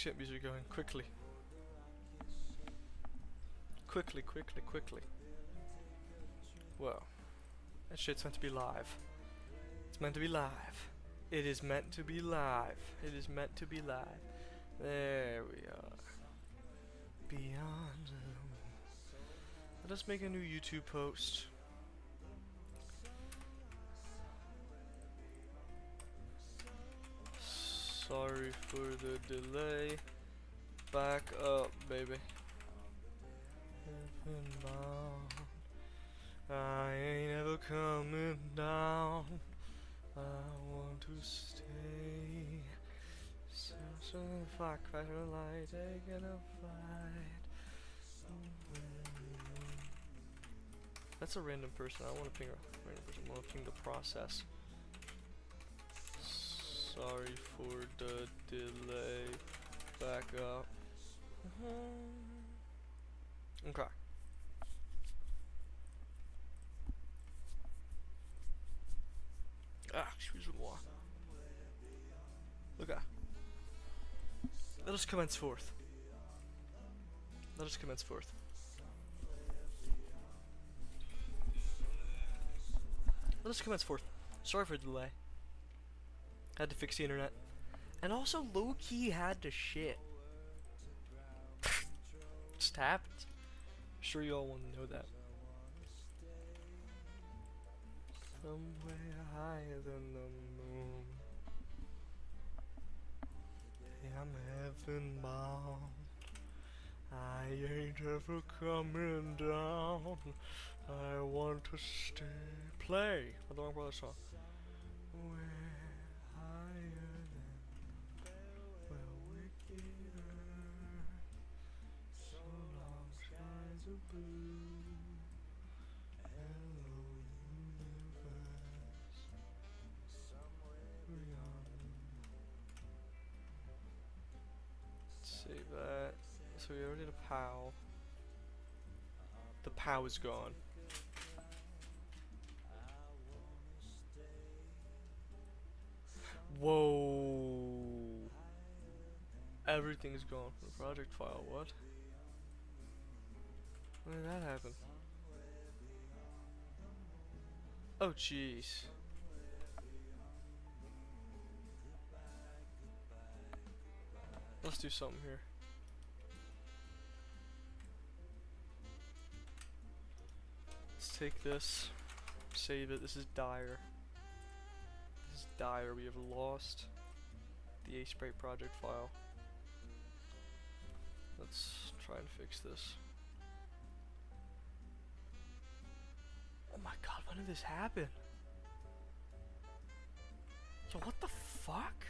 Let's get music going quickly. Quickly. Whoa. That shit's meant to be live. It's meant to be live. It is meant to be live. It is meant to be live. There we are. Beyond. Let us make a new YouTube post. Sorry for the delay. Back up, baby. I ain't ever coming down. I want to stay. So fuck, I don't like taking a fight. That's a random person. I want to ping a random person. I want to ping the process. Sorry for the delay. Back up. Okay. Excuse me. Okay. Let us commence forth. Let us commence forth. Let us commence forth. Sorry for the delay. Had to fix the internet. And also low-key had to shit. Just happened. I'm sure you all want to know that. Somewhere higher than the moon. I'm heaven bound. I ain't ever coming down. I want to stay. Play. I don't remember that song. Where higher than where wicked earth. So long skies are blue. Hello universe. Somewhere beyond. Save that. So we already did a POW. The POW is gone. Whoa. Everything's gone from the project file. What? When did that happen? Oh jeez. Let's do something here. Let's take this, save it. This is dire. This is dire. We have lost the A-Sprite project file. Let's try and fix this. Oh my god, when did this happen? Yo, what the fuck?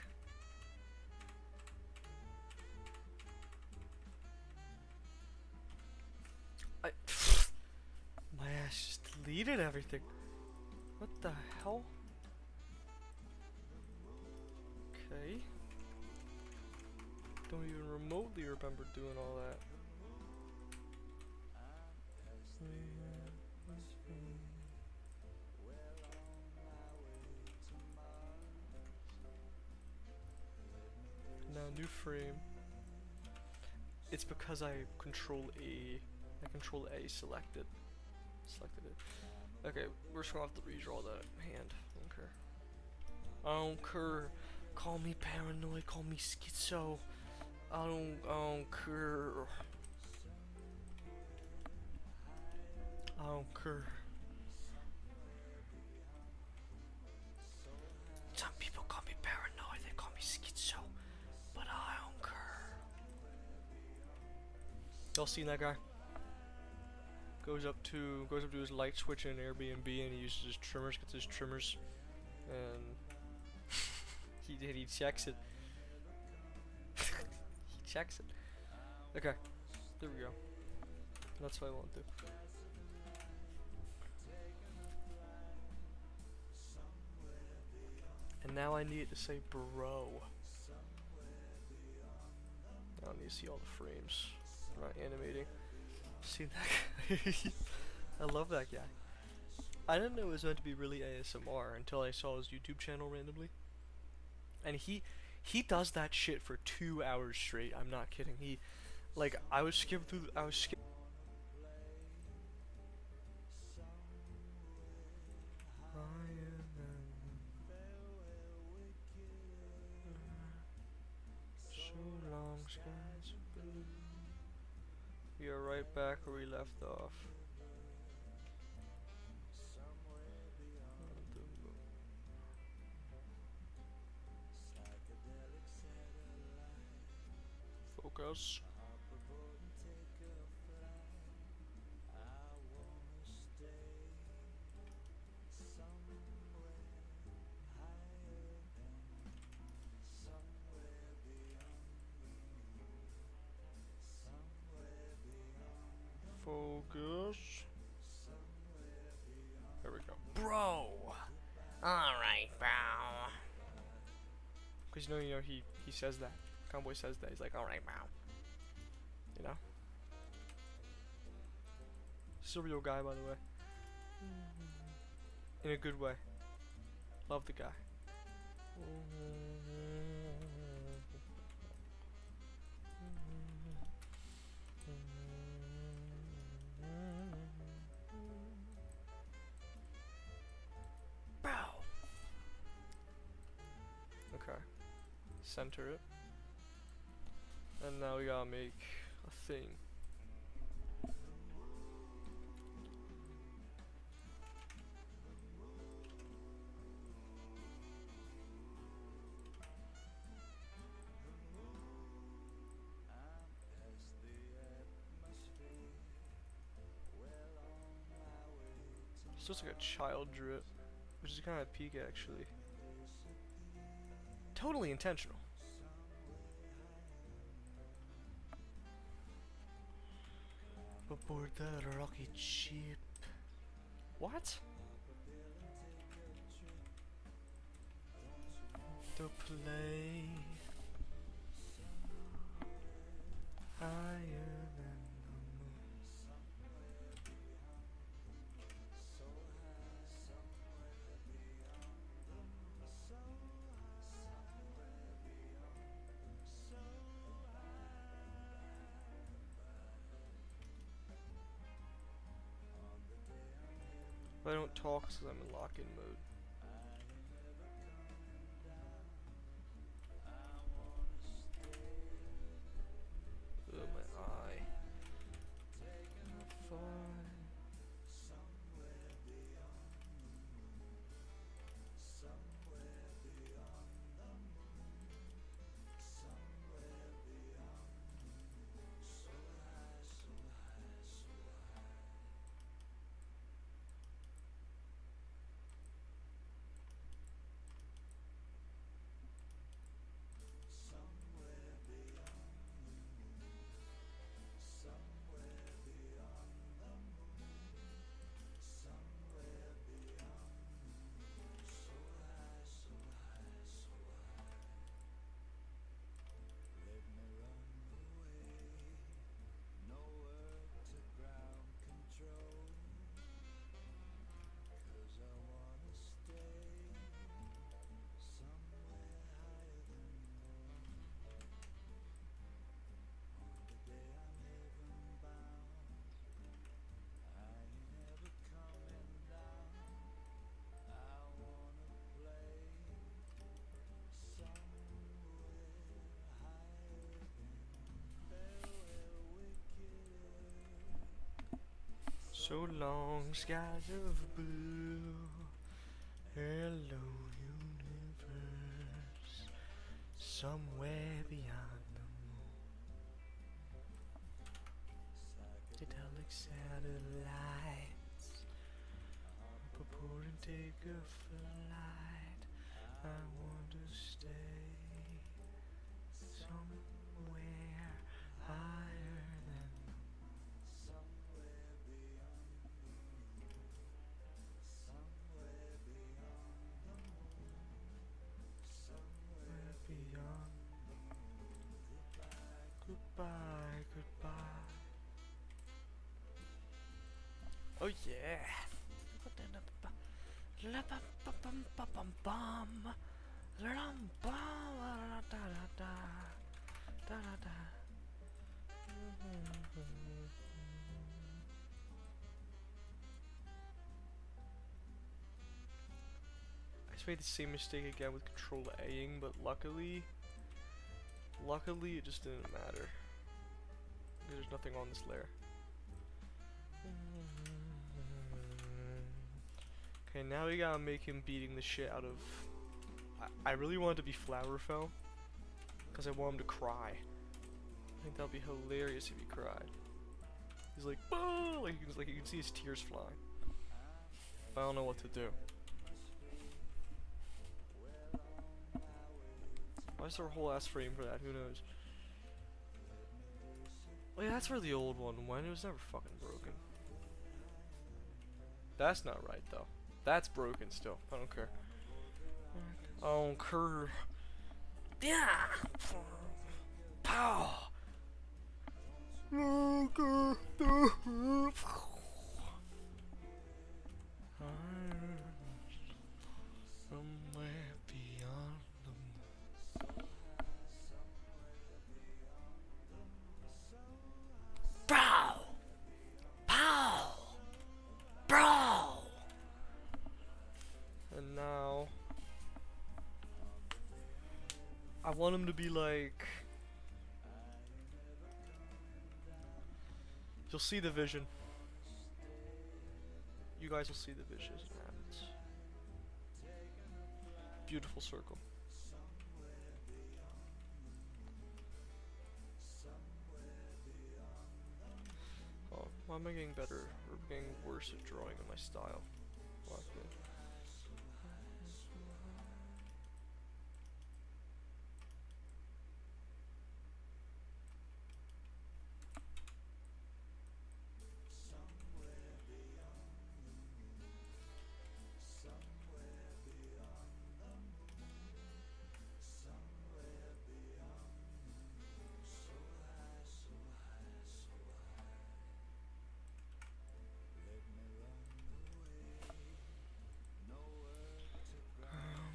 My ass just deleted everything. What the hell? Okay. Don't even remotely remember doing all that. Now new frame. It's because I control A selected it. Okay, we're just gonna have to redraw that hand. I don't care. Call me paranoid, call me schizo. I don't care. I don't care. Some people call me paranoid, they call me schizo, but I don't care. Y'all seen that guy? Goes up to his light switch in Airbnb and he uses his trimmers, gets his trimmers, and he checks it. He checks it. Okay, there we go. That's what I want to do. And now I need to say bro. I need to see all the frames. I'm not animating. See that guy? I love that guy. I didn't know it was meant to be really ASMR until I saw his YouTube channel randomly. And he He does that shit for 2 hours straight. I'm not kidding. He, like, I was skipping through. I was skipping. So long, skies are blue. We are right back where we left off. Focus. Focus. There we go. Bro! Alright, bro. Because you know, he says that. Convoy says that. He's like, alright, bro. You know? He's a real guy, by the way. In a good way. Love the guy. Bow. Okay. Center it. And now we gotta make a thing. This looks like a child drip, which is kind of peak actually. Totally intentional. Aboard that rocket ship. What? To play higher than the moon. If I don't talk, because I'm in lock-in mode. Ugh, my eye. Fine. So long, skies of blue. Hello, universe. Somewhere beyond the moon. Psychedelic satellites. Prepare and take a flight. I want to stay somewhere higher than beyond. Goodbye, goodbye. Oh yeah. I just made the same mistake again with control A-ing, but luckily it just didn't matter. There's nothing on this layer. Okay, now we gotta make him beating the shit out of... I really want it to be Flowerfell, because I want him to cry. I think that'd be hilarious if he cried. He's like, oh! Like you can see his tears flying. But I don't know what to do. Why is there a whole ass frame for that? Who knows? Oh yeah, that's for the old one went. It was never fucking broken. That's not right though. That's broken still. I don't care. I don't care. Yeah. Pow. Somewhere beyond the Bro! Pow! Bro! And now I want him to be like, you'll see the vision. You guys will see the vision as it happens. Beautiful circle. Oh, why am I getting better or getting worse at drawing in my style? Well,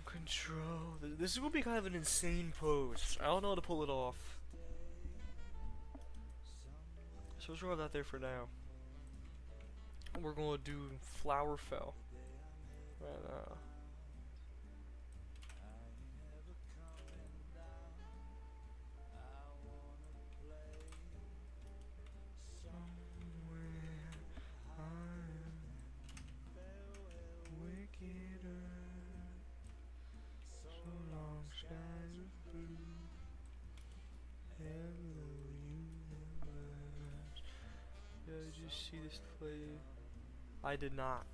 control. This is gonna be kind of an insane pose. I don't know how to pull it off. So let's draw that there for now. We're gonna do Flowerfell right now. Did you see this play? I did not.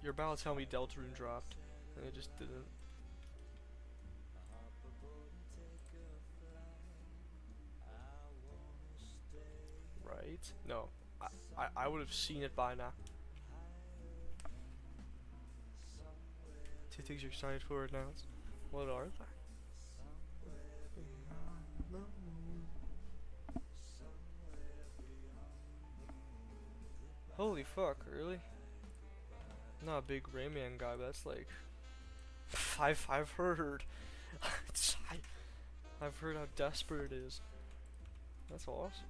You're about to tell me Deltarune dropped, and it just didn't. Right? No. I would have seen it by now. Two things you're excited for announced. What are they? Holy fuck, really? I'm not a big Rayman guy, but that's like I've heard I've heard how desperate it is. That's awesome.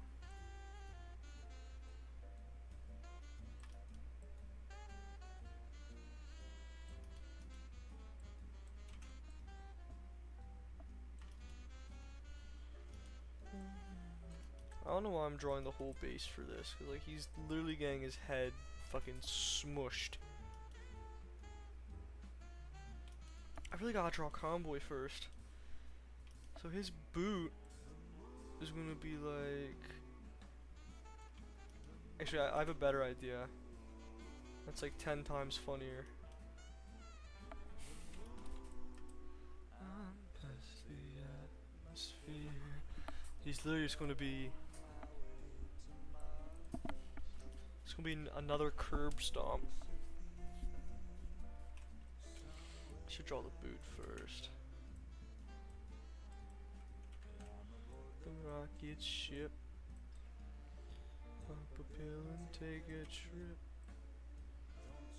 I don't know why I'm drawing the whole base for this, cause like he's literally getting his head fucking smushed. I really gotta draw Convoy first. So his boot is gonna be like... Actually, I have a better idea. That's like 10 times funnier. He's literally just gonna be... It's gonna be another curb stomp. Should draw the boot first. The rocket ship. Pop a pill and take a trip.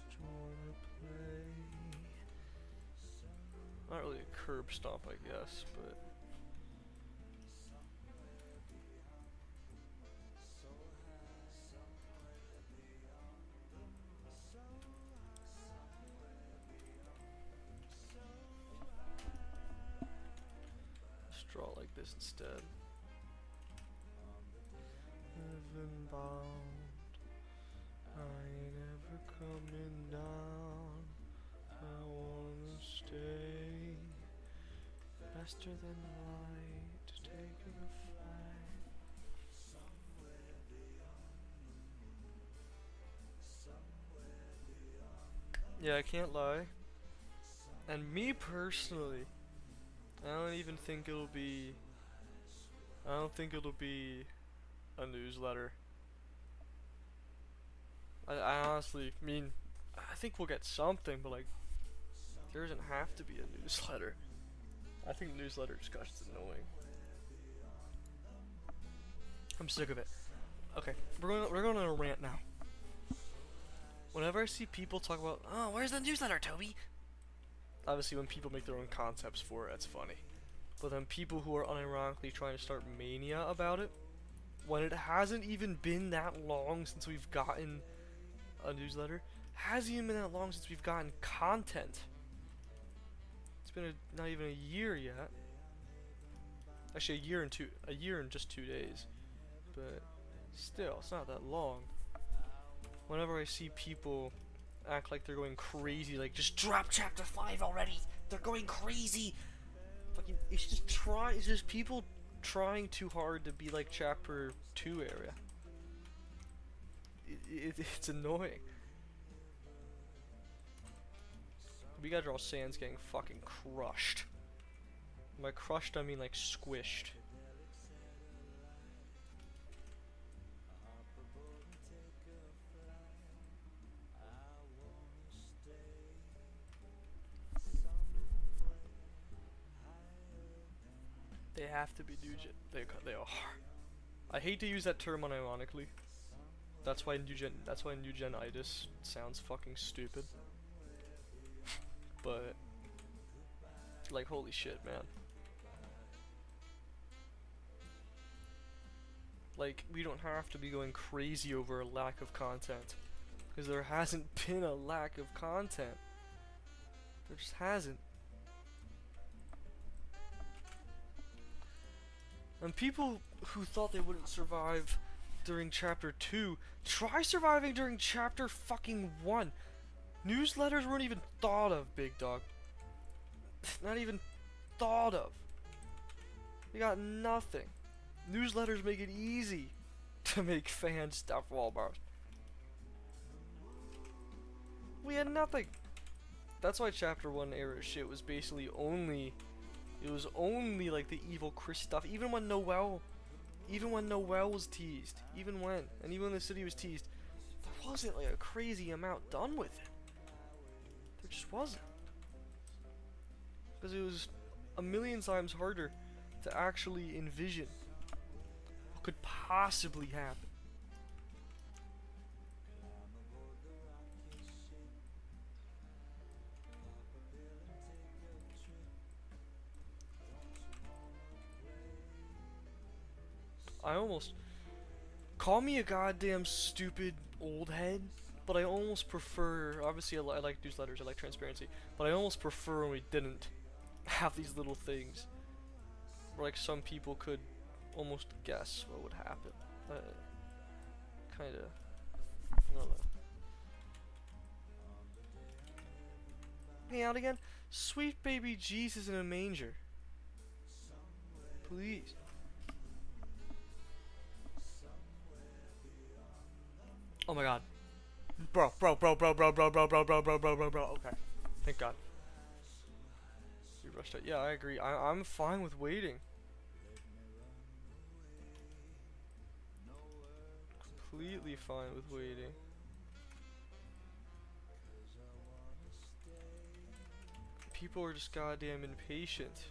Do you wanna play? Not really a curb stomp, I guess, but let's draw it like this instead. Heaven bound, I ain't ever coming down. I wanna stay faster than light, taking a flight. Yeah, I can't lie. And me personally, I don't even think it'll be. I don't think it'll be a newsletter. I honestly mean, I think we'll get something, but like, there doesn't have to be a newsletter. I think newsletter discussion's annoying. I'm sick of it. Okay, we're going on a rant now. Whenever I see people talk about, oh, where's the newsletter, Toby? Obviously, when people make their own concepts for it, it's funny. But then people who are unironically trying to start mania about it, when it hasn't even been that long since we've gotten a newsletter, hasn't even been that long since we've gotten content. It's been not even a year yet. Actually, a year and just 2 days. But still, it's not that long. Whenever I see people act like they're going crazy, like just drop chapter 5 already, they're going crazy. Fucking, it's just people trying too hard to be like chapter 2 area. It's annoying. We gotta draw Sans getting fucking crushed. By crushed, I mean like squished. They have to be Nugent. They are. I hate to use that term unironically. That's why Nugenitis sounds fucking stupid. But like, holy shit, man. Like, we don't have to be going crazy over a lack of content, because there hasn't been a lack of content. There just hasn't. And people who thought they wouldn't survive during chapter 2, try surviving during chapter fucking 1. Newsletters weren't even thought of, big dog. Not even thought of. We got nothing. Newsletters make it easy to make fan stuff wallbars. We had nothing. That's why chapter 1 era shit was basically only, it was only like the evil Chris stuff. Even when Noel was teased, even when the city was teased, there wasn't like a crazy amount done with it. There just wasn't. Because it was a million times harder to actually envision what could possibly happen. I almost, call me a goddamn stupid old head, but I almost prefer, obviously I like newsletters, I like transparency, but I almost prefer when we didn't have these little things where like some people could almost guess what would happen. Kinda, I don't know. Hey, out again? Sweet baby Jesus in a manger. Please. Oh my god. Bro. Okay. Thank god. You rushed out. Yeah, I agree. I'm fine with waiting. Completely fine with waiting. People are just goddamn impatient.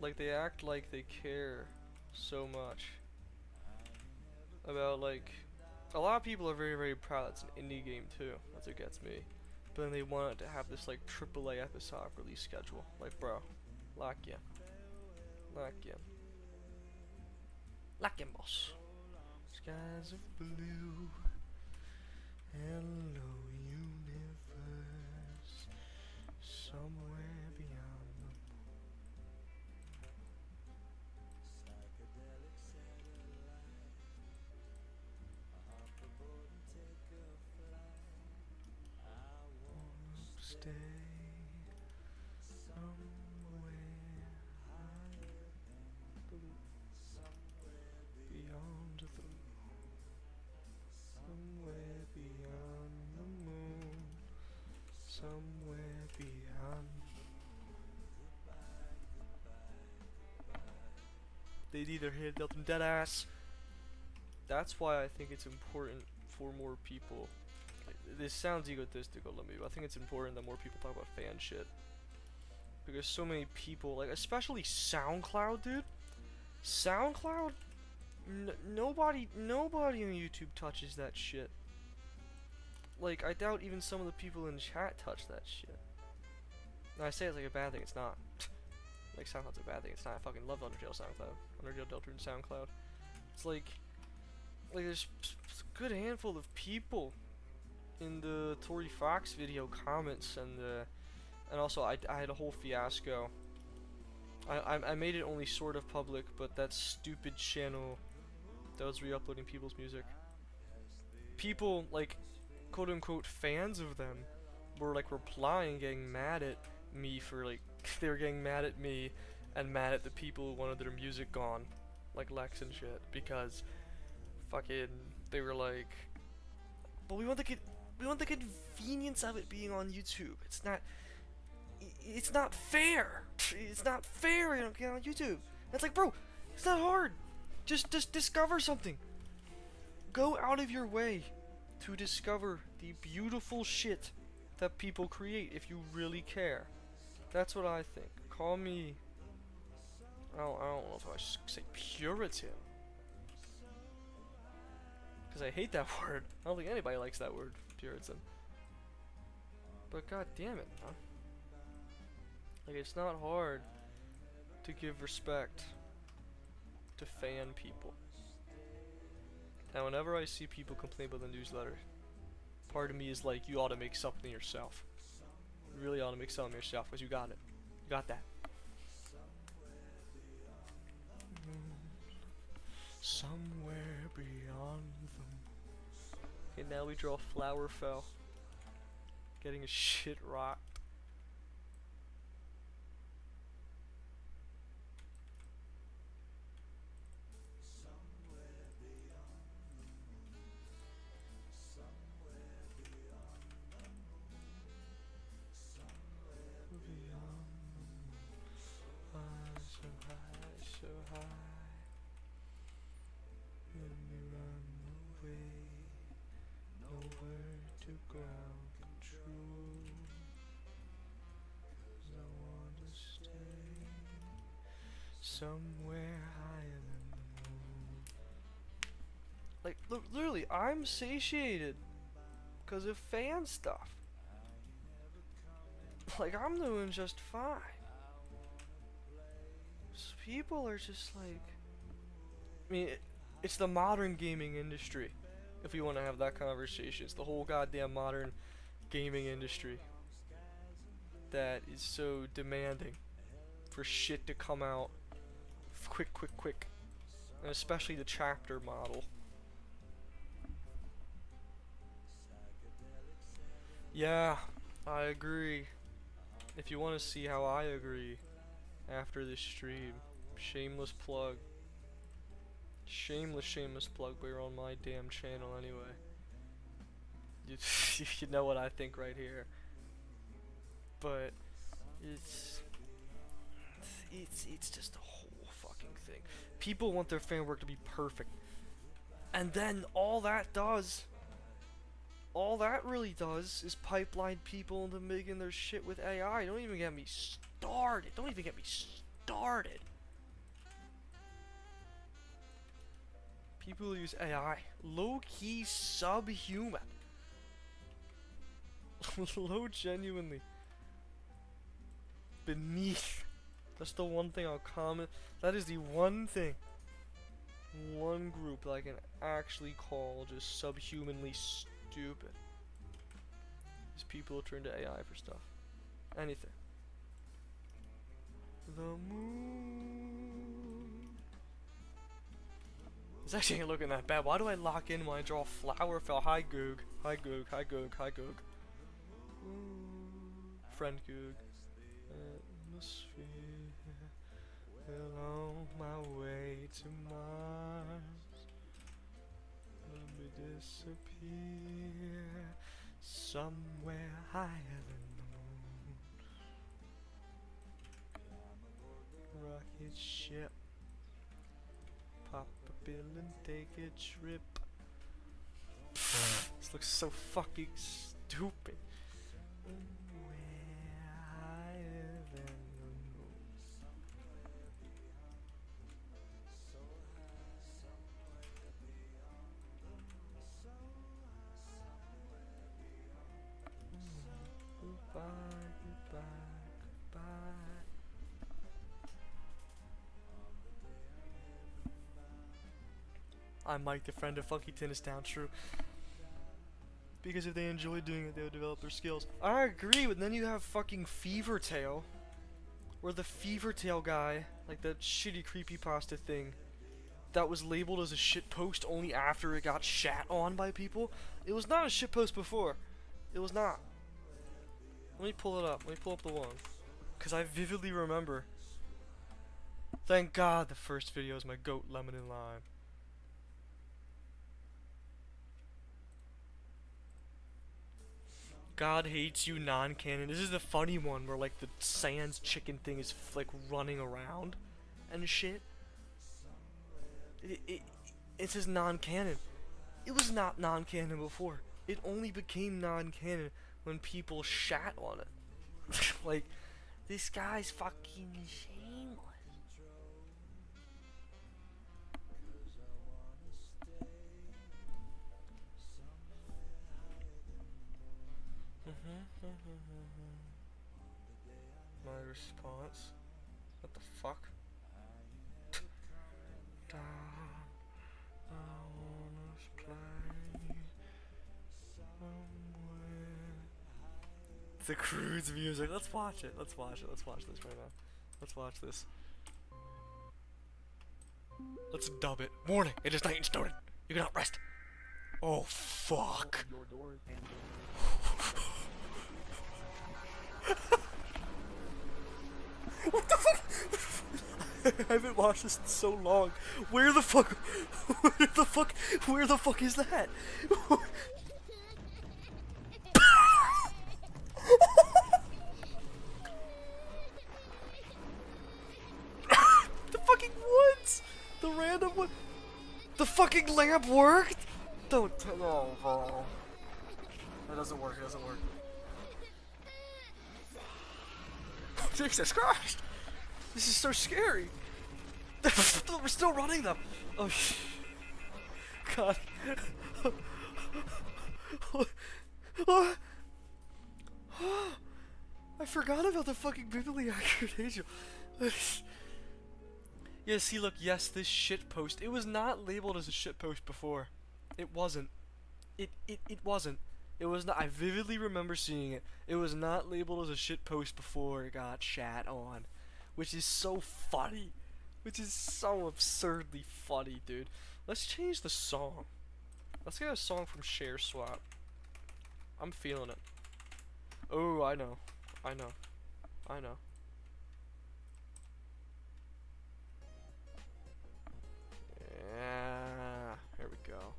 Like, they act like they care so much about, like, a lot of people are very, very proud it's an indie game too. That's what gets me. but then they want it to have this like AAA episodic release schedule. Like, bro, lock in. Lock in. Lock in, boss. Skies of blue. Hello, universe. Somewhere beyond the stay somewhere blue, beyond the somewhere beyond the moon, somewhere beyond. They need their hand dealt them dead ass. That's why I think it's important for more people. This sounds egotistical to me, but I think it's important that more people talk about fan shit. Because so many people, like, especially SoundCloud, dude. SoundCloud, nobody on YouTube touches that shit. Like, I doubt even some of the people in chat touch that shit. And I say it's like a bad thing, it's not. Like, SoundCloud's a bad thing, it's not. I fucking love Undertale SoundCloud. Undertale Delta and SoundCloud. It's like there's a good handful of people in the Tori Fox video comments, and also I had a whole fiasco. I made it only sort of public, but that stupid channel that was re-uploading people's music. People, like, quote unquote fans of them were like replying, getting mad at me for like they were getting mad at me and mad at the people who wanted their music gone, like Lex and shit, because fucking they were like, but we want the convenience of it being on YouTube. It's not fair. It's not fair. I don't get on YouTube. It's like, bro, it's not hard. Just discover something. Go out of your way to discover the beautiful shit that people create if you really care. That's what I think. Call me, I don't know if I should say Puritan, because I hate that word. I don't think anybody likes that word, Puritan. But god damn it, man. Like, it's not hard to give respect to fan people. Now, whenever I see people complain about the newsletter, part of me is like, you ought to make something yourself. You really ought to make something yourself, because you got it. You got that. Somewhere beyond them. Okay, now we draw Flowerfell. Getting his shit rocked. So high, let me run away, nowhere to ground control, 'cause I want to stay somewhere higher than the moon. Like, look, literally, I'm satiated because of fan stuff. Like, I'm doing just fine. People are just like, I mean, it's the modern gaming industry, if we want to have that conversation. It's the whole goddamn modern gaming industry that is so demanding for shit to come out quick. And especially the chapter model. Yeah, I agree. If you want to see how I agree after this stream, shameless plug. Shameless plug, but you're on my damn channel anyway. You know what I think right here. But it's just a whole fucking thing. People want their fan work to be perfect. And then all that really does is pipeline people into making their shit with AI. Don't even get me started. People who use AI, low-key subhuman. Low genuinely. Beneath. That's the one thing I'll comment. That is the one thing. One group that I can actually call just subhumanly stupid. Is people who turn to AI for stuff. Anything. The moon. It's actually ain't looking that bad. Why do I lock in when I draw a flower fell? Hi Goog. Hi Goog. Hi Goog. Hi Goog. Friend Goog. Atmosphere. Along my way to Mars. Let me disappear somewhere higher than the moon. Rocket ship. Pop a bill and take a trip. This looks so fucking stupid. Higher than the moon. Goodbye, goodbye, goodbye. I might defend a funky tennis down, true. Because if they enjoy doing it, they would develop their skills. I agree, but then you have fucking Fever Tail. Where the Fever Tail guy, like that shitty creepypasta thing, that was labeled as a shitpost only after it got shat on by people. It was not a shitpost before. It was not. Let me pull it up. Let me pull up the one. Because I vividly remember. Thank God the first video is my goat lemon and lime. God hates you non-canon. This is the funny one where like the Sans chicken thing is like running around and shit. It says non-canon. It was not non-canon before. It only became non-canon when people shat on it. Like, this guy's fucking shameless. My response? What the fuck? I wanna play somewhere. The Crude's music. Let's watch it. Let's watch it. Let's watch this right now. Let's watch this. Let's dub it. Warning! It is night and started. You cannot rest. Oh fuck. What the fuck? I haven't watched this in so long. Where the fuck? Where the fuck? Where the fuck is that? The fucking woods. The random one. The fucking lamp worked. Don't. Oh, bro. That doesn't work. It doesn't work. Jesus Christ! This is so scary! We're still running them! Oh, God. I forgot about the fucking vividly accurate angel. Yeah, see, look, yes, this shitpost. It was not labeled as a shitpost before. It wasn't. It wasn't. It was not. I vividly remember seeing it. It was not labeled as a shitpost before it got shat on, which is so funny, which is so absurdly funny, dude. Let's change the song. Let's get a song from Share Swap. I'm feeling it. Oh, I know, I know, I know. Yeah, here we go.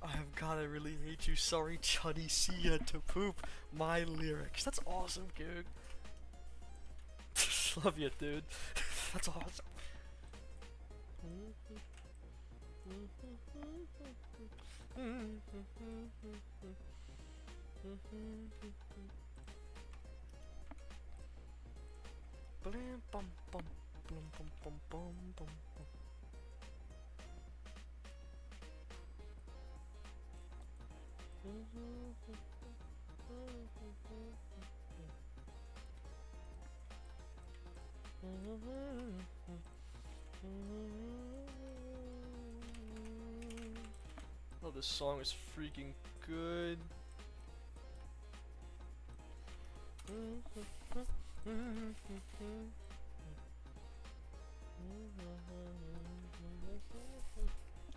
I have gotta really hate you. Sorry, Chuddy. See ya to poop. My lyrics. That's awesome, dude. Love you, dude. That's awesome. Blam bum bum bum bum bum bum bum. Oh, this song is freaking good.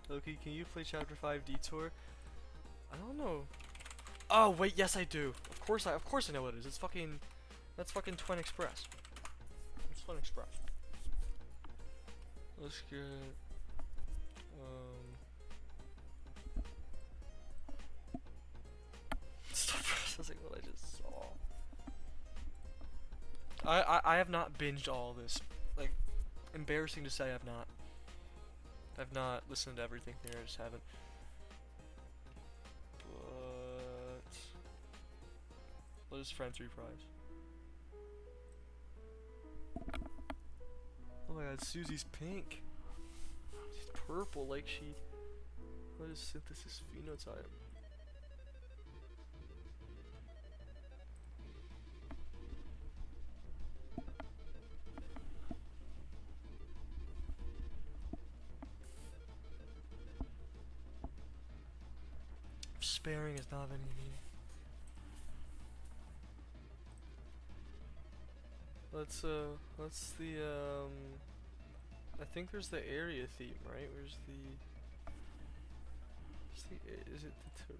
Loki, can you play Chapter 5 Detour? I don't know. Oh wait, yes I do. Of course I know what it is. It's fucking, that's fucking Twin Express. It's Twin Express. Let's get stop processing what I just saw. I have not binged all this. Like, embarrassing to say, I've not. I've not listened to everything here. I just haven't. But what is Friends Reprise? Oh my God, Susie's pink. She's purple, like she. What is synthesis phenotype? Sparing is not of any meaning. Let's the I think there's the area theme, right? Where's the is it the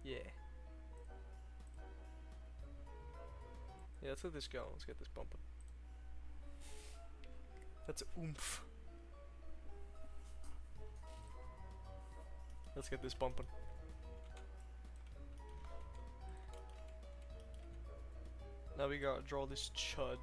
yeah. Yeah, let's let this go. Let's get this bumping. That's oomph. Let's get this bumping. Now we gotta draw this chud.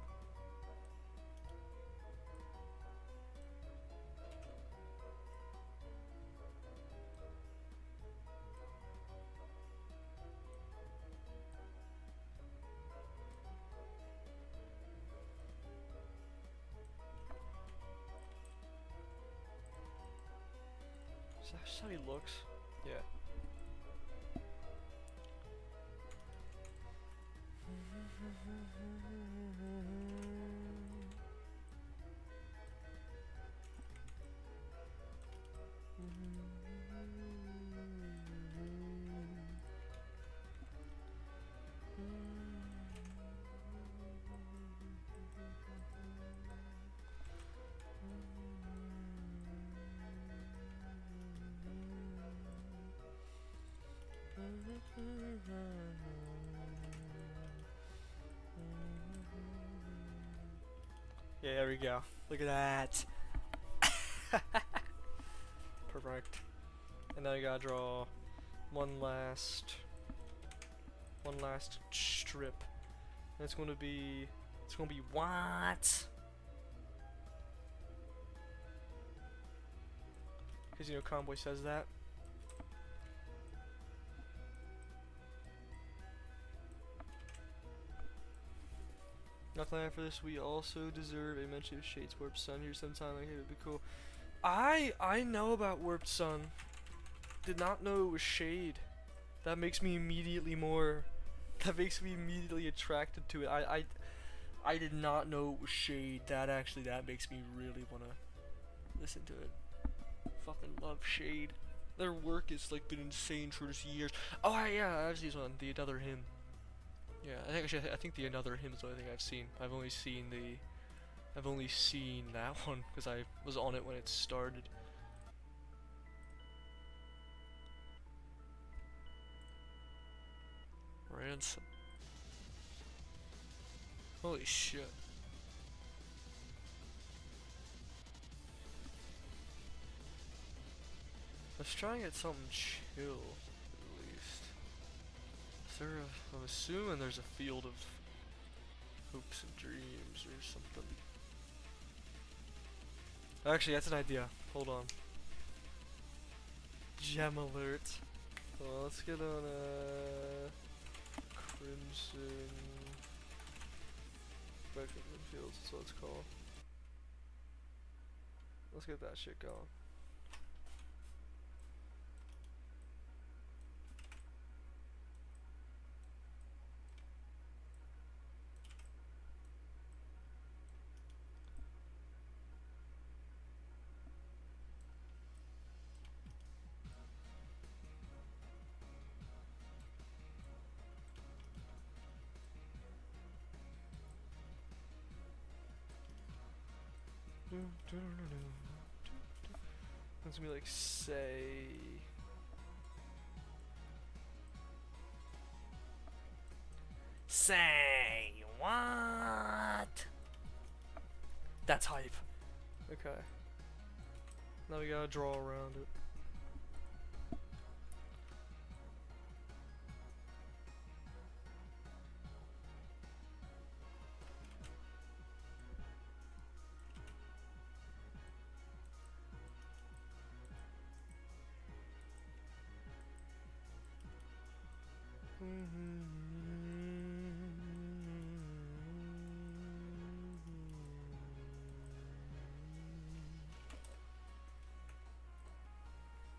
Is that just how he looks? Yeah. Yeah, there we go. Look at that. Perfect. And now you gotta draw one last strip. And it's gonna be what? Because you know Conboy says that. Nothing after this. We also deserve a mention of Shade's Warped Sun here sometime. Like, it would be cool. I know about Warped Sun. Did not know it was Shade. That makes me immediately more. That makes me immediately attracted to it. I did not know it was Shade. That makes me really wanna listen to it. Fucking love Shade. Their work has like been insane for just years. Oh yeah, actually, this one, the Another Hymn. Yeah, I think the Another Hymn is the only thing I've seen. I've only seen that one because I was on it when it started. Ransom. Holy shit. Let's try and get something chill, at least. I'm assuming there's a field of hopes and dreams or something. Actually, that's an idea. Hold on. Gem alert. Well, let's get on Crimson Spectrum Fields, that's what it's called. Let's get that shit going. It's gonna be like say. Say what? That's hype. Okay. Now we gotta draw around it.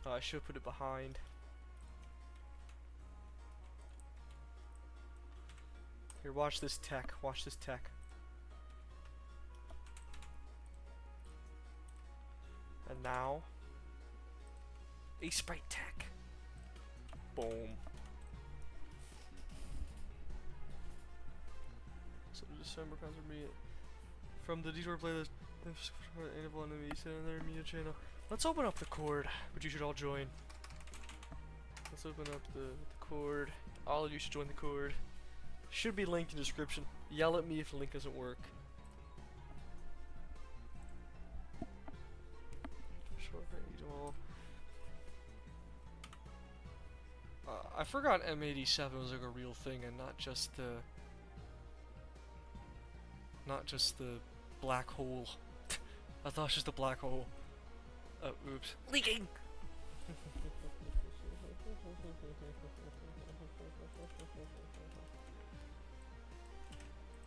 Oh, I should put it behind. Here, watch this tech. Watch this tech. And now, a sprite tech. Boom. So December concert me from the Detour playlist. Enable enemy sitting there media channel. Let's open up the cord, but you should all join. Let's open up the cord. All of you should join the cord. Should be linked in the description. Yell at me if the link doesn't work. I forgot M87 was like a real thing and not just the black hole. I thought it was just a black hole. Oh, oops. Leaking!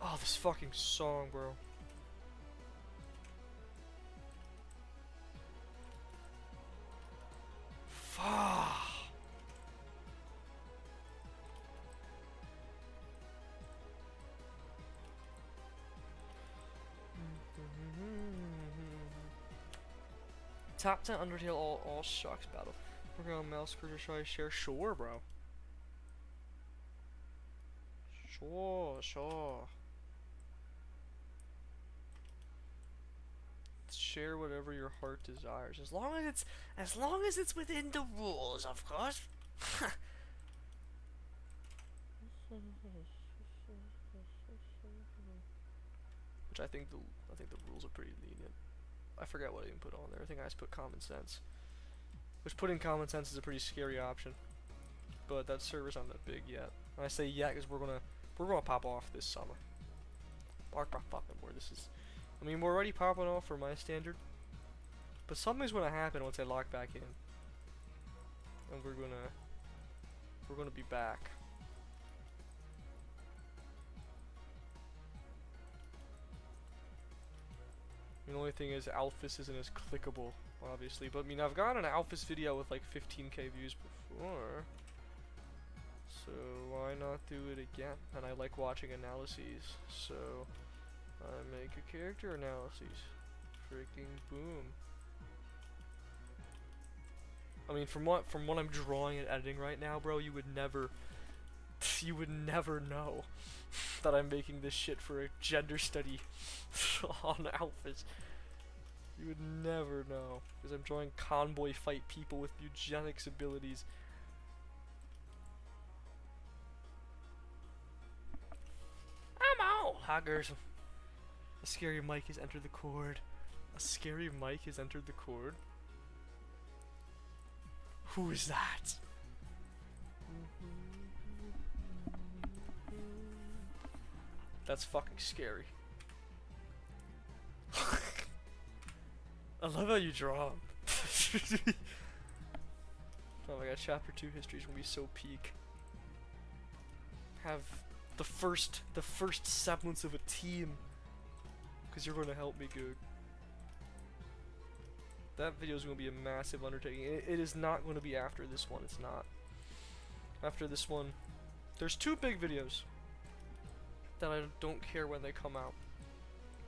Oh, this fucking song, bro. Fuck. Top 10 Undertale all shucks battle. Working on mouse cursor, should I share? Sure, bro. Sure. Share whatever your heart desires, as long as it's within the rules, of course. Which I think the rules are pretty lenient. I forgot what I even put on there. I think I just put common sense. Which putting common sense is a pretty scary option. But that server's not that big yet. And I say yet because we're gonna pop off this summer. Where this is. I mean, we're already popping off for my standard. But something's gonna happen once I lock back in. And we're gonna be back. The only thing is Alphys isn't as clickable, obviously. But I mean, I've got an Alphys video with like 15k views before. So why not do it again? And I like watching analyses. So I make a character analyses. Freaking boom. I mean, from what I'm drawing and editing right now, bro, you would never know that I'm making this shit for a gender study on Alphys. You would never know, because I'm drawing convoy fight people with eugenics abilities. I'm out, huggers. A scary mic has entered the cord. A scary mic has entered the cord. Who is that? That's fucking scary. I love how you draw. Oh my god, chapter 2 history is gonna be so peak. Have the first semblance of a team. Cause you're gonna help me, Goog. That video is gonna be a massive undertaking. It is not gonna be after this one, it's not. After this one, there's 2 big videos that I don't care when they come out.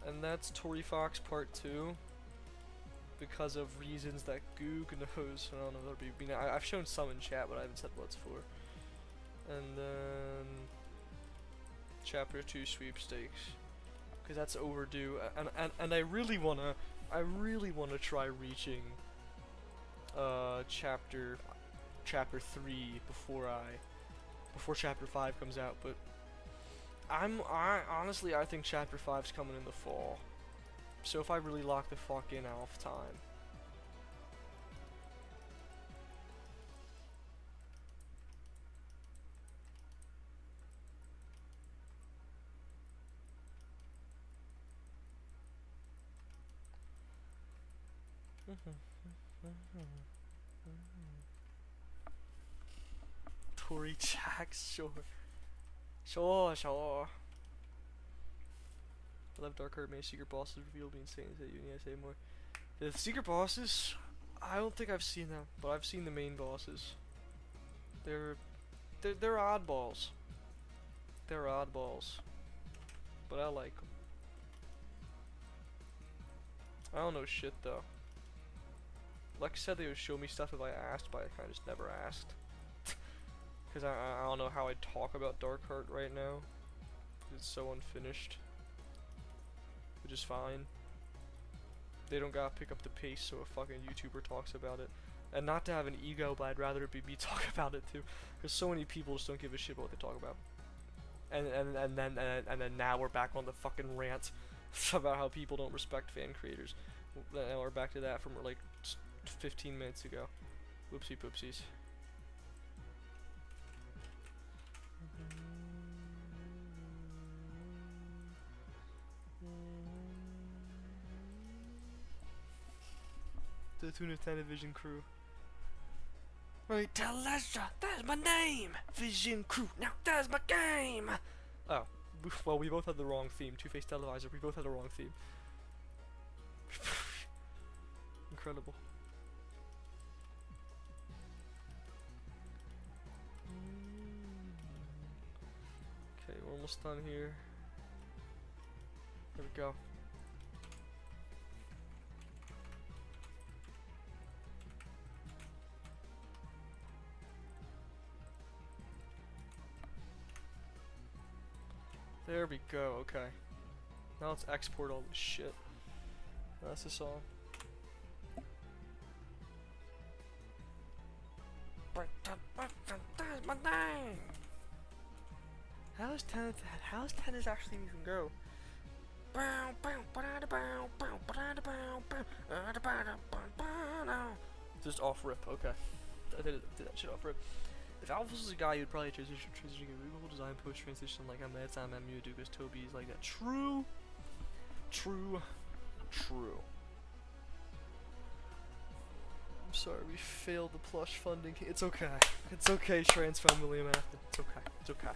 And that's Tory Fox Part 2. Because of reasons that Goog knows. I don't know if that'll be. I mean, I've shown some in chat, but I haven't said what it's for. And then Chapter 2 sweepstakes, because that's overdue. And I really wanna I really want to try reaching chapter 3 before chapter 5 comes out, but honestly I think chapter 5's coming in the fall. So if I really lock the fuck in, I'll have time. Tory Jacks, sure. Sure. I love Dark Heart, many secret bosses revealed being insane that you need to say more. The secret bosses, I don't think I've seen them, but I've seen the main bosses. They're oddballs. They're oddballs. But I like them. I don't know shit though. Lex said they would show me stuff if I asked, but I kinda just never asked. Cause I don't know how I'd talk about Dark Heart right now. It's so unfinished. Which is fine. They don't gotta pick up the pace so a fucking YouTuber talks about it. And not to have an ego, but I'd rather it be me talk about it too. Cause so many people just don't give a shit about what they talk about. And then now we're back on the fucking rant about how people don't respect fan creators. And we're back to that from like 15 minutes ago. Whoopsie poopsies. To the tune of 10 Vision Crew. Right, Telestra, that's my name! Vision Crew, now that's my game! Oh, well, we both had the wrong theme. Two-Face Televisor, we both had the wrong theme. Incredible. Okay, we're almost done here. There we go. There we go, okay. Now let's export all this shit. That's the song. That's my name! How's tennis actually even go? Just off rip, okay. I did that shit off rip. If Alphys was a guy, you'd probably transition Google design post transition like I'm at time at Mewtwo because Toby's like that. True. I'm sorry, we failed the plush funding. It's okay. It's okay, Transform William Afton. It's okay.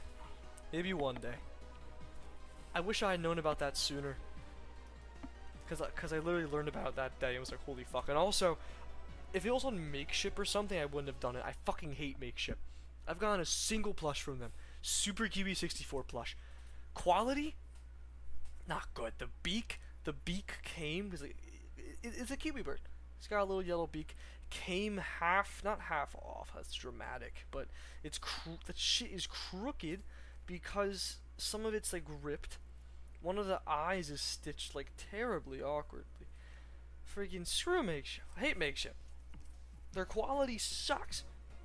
Maybe one day. I wish I had known about that sooner. Cause I literally learned about it that day and was like, holy fuck. And also, if it was on Makeship or something, I wouldn't have done it. I fucking hate Makeship. I've gotten a single plush from them. Super QB64 plush. Quality? Not good. The beak came, because it's a kiwi bird. It's got a little yellow beak. Came not half off. That's dramatic. But it's that shit is crooked because some of it's like ripped. One of the eyes is stitched like terribly awkwardly. Freaking screw Makeship. I hate Makeship. Their quality sucks.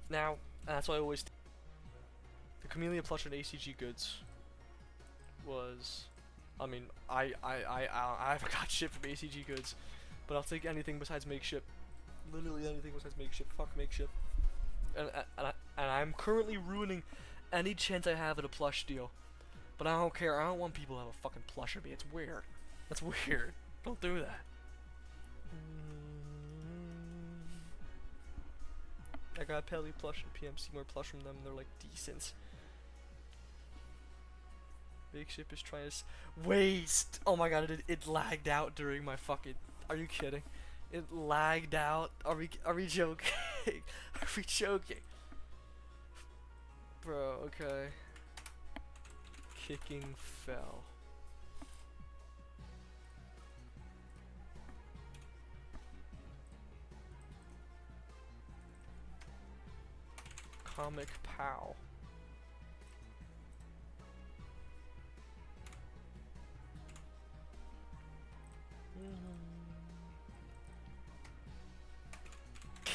Now, that's why I always. The Camellia plush on ACG Goods was. I mean, I haven't got shit from ACG Goods, but I'll take anything besides Makeship. Literally anything besides Makeship. Fuck Makeship. And I'm currently ruining any chance I have at a plush deal. But I don't care. I don't want people to have a fucking plush of me. It's weird. That's weird. Don't do that. I got a Pelly plush and PM Seymour plush from them. They're like decent. Makeship is trying to waste. Oh my god! It lagged out during my fucking. Are you kidding? It lagged out. Are we joking? Are we joking? Bro, okay. Kicking fell. Comic Pow.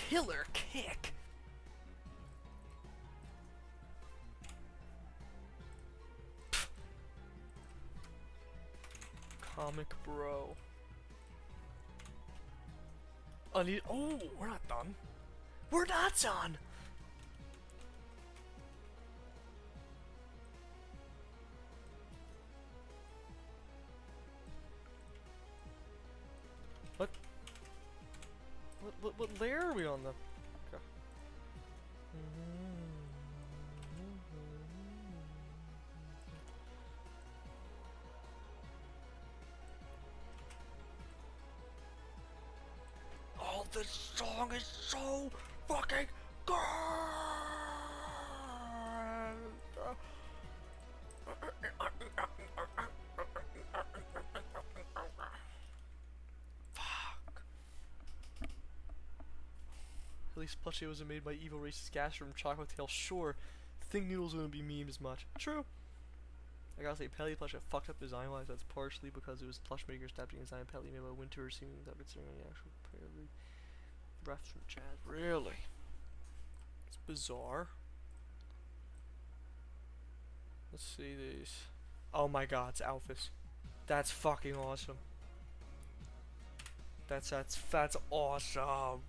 killer kick. Comic bro. Oh, we're not done. We're not done. What layer are we on though? Okay. Oh, this song is so fucking good. At least plushie wasn't made by evil racist gas from Chocolate Tail. Sure, think Noodles wouldn't be memed as much. True. I gotta say, Pelly plush fucked up design wise. That's partially because it was plush makers adapting design Pelly made by Winter, assuming without considering any actual refs from Chad. Really? It's bizarre. Let's see these. Oh my god, it's Alphys. That's fucking awesome. That's awesome.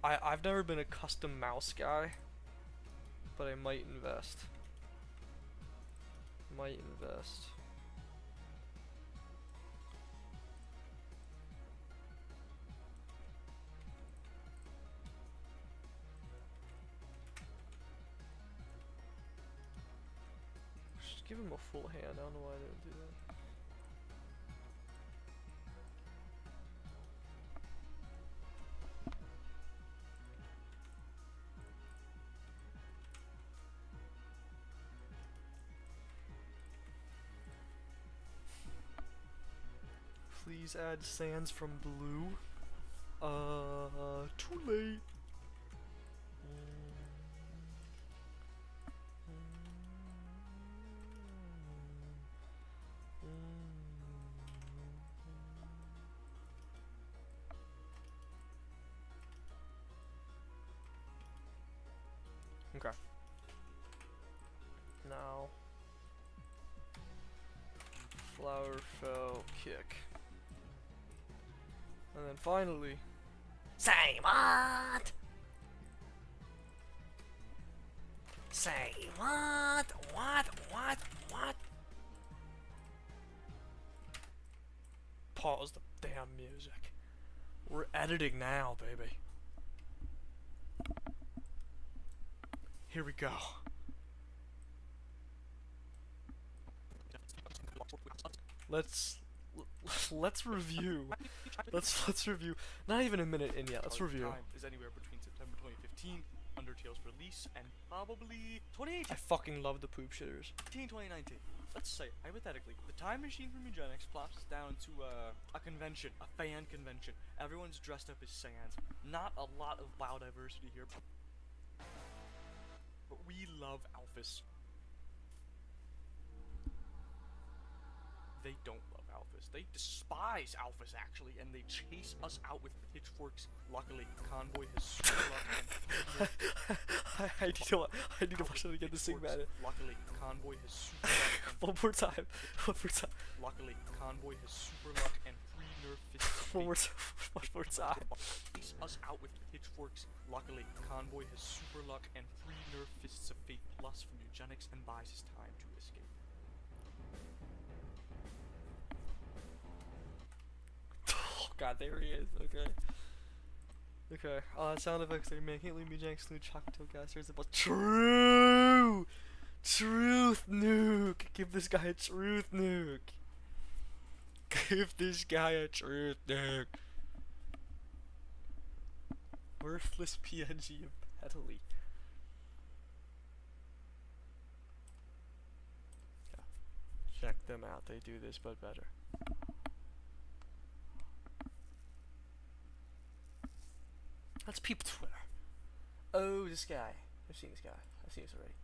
I've never been a custom mouse guy, but I might invest. Just give him a full hand. I don't know why I didn't do that. Please add sands from blue. Too late. Okay. Now, flower fell kick. And then finally, say what? Say what? What? Pause the damn music. We're editing now, baby. Here we go. Let's review. Let's review. Not even a minute in yet. Let's review. Time is anywhere between September 2015, Undertale's release, and probably 2018. I fucking love the poop shitters. 2019. Let's say, hypothetically, the time machine from Eugenics plops us down to a convention, a fan convention. Everyone's dressed up as Sans. Not a lot of biodiversity here, but we love Alphys. They don't love Alphys. They despise Alphys, actually, and they chase us out with pitchforks. Luckily, Convoy has super luck and I need to watch that again to sing about it. Luckily, Convoy has super luck and One more time. Luckily, Convoy has super luck and free nerf fists. One more time. Chase us out with pitchforks. Luckily, Convoy has super luck and free nerf fists of fate plus from Eugenics and buys his time to escape. God, there he is. Okay. Sound effects they're making. Leave me jank salute chocolate tail gas. There's about truth nuke. Give this guy a truth nuke. Give this guy a truth nuke. Worthless PNG of Petaley. Yeah. Check them out. They do this, but better. Let's peep Twitter. Oh, this guy. I've seen this guy. I've seen this already.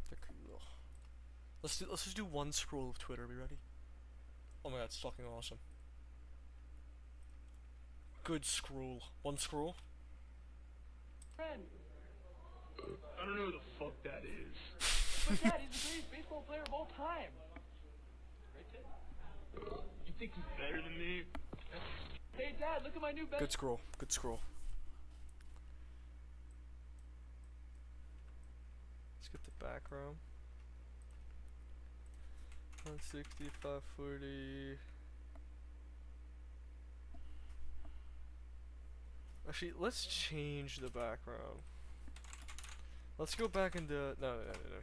They're cool. Let's just do one scroll of Twitter. Are we ready? Oh my god, it's fucking awesome. Good scroll. One scroll. Friend. I don't know who the fuck that is. But Dad, he's the greatest baseball player of all time. Right, Ted? You think he's better than me? Hey, Dad, look at my new best. Good scroll. Good scroll. Let's get the background. 160, 540. Actually, let's change the background. Let's go back into no.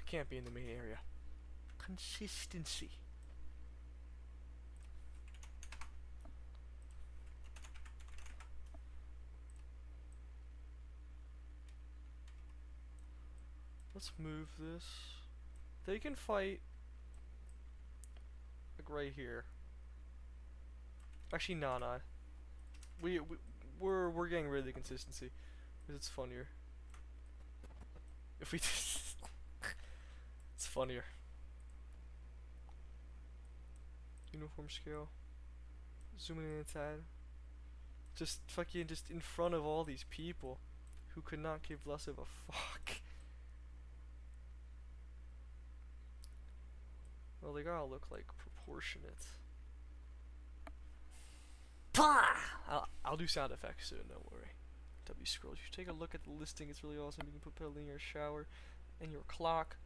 Can't be in the main area. Consistency. Let's move this. They can fight like right here. Actually, nah. We're getting rid of the consistency because it's funnier. If we it's funnier. Uniform scale. Zooming in inside. Just fucking just in front of all these people who could not give less of a fuck. Well, they gotta look like proportionate. I'll do sound effects soon, don't worry. W scroll. You should take a look at the listing, it's really awesome. You can put in your shower, and your clock,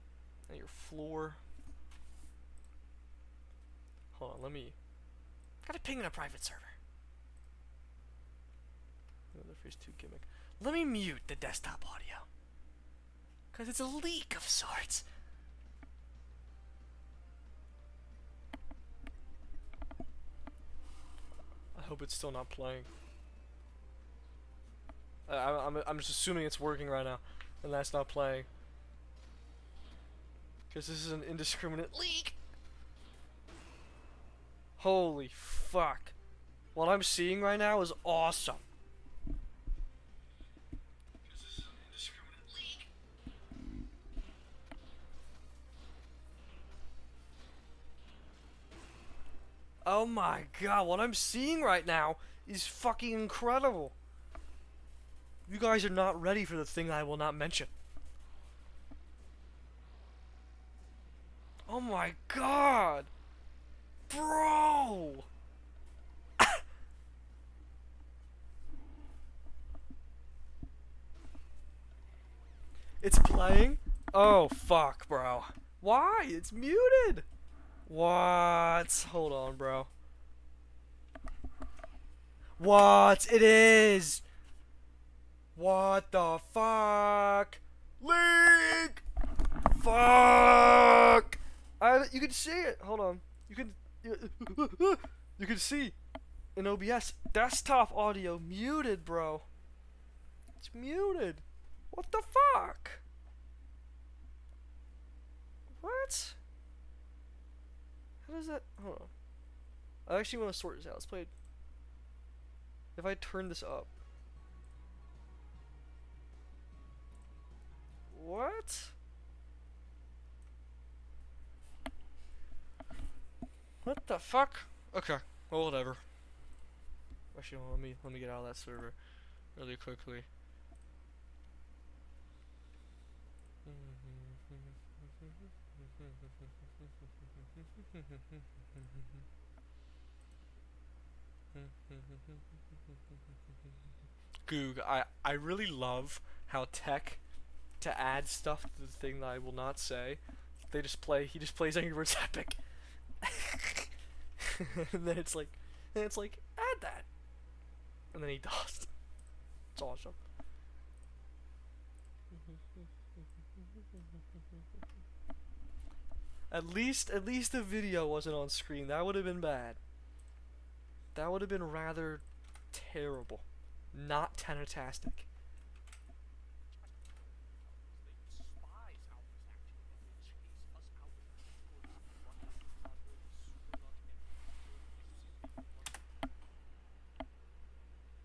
and your floor. Hold on, let me. Gotta ping in a private server. Another phase 2 gimmick. Let me mute the desktop audio. Cause it's a leak of sorts. I hope it's still not playing. I'm just assuming it's working right now, and that's not playing. Because this is an indiscriminate leak. Holy fuck. What I'm seeing right now is awesome. This is an indiscriminate leak. Oh my god, what I'm seeing right now is fucking incredible. You guys are not ready for the thing I will not mention. Oh my god! Bro! It's playing? Oh fuck, bro. Why? It's muted! What? Hold on, bro. What? It is! What the fuck? Leak! Fuck! You can see it. Hold on. You can see in OBS desktop audio muted, bro. It's muted. What the fuck? What? How does that? Hold on. I actually want to sort this out. Let's play. If I turn this up. What? What the fuck? Okay, well whatever. Actually, let me get out of that server really quickly. Goog, I really love how tech to add stuff to the thing that I will not say. He just plays Angry Birds Epic. and then it's like add that. And then he does. It's awesome. At least the video wasn't on screen. That would have been bad. That would have been rather terrible. Not tanatastic.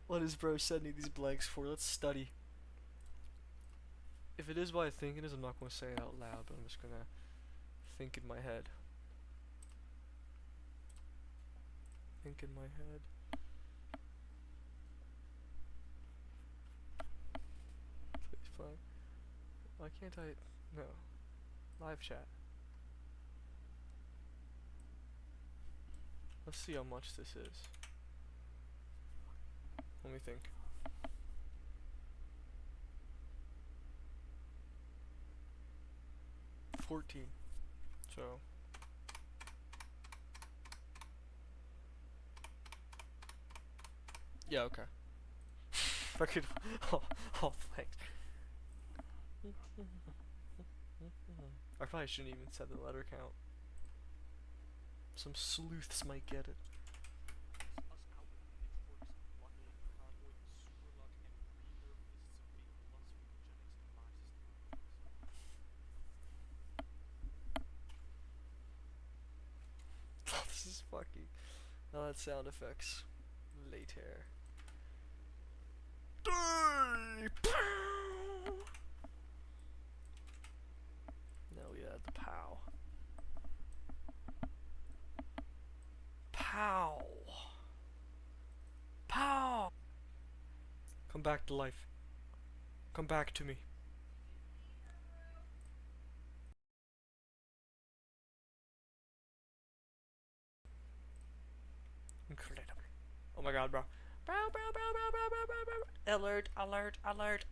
What is bro sending these blanks for? Let's study. If it is what I think it is, I'm not going to say it out loud, but I'm just going to think in my head. Think in my head. Fine. Why can't I? No. Live chat. Let's see how much this is. Let me think. $14. So. Yeah, okay. If I could. Oh, thanks. I probably shouldn't even set the letter count. Some sleuths might get it. Us outward pitchforks, luckily, convoy, super luck, and rebirth lists of fate plus for eugenics and my system. This is fucking. I'll add sound effects later. Now we add the pow. Pow. Pow. Come back to life. Come back to me. Incredible. Oh my god, bro. Alert, alert, alert.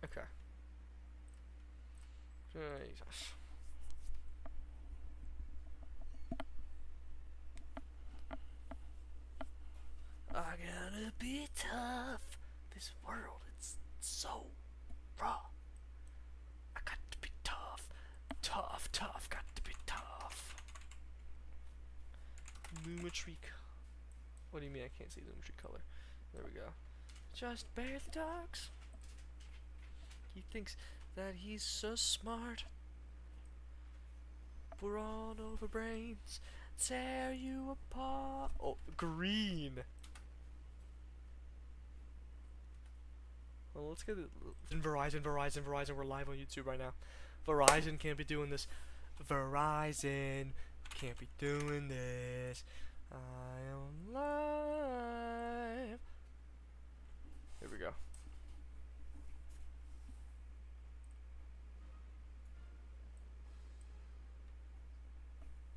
Okay. Jesus. I gotta be tough. This world, it's so raw. I got to be tough. Tough, tough, got to be tough. Lumetreek. What do you mean I can't see Lumetreek color? There we go. Just barely talks. He thinks that he's so smart. We're all over brains. Tear you apart. Oh, green. Well, let's get it. Verizon, Verizon, Verizon. We're live on YouTube right now. Verizon can't be doing this. Verizon can't be doing this. I am live. Here we go.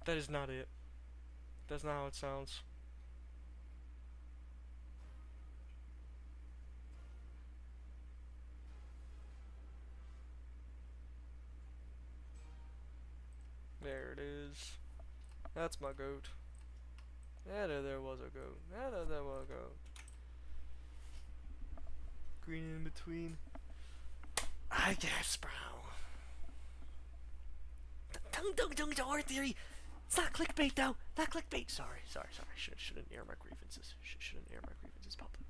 That is not it. That's not how it sounds. There it is. That's my goat. Yeah, there was a goat. Yeah, there was a goat. Green in between. I guess, bro. Don't our theory. It's not clickbait though. Not clickbait. Sorry. Shouldn't air my grievances. Shouldn't air my grievances publicly.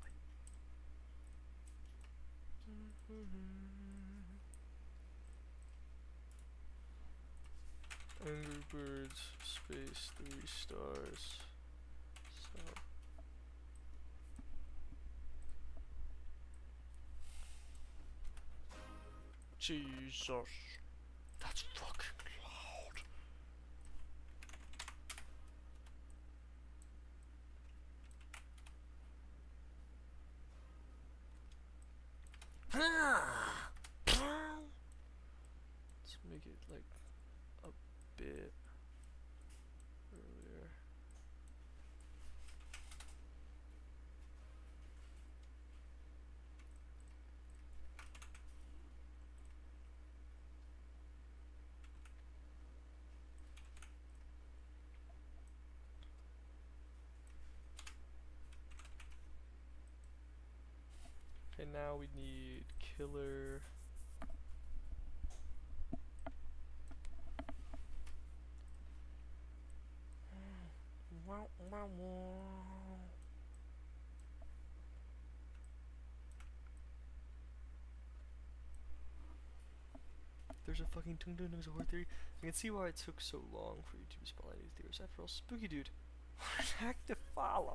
Angry Birds, space, 3 stars. So. Jesus. That's fucking loud. Let's make it like a bit earlier. Okay, now we need killer. There's a fucking Tung Tung Tung horror theory. I can see why it took so long for you to spell any theories. After all, Spooky Dude. Heck to follow.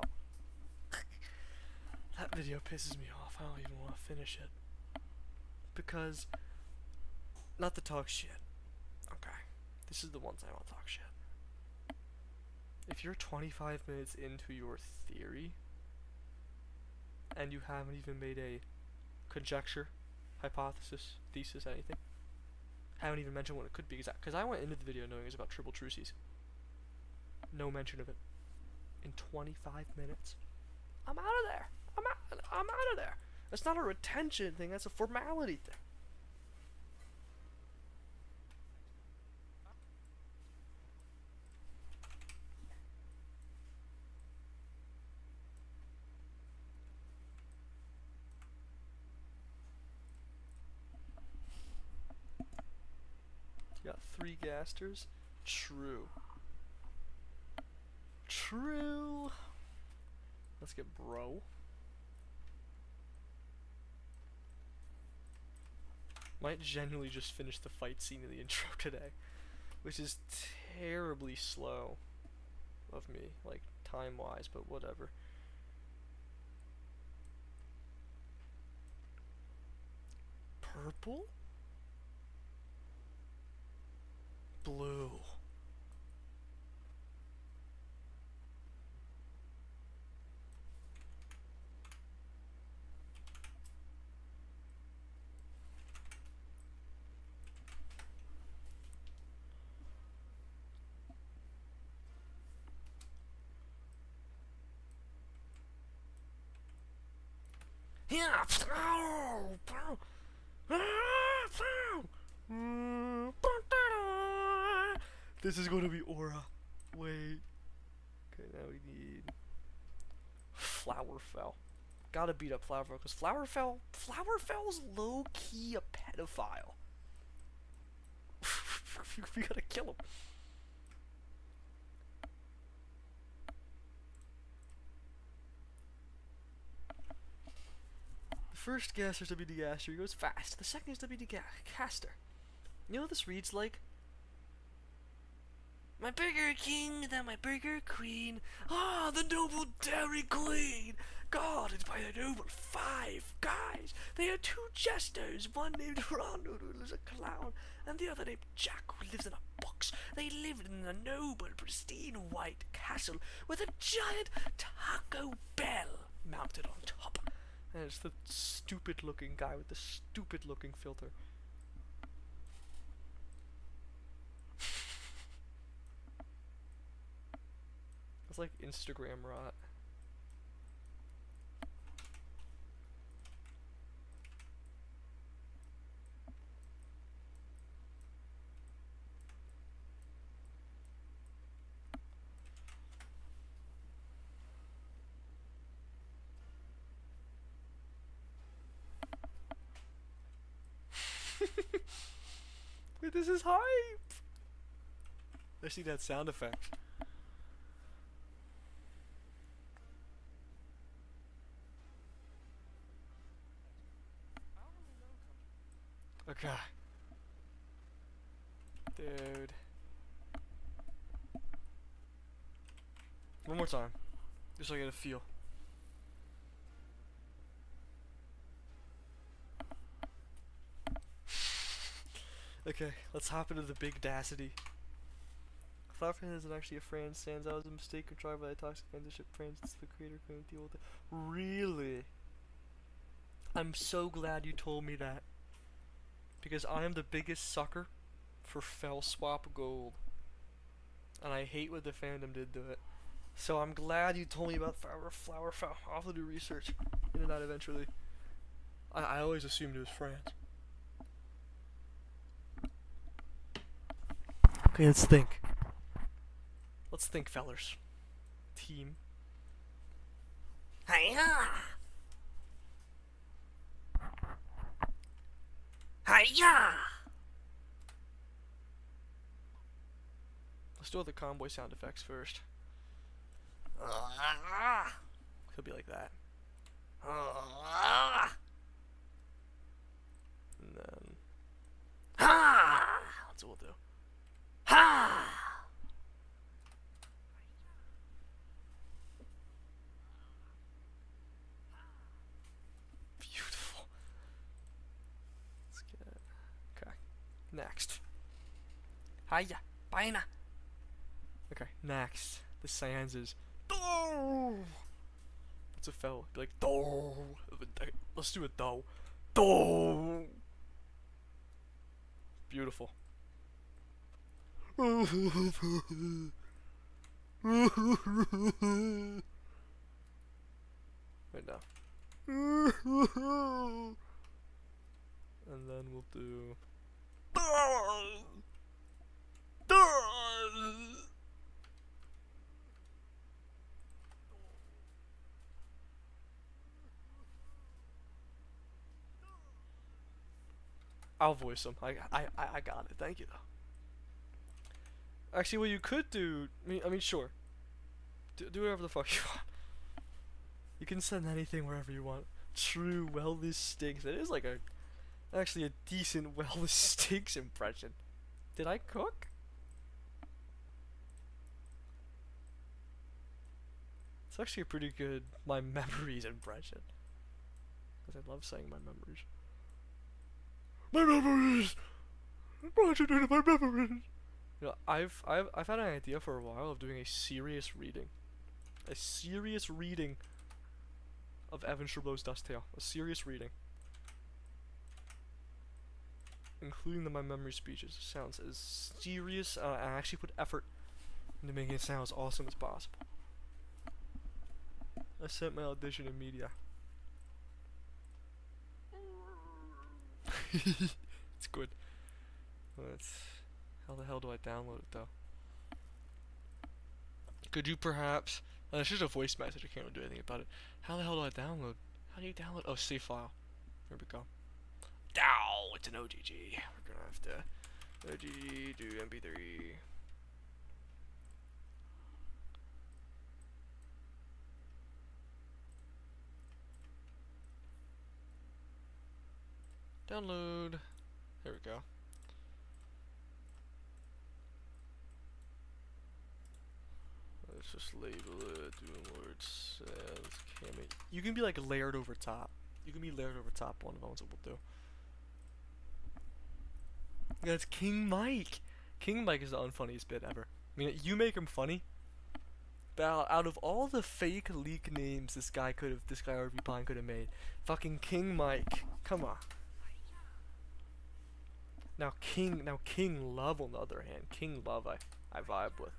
That video pisses me off. I don't even want to finish it. Because, not to talk shit. Okay. This is the ones I want to talk shit. If you're 25 minutes into your theory, and you haven't even made a conjecture, hypothesis, thesis, anything. Haven't even mentioned what it could be exact, because I went into the video knowing it was about triple truces. No mention of it. In 25 minutes, I'm out of there. I'm out of there. That's not a retention thing. That's a formality thing. You got 3 gasters. True. True. Let's get bro. Might genuinely just finish the fight scene in the intro today, which is terribly slow of me, like time-wise, but whatever. Purple? Blue. Yeah. This is going to be aura. Wait. Okay, now we need Flowerfell. Gotta beat up Flowerfell, because Flowerfell's low-key a pedophile. We gotta kill him. The first Gaster is WD Gaster, he goes fast. The second is WD Caster. You know what this reads like? My Burger King, then my Burger Queen. Ah, the noble Dairy Queen, guarded by the noble 5 guys. They are 2 jesters, one named Ronald, who is a clown, and the other named Jack, who lives in a box. They lived in a noble, pristine white castle with a giant Taco Bell mounted on top. And it's the stupid-looking guy with the stupid-looking filter. It's like Instagram rot. Wait, this is hype! I see that sound effect. Okay. Dude. One more time. Just so I get a feel. Okay, let's hop into the big dacity. Flowerfan isn't actually a Fran Sans. That was a mistake contrived by the toxic censorship. Fran's the creator couldn't deal with it. Really? I'm so glad you told me that. Because I am the biggest sucker for fell swap gold. And I hate what the fandom did to it. So I'm glad you told me about Flowerfell. I'll have to do research into that eventually. I always assumed it was France. Okay, let's think. Let's think, fellers. Team. Hiya! Hiya! Let's do all the convoy sound effects first. Could be like that. And then. That's what we'll do. Beautiful. Let's get it. Okay. Next. Hiya. Baina. Okay, next. The Sans is. That's a fell. Be like, do. Let's do a do. Oh! Beautiful. Right now. And then we'll do. I'll voice him. I got it. Thank you though. Actually, what you could do, I mean, sure. Do whatever the fuck you want. You can send anything wherever you want. True, well, this stinks. It is like actually a decent well, this stinks impression. Did I cook? It's actually a pretty good my memories impression. Because I love saying my memories. My memories! What you doing to my memories? You know, I've had an idea for a while of doing a serious reading. A serious reading of Evan Sherblow's Dust Tale. A serious reading. Including my memory speeches. It sounds as serious, I actually put effort into making it sound as awesome as possible. I sent my audition in media. It's good. How the hell do I download it though? Could you perhaps? It's just a voice message. I can't really do anything about it. How the hell do I download? How do you download? Oh, save file. There we go. Ow! It's an OGG. We're gonna have to OGG do MP3. Download. There we go. Let's just label it. Do words. You can be like layered over top. You can be layered over top. One of the ones that we'll do. That's King Mike. King Mike is the unfunniest bit ever. I mean, you make him funny. But out of all the fake leak names this guy RV Pine could have made, fucking King Mike. Come on. Now King Love on the other hand, King Love I vibe with.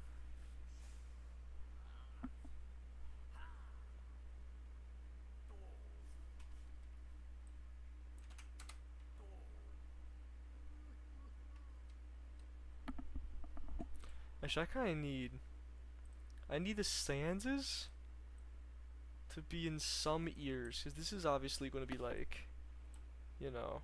Actually, I need the stanzas to be in some ears, because this is obviously going to be like, you know.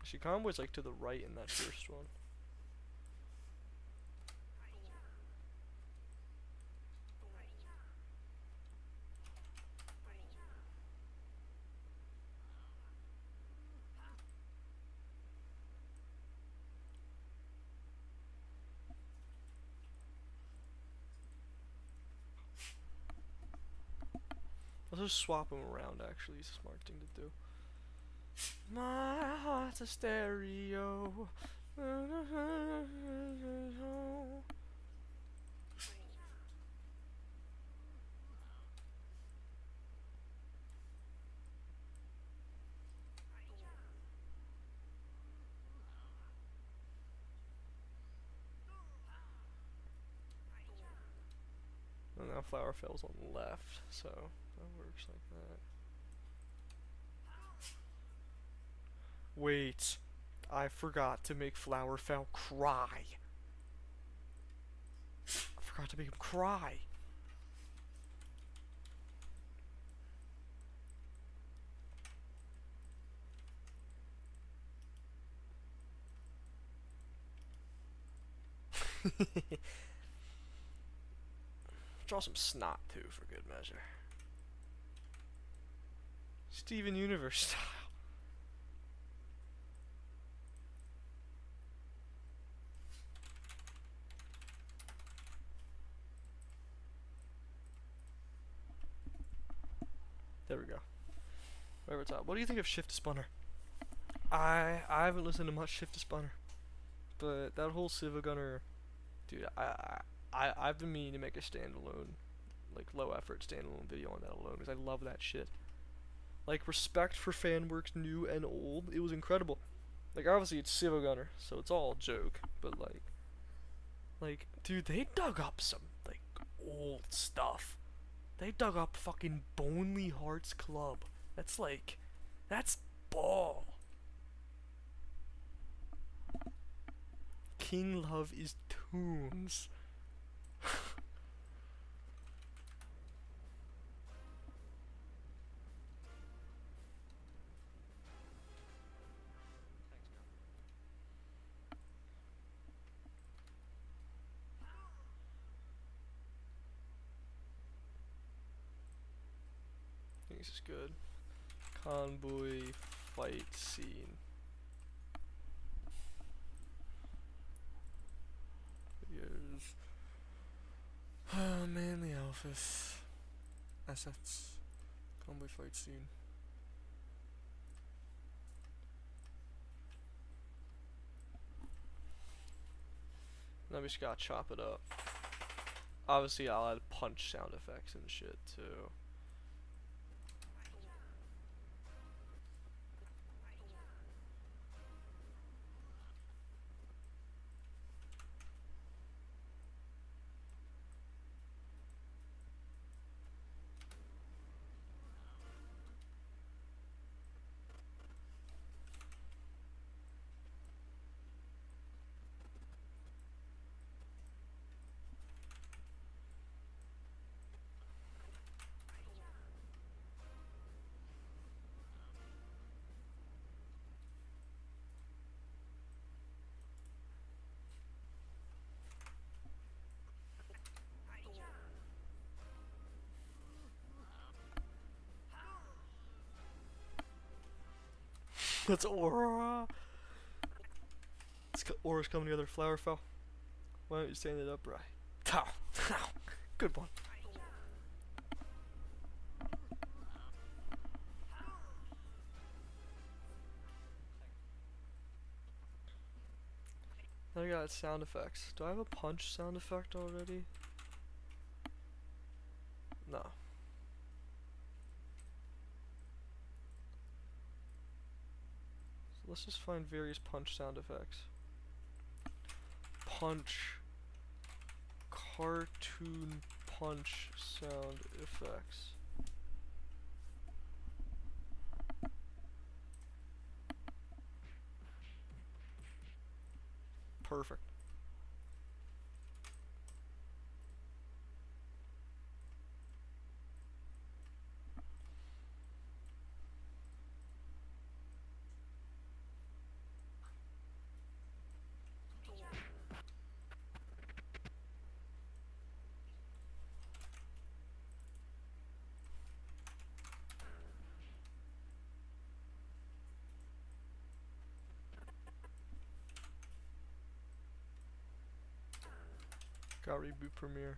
Actually, Convoy's like to the right in that first one. Let's just swap them around, actually. It's a smart thing to do. My heart's a stereo. And now Flower Fell's on the left, so that works like that. Wait, I forgot to make Flower Fell cry. I forgot to make him cry. Draw some snot too, for good measure. Steven Universe style. There we go. Right over top. What do you think of Shift to Spunner? I haven't listened to much Shift to Spunner. But that whole Civa Gunner, dude, I've been meaning to make a standalone, like low effort standalone video on that alone because I love that shit. Like respect for fan works new and old. It was incredible. Like obviously it's Civa Gunner, so it's all a joke. But like dude, they dug up some like old stuff. They dug up fucking Bonely Hearts Club. That's ball. King Love is tunes. I think this is good. Convoy fight scene. Videos. Oh man, the Alphys. Assets. Convoy fight scene. Now we just gotta chop it up. Obviously I'll add punch sound effects and shit too. That's Aura. Aura's coming together. Flower fell. Why don't you stand it upright? Tow. Tow. Good one. Now I got sound effects. Do I have a punch sound effect already? No. So let's just find various punch sound effects. Punch. Cartoon punch sound effects. Perfect. Got reboot Premiere.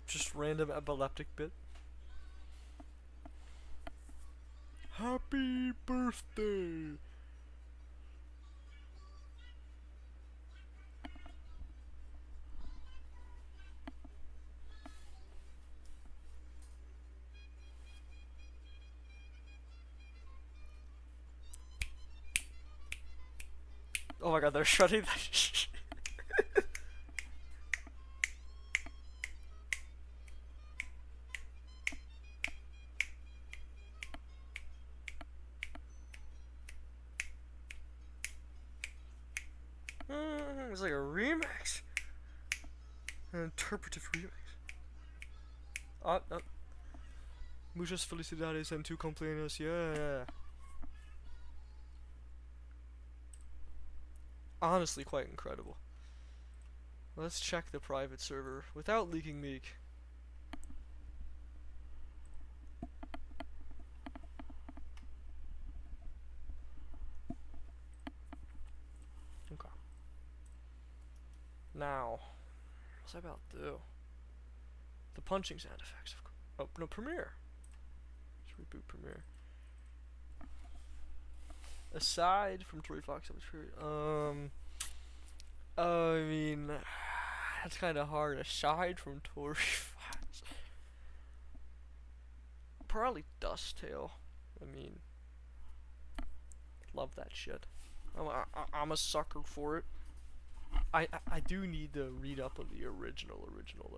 Just random epileptic bit. Happy birthday! Oh my god, they're shredding that shit. It's like a remix. An interpretive remix. Muchas felicidades en tu cumpleaños, yeah. Honestly, quite incredible. Let's check the private server without leaking meek. Okay. Now, what's I about to do? The punching sound effects. Oh no, Premiere. Let's reboot Premiere. Aside from Tory Fox, I mean, that's kind of hard. Aside from Tory Fox, probably Dusttail. I mean, love that shit. I'm a sucker for it. I do need to read up on the original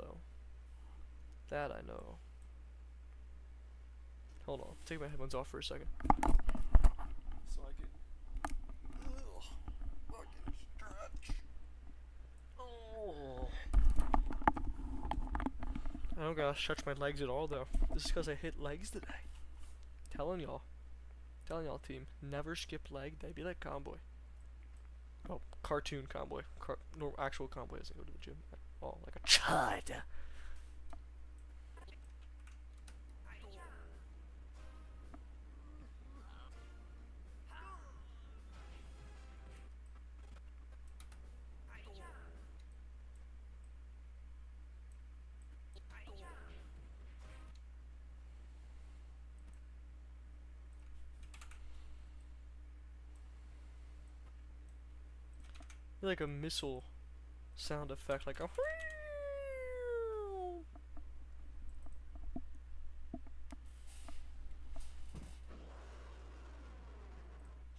though. That I know. Hold on, take my headphones off for a second. So I can fucking stretch. Oh. I don't gotta stretch my legs at all though. This is because I hit legs today. Telling y'all team, never skip leg day. Be like Conboy. Oh, cartoon Conboy. No, actual Conboy doesn't go to the gym at all, like a chud. Like a missile sound effect, like a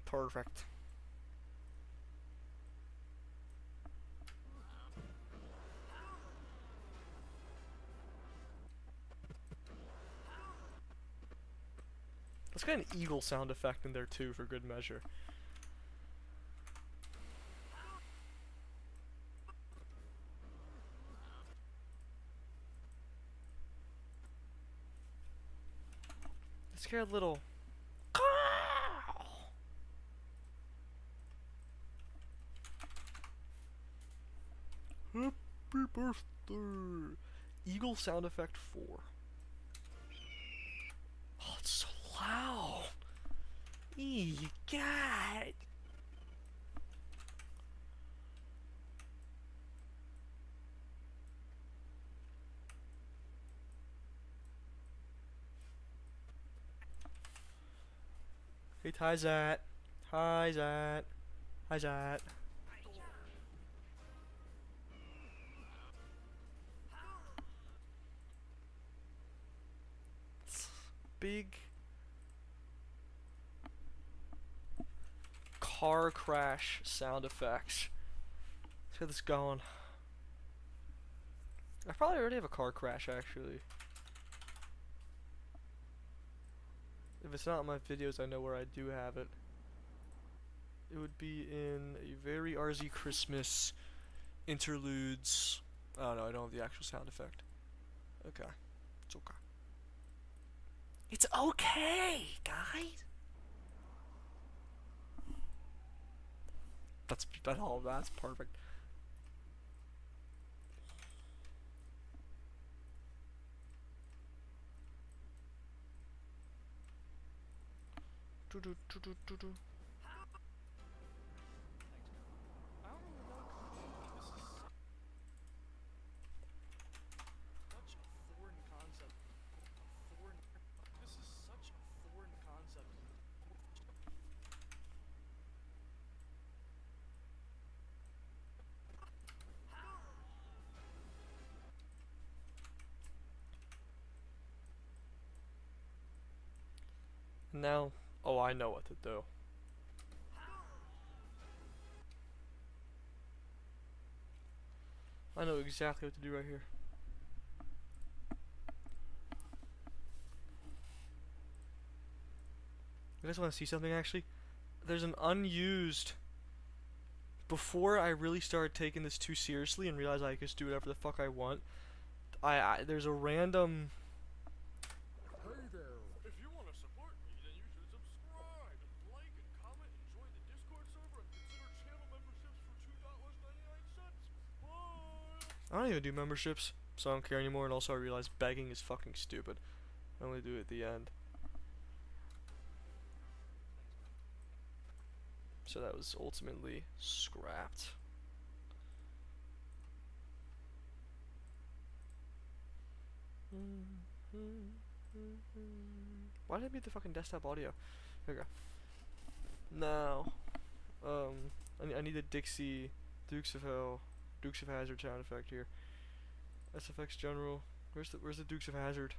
perfect. Let's get an eagle sound effect in there too for good measure. Let's get a little happy birthday. Eagle sound effect 4. Oh, it's so loud. God. Hey, hi Zat. Hi Zat. Hi Zat. Big car crash sound effects. Let's get this going. I probably already have a car crash actually. If it's not in my videos, I know where I do have it. It would be in a very RZ Christmas interludes. Oh no, I don't have the actual sound effect. Okay. It's okay. It's okay, guys. That's all. That's perfect. Do do do do do do. Now, oh, I know what to do. I know exactly what to do right here. You guys want to see something actually? There's an unused... Before I really started taking this too seriously and realized I could just do whatever the fuck I want, there's a random... Hey there! If you want to support me, then you should subscribe, and like, and comment, and join the Discord server, and consider channel memberships for $2.99. Bye! I don't even do memberships, so I don't care anymore. And also I realize begging is fucking stupid. I only do it at the end. So that was ultimately scrapped. Why did I mute the fucking desktop audio? There we go. Now, I need a Dixie Dukes of Hazzard sound effect here. SFX General. Where's the Dukes of Hazzard?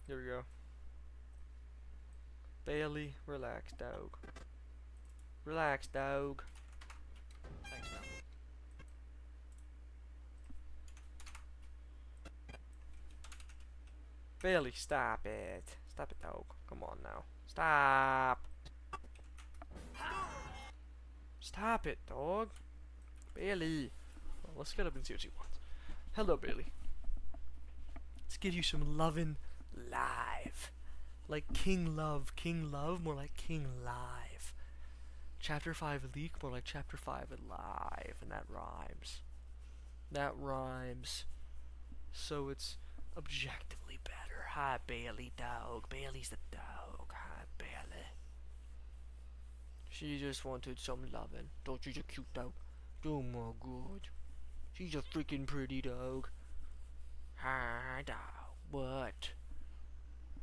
Here we go. Bailey, relax, dog. Relax, dog. Thanks, man. Bailey, stop it. Stop it, dog. Come on now. Stop. Stop it, dog. Bailey. Well, let's get up and see what she wants. Hello, Bailey. Let's give you some lovin' live. Like King Love, more like King Live. Chapter 5 leak, more like Chapter 5 alive, and that rhymes. That rhymes. So it's objectively better. Hi, Bailey, dog. Bailey's the dog. Hi, Bailey. She just wanted some lovin'. Don't she's a cute dog? Oh my god. She's a freaking pretty dog. Hi, dog. What?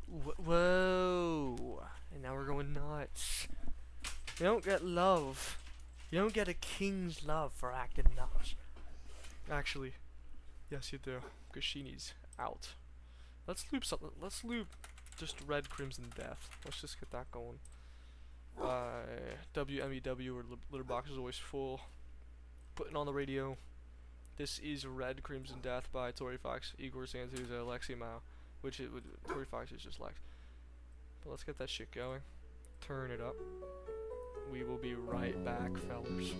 Whoa. And now we're going nuts. You don't get love. You don't get a king's love for acting nuts. Actually, yes you do. Because she needs out. Let's loop something. Let's loop just Red Crimson Death. Let's just get that going. WMEW or litter box is always full. Putting on the radio. This is Red Crimson Death by Tori Fox, Igor Santuza, Lexi Mao. Which it would. Tori Fox is just Lex. But let's get that shit going. Turn it up. We will be right back, fellers.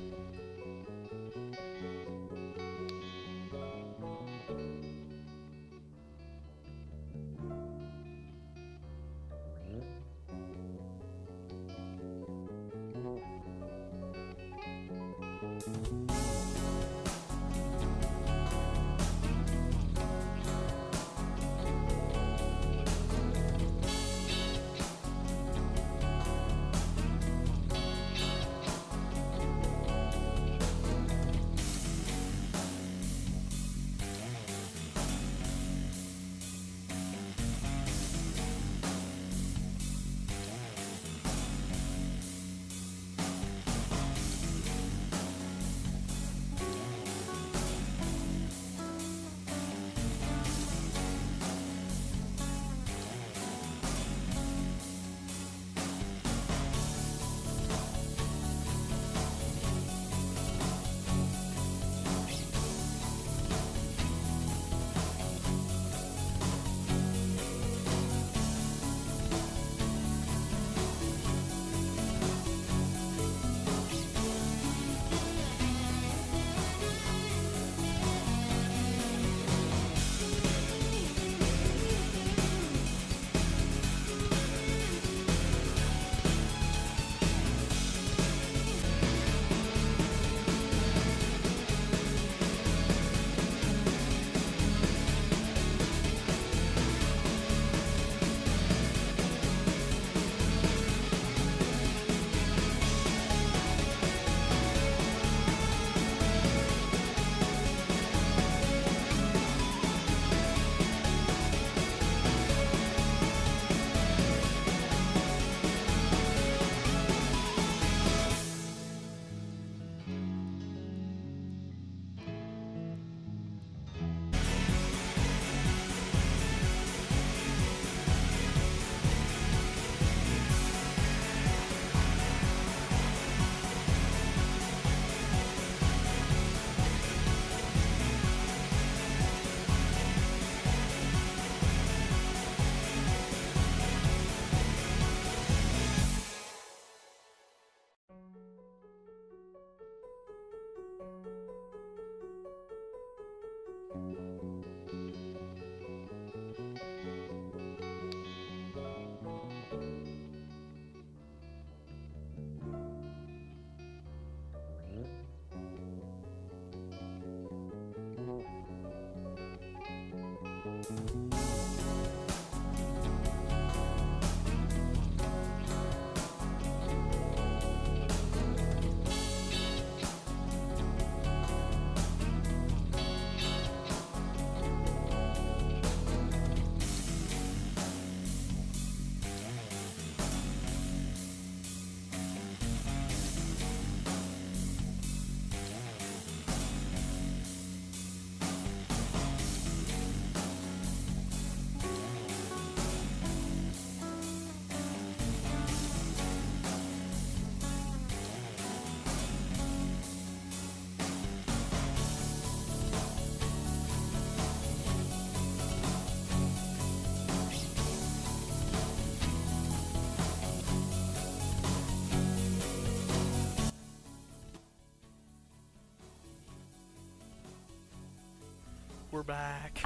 we're back.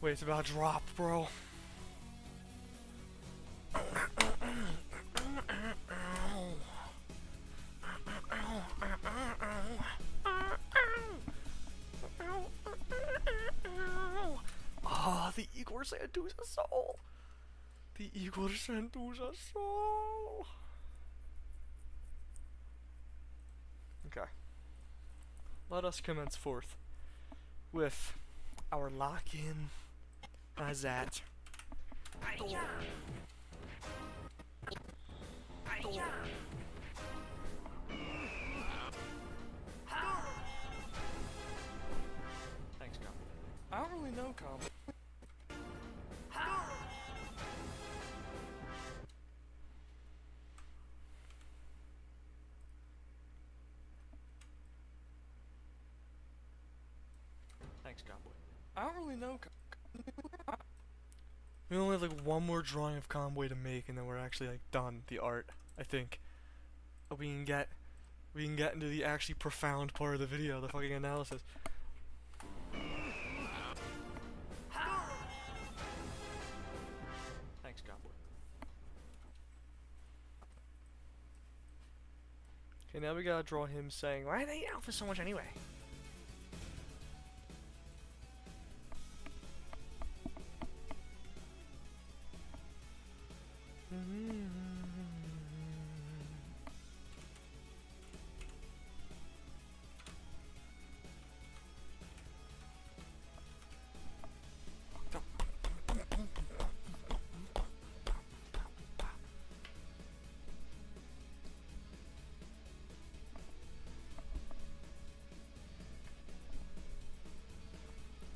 Wait, it's about to drop, bro. Ah, the Igor Santuza soul. The Igor Santuza soul. Okay. Let us commence forth with our lock-in as at Thanks, Combo. I don't really know, Combo. Thanks, Cowboy. I don't really know. We only have like one more drawing of Conway to make, and then we're actually like done the art. I think we can get into the actually profound part of the video, the fucking analysis. Thanks, Cowboy. Okay, now we gotta draw him saying, "Why do they hate Alphys so much anyway?"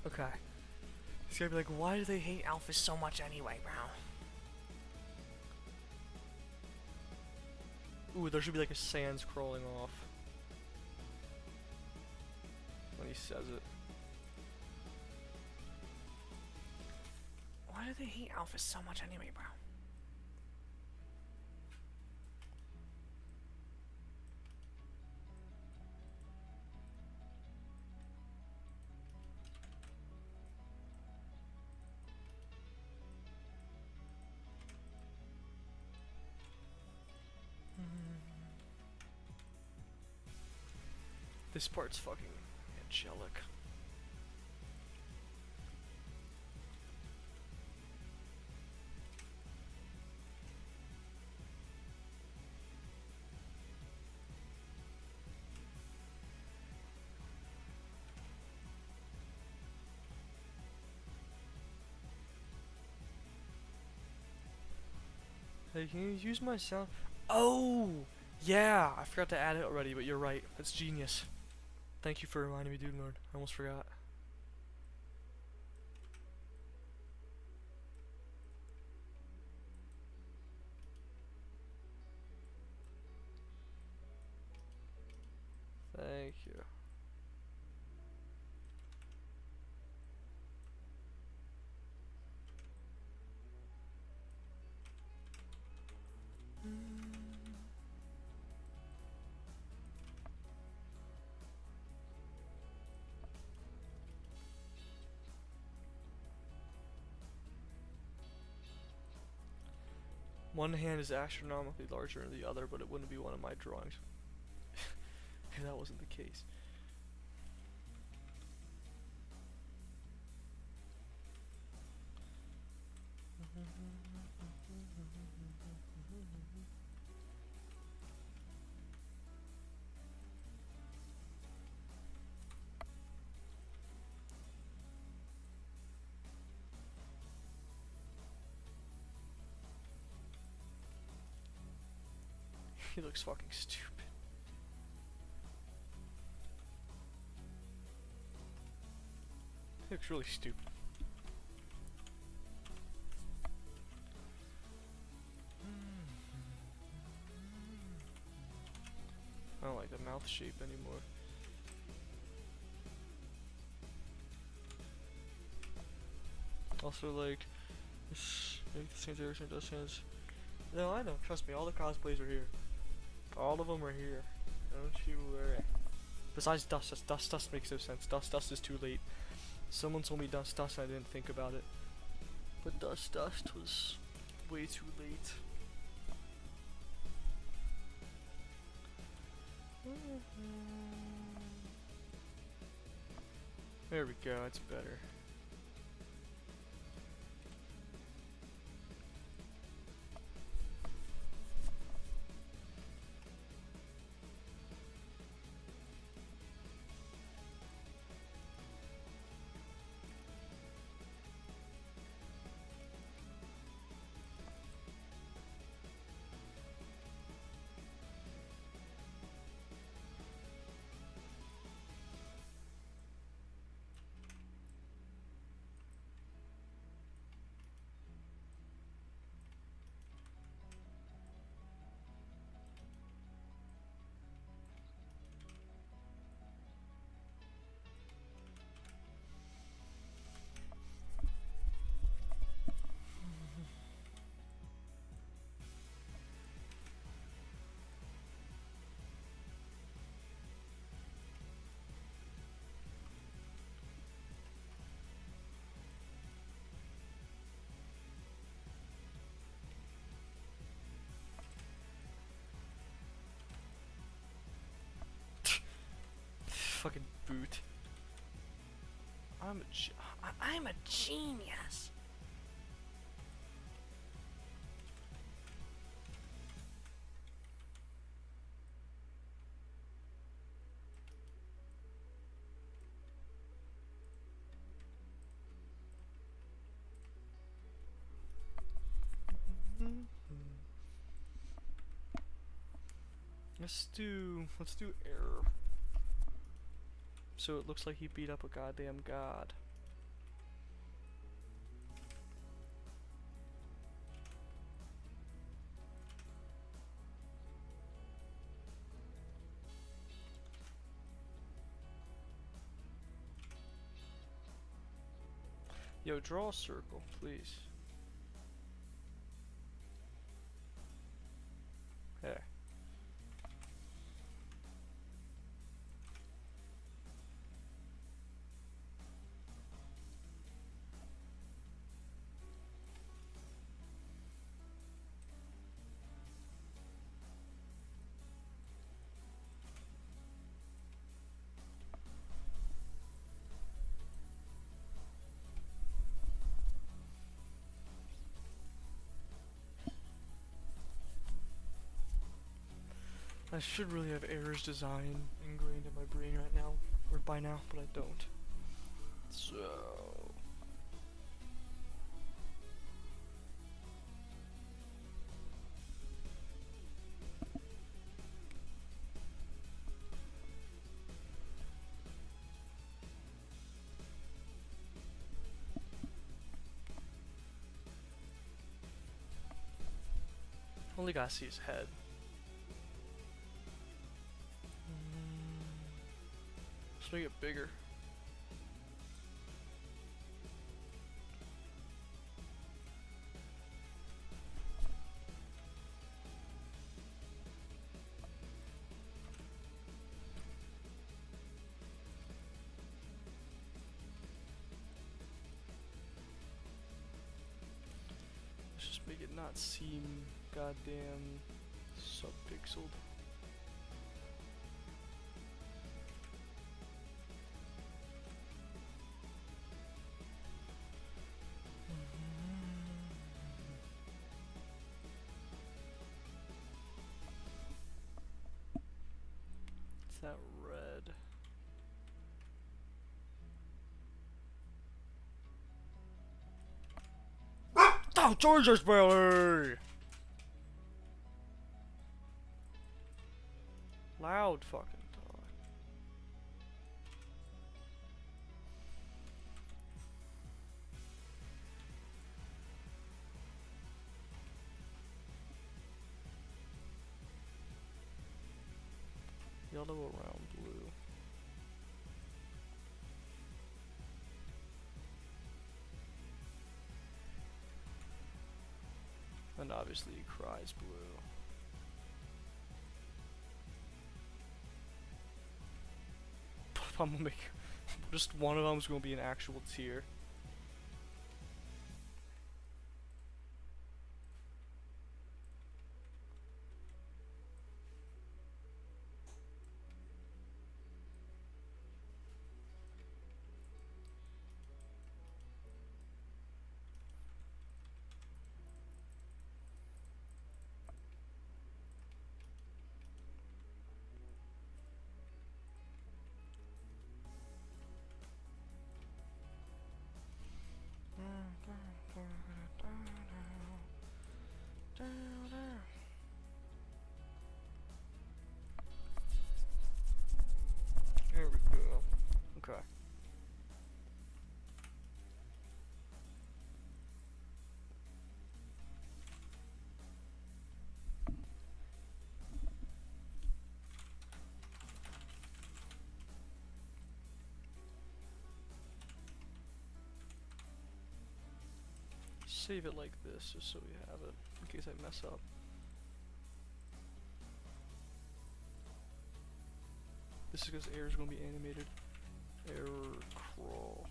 Okay. He's gonna be like, why do they hate Alphys so much anyway, bro? Ooh, there should be like a sands crawling off when he says it. Why do they hate Alphys so much anyway, bro? This part's fucking angelic. Hey, can you use my sound? Oh! Yeah! I forgot to add it already, but you're right. That's genius. Thank you for reminding me, Dude Lord. I almost forgot. Thank you. One hand is astronomically larger than the other, but it wouldn't be one of my drawings if that wasn't the case. He looks fucking stupid. He looks really stupid. I don't like the mouth shape anymore. Also, like, this make the same direction does sense. No, I know. Trust me, all the cosplays are here. All of them are here. Don't you worry. Besides Dust. Dust makes no sense. Dust is too late. Someone told me dust dust, I didn't think about it. But dust dust was way too late. There we go, that's better. Fucking boot. I'm a genius. Let's do error. So it looks like he beat up a goddamn god. Yo, draw a circle, please. Hey. I should really have errors design ingrained in my brain right now, or by now, but I don't. So... Only gotta see his head. Let's make it bigger. Let's just make it not seem goddamn sub-pixeled. It's that red. Oh, Georgia Bailey! Loud fucking talk. Yellow around blue. And obviously he cries blue. I'm gonna make Just one of them's gonna be an actual tier. There we go. Okay. Save it like this, just so we have it, in case I mess up. This is because error is going to be animated. Error crawl.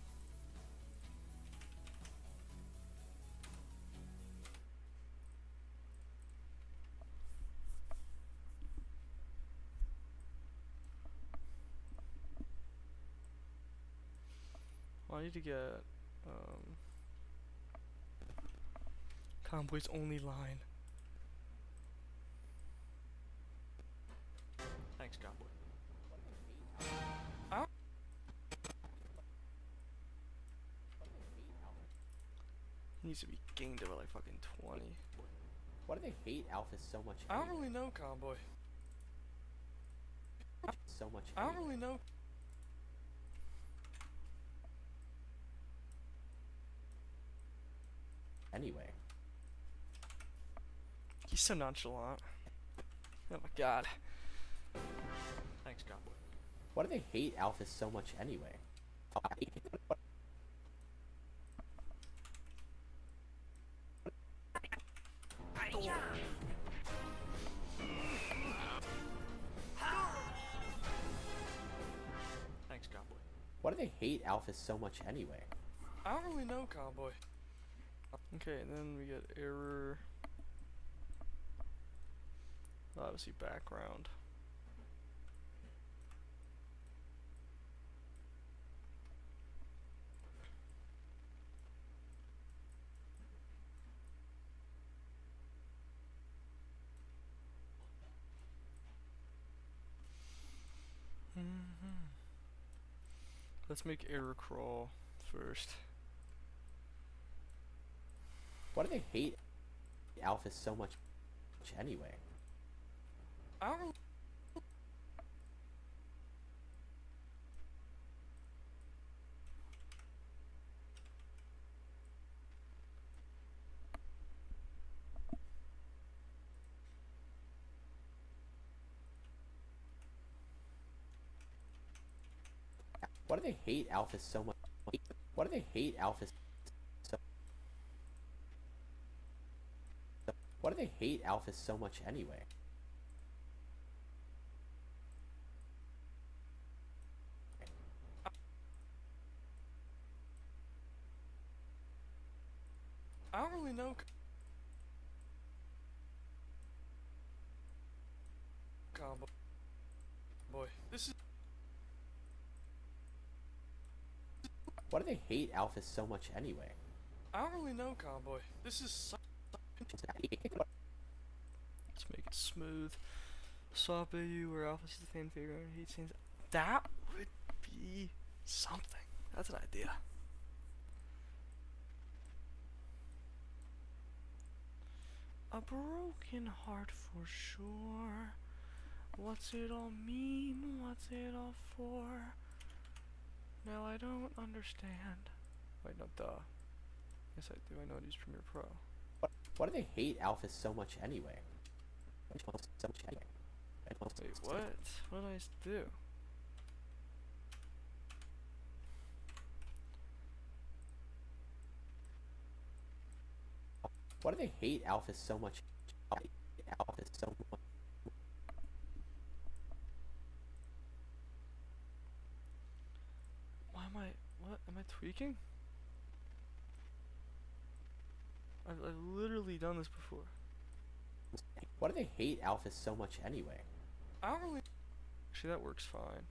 Well, I need to get Convoy's only line. Thanks, Cowboy. He needs to be gained over like fucking 20. Why do they hate Alphys so much? I don't anyway? really know, Convoy. So much. I don't anyway? really know. Anyway. He's so nonchalant. Oh my god. Thanks, Cowboy. Why do they hate Alphys so much anyway? Thanks, Cowboy. Why do they hate Alphys so much anyway? I don't really know, Convoy. Okay, and then we get error. Obviously background. Let's make error crawl first. Why do they hate Alphys so much anyway? I don't really. Why do they hate Alphys so much? Why do they hate Alphys so? Why do they hate Alphys so much anyway? I don't really know. Combo. Boy, this is. Why do they hate Alphys so much anyway? I don't really know, Convoy. This is. Let's make it smooth. Swap AU where Alphys is the fan favorite and hate scenes. That would be something. That's an idea. A broken heart for sure. What's it all mean? What's it all for? Now I don't understand. Wait, no, duh. Yes, I do. I know how to use Premiere Pro. Why do they hate Alphys so much anyway? So much anyway. Wait, what? What did I do? Why do they hate Alphys so much? Alphys so much. Why am Am I tweaking? I've literally done this before. Why do they hate Alphys so much anyway? I don't really. Actually, that works fine.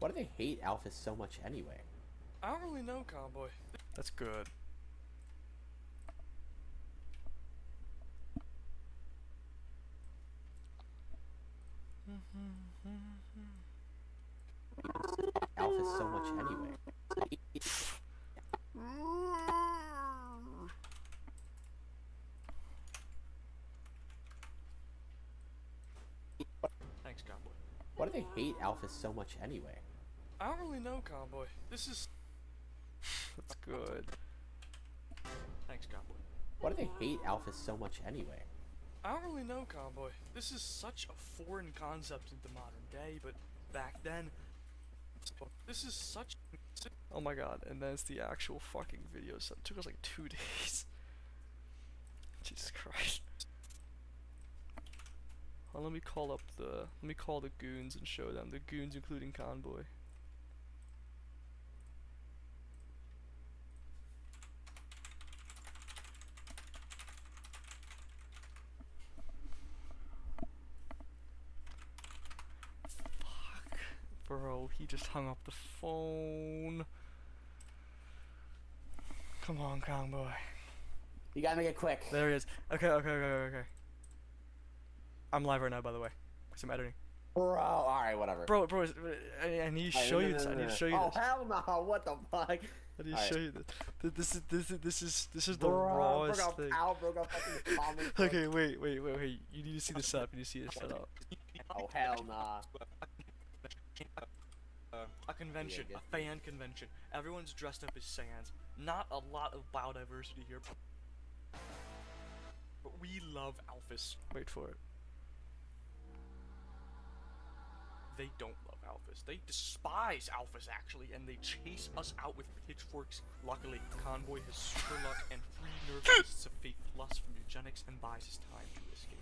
Why do they hate Alphys so much anyway? I don't really know, Cowboy. That's good. Alphys so much anyway. Thanks, Cowboy. Why do they hate Alphys so much anyway? I don't really know, Cowboy. This is. That's good. Thanks, Cowboy. Why do they hate Alphys so much anyway? I don't really know, Cowboy. This is such a foreign concept in the modern day, but back then, this is such. Oh my god! And then it's the actual fucking video. So it took us like 2 days. Jesus Christ. Let me call up the. Let me call the goons and show them. The goons, including Convoy. Fuck. Bro, he just hung up the phone. Come on, Convoy. You gotta make it quick. There he is. Okay. I'm live right now, by the way, because I'm editing. Bro, alright, whatever. Bro, I need to show you this. I need to show you Oh, this. hell no, what the fuck? I need to show you this. This is the Bro, rawest thing. broke up fucking comic book. Okay, wait. You need to see this setup. You need to see this setup. Oh, hell nah. A convention, Yeah, a fan convention. Everyone's dressed up as Saiyans. Not a lot of biodiversity here, but we love Alphys. Wait for it. They don't love Alphys. They despise Alphys, actually, and they chase us out with pitchforks. Luckily, Convoy has super luck and 3 nerf fists of Fate Plus from eugenics and buys his time to escape.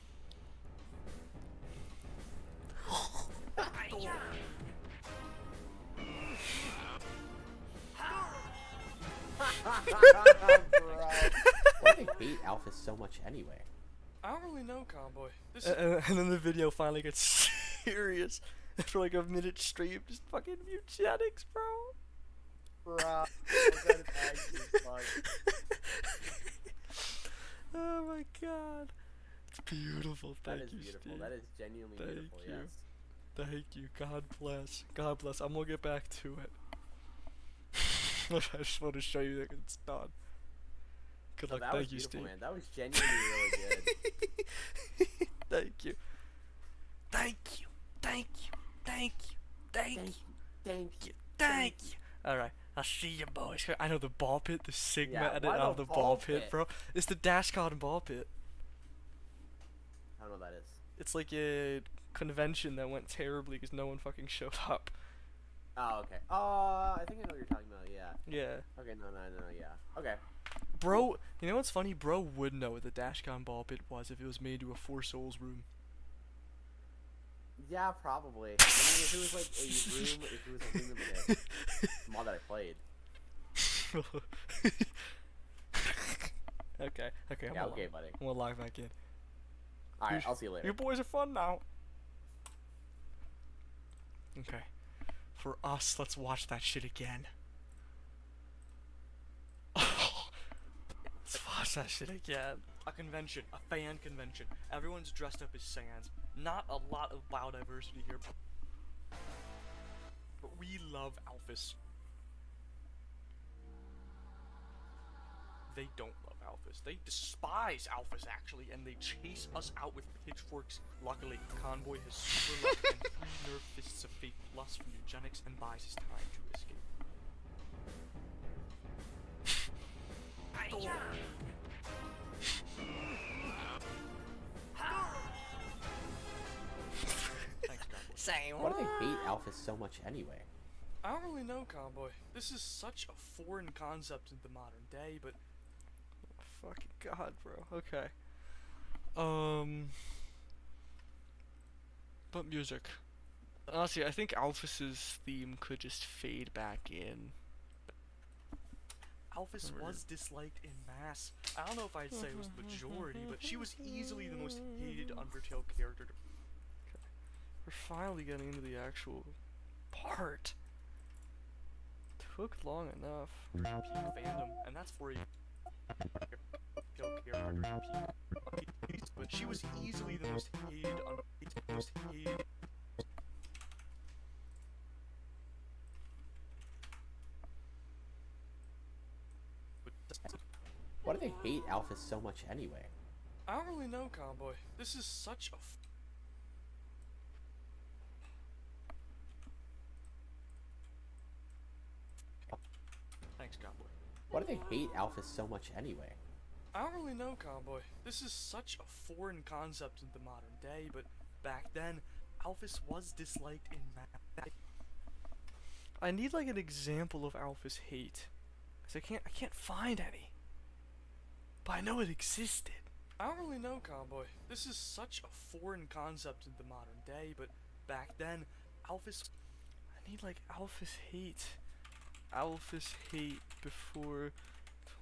Bro. Why do they hate Alphys so much anyway? I don't really know, Convoy. This and then the video finally gets serious. For like a minute straight, just fucking eugenics, bro. Bro, that is actually fun. Oh my god. It's beautiful. Thank That is you, beautiful. Steve. That is genuinely Thank beautiful, you. yes. Thank you. God bless. God bless. I'm gonna get back to it. I just want to show you that it's done. Good No, luck. that was Thank you, beautiful, Steve. man. That was genuinely really good. Thank you. Thank you. Thank you. Thank you. Thank you. Thank you. Thank you. Alright, I'll see you boys. I know the ball pit, the Sigma Yeah, edit why out of the the ball ball pit, pit? bro. It's the dash card and ball pit. I don't know what that is. It's like a convention that went terribly because no one fucking showed up. Oh, okay. I think I know what you're talking about, yeah. Yeah. Okay, no, yeah. Okay. Bro, you know what's funny? Bro would know what the Dashcon ball pit was if it was made to a 4 Souls room. Yeah, probably. I mean, if it was like a room, if it was a room in the mod that I played. Okay, I'm Yeah, gonna okay, buddy. I'm gonna log back in. Alright, I'll see you later. You boys are fun now. Okay. For us, let's watch that shit again. Let's watch that shit again. A convention, a fan convention. Everyone's dressed up as Saiyans. Not a lot of biodiversity here, but we love Alphys. They don't love Alphys. They despise Alphys, actually, and they chase us out with pitchforks. Luckily, Convoy has super luck and 3 nerf fists of Fate Plus from eugenics and buys his time to escape. Thanks, Convoy. Say Why do they hate Alphys so much anyway? I don't really know, Convoy. This is such a foreign concept in the modern day, but Fucking god, bro. Okay. But music. Honestly, I think Alphys's theme could just fade back in. Alphys was disliked in mass. I don't know if I'd say it was the majority, but she was easily the most hated Undertale character. We're finally getting into the actual part. Took long enough. Peak fandom, and that's for a character. But she was easily the most hated. Why do they hate Alphys so much anyway? I don't really know, Convoy. This is such a. Thanks, Convoy. Why do they hate Alphys so much anyway? I don't really know, Convoy. This is such a foreign concept in the modern day, but back then, Alphys was disliked in mass. I need like an example of Alphys hate, cause I can't find any. But I know it existed. I don't really know, Convoy. This is such a foreign concept in the modern day, but back then, Alphys. I need like Alphys hate. Alphys hate before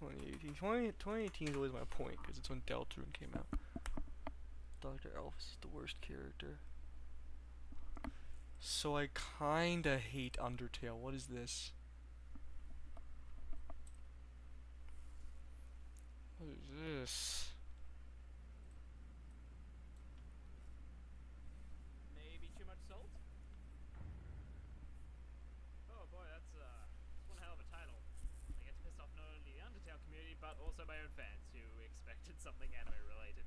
2018. 2018 is always my point, because it's when Deltarune came out. Dr. Alphys is the worst character. So I kinda hate Undertale. What is this? What is this? Maybe too much salt? Oh boy, that's one hell of a title. I get to piss off not only the Undertale community, but also my own fans who expected something anime related.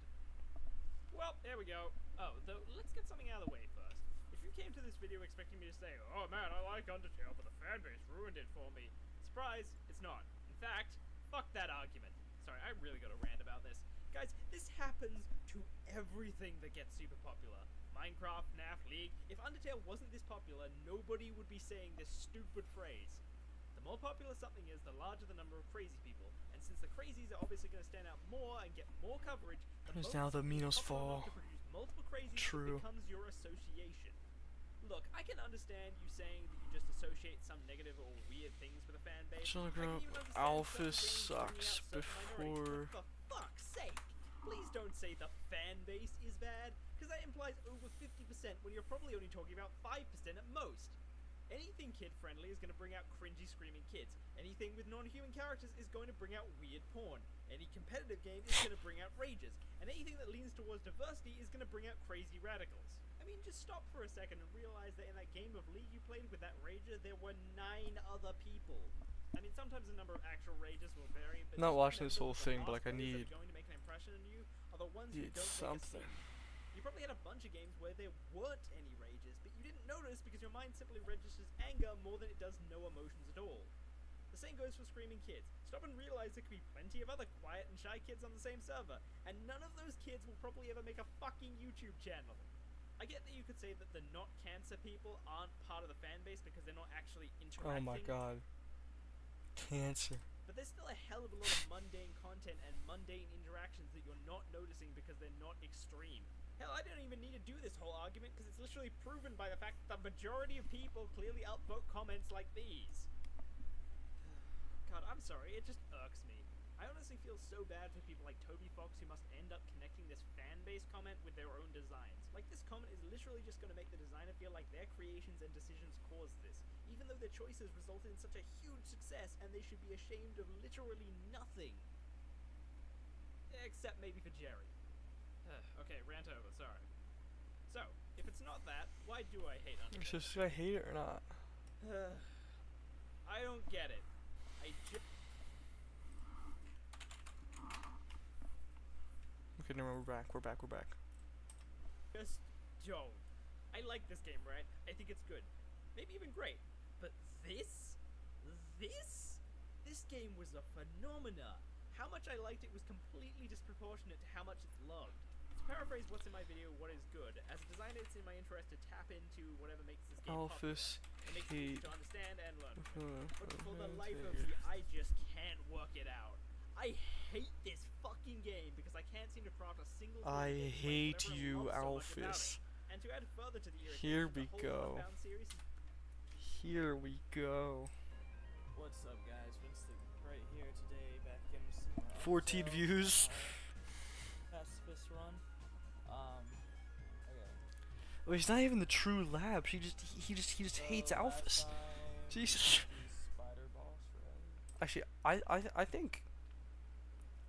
Well, there we go. Oh, though, let's get something out of the way first. If you came to this video expecting me to say, oh man, I like Undertale, but the fanbase ruined it for me. Surprise, it's not. In fact, fuck that argument. Sorry, I really gotta rant about this. Guys, this happens to everything that gets super popular. Minecraft, FNAF, League. If Undertale wasn't this popular, nobody would be saying this stupid phrase. The more popular something is, the larger the number of crazy people. And since the crazies are obviously going to stand out more and get more coverage, the It's most now the Minos popular fall. one to produce multiple crazies True. becomes your association. Look, I can understand you saying that you just associate some negative or weird things with a fan base. Chill, I can girl. even understand Alphys certain games sucks bringing out certain minorities, before. but for fuck's sake, please don't say the fan base is bad, because that implies over 50% when you're probably only talking about 5% at most. Anything kid-friendly is going to bring out cringy screaming kids. Anything with non-human characters is going to bring out weird porn. Any competitive game is going to bring out rages. And anything that leans towards diversity is going to bring out crazy radicals. I mean, just stop for a second and realize that in that game of League you played with that rager, there were 9 other people. I mean, sometimes the number of actual rages will vary, but I'm not just watching this remember whole that the thing, but last like I players need. that are going to make an impression on you are the ones who Need don't something. make a scene. You probably had a bunch of games where there weren't any rages, but you didn't notice because your mind simply registers anger more than it does no emotions at all. The same goes for screaming kids. Stop and realize there could be plenty of other quiet and shy kids on the same server, and none of those kids will probably ever make a fucking YouTube channel. I get that you could say that the not cancer people aren't part of the fan base because they're not actually Oh interacting. my god. Cancer. But there's still a hell of a lot of mundane content and mundane interactions that you're not noticing because they're not extreme. Hell, I don't even need to do this whole argument because it's literally proven by the fact that the majority of people clearly outvote comments like these. God, I'm sorry, it just irks me. I honestly feel so bad for people like Toby Fox who must end up connecting this fan-based comment with their own designs. Like, this comment is literally just going to make the designer feel like their creations and decisions caused this, even though their choices resulted in such a huge success and they should be ashamed of literally nothing. Except maybe for Jerry. Okay, rant over, sorry. So, if it's not that, why do I hate Undertale? It's just, do I hate it or not? I don't get it. Okay, no, we're back. We're back. We're back. Just don't. I like this game, right? I think it's good. Maybe even great. But this? This game was a phenomena. How much I liked it was completely disproportionate to how much it's loved. It's paraphrase what's in my video, what is good. As a designer, it's in my interest to tap into whatever makes this game popular. Alphys It makes it easy hate. to understand and learn. Uh, But for the life of uh, me, I just can't work it out. I hate this fucking game because I can't seem to craft a single thing I that explains hate whatever I you, love so much about Alphys. it. And to add further to the irritation, Here the we whole go. Unbound series is Here we go. What's up, guys? Vince right here today, back in some 14 views. pacifist run. Okay. Well, he's not even the true lab. He just hates So Alphys. last time Jesus. the spider boss, right? Actually,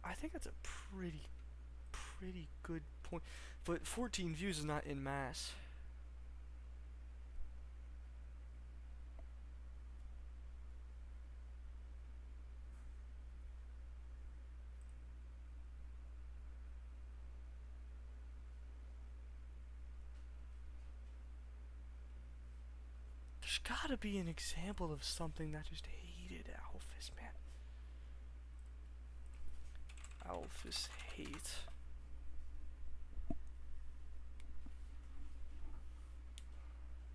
I think that's a pretty good point. But 14 views is not in mass. There's gotta be an example of something that just hated Alphys, man. Alphys hate.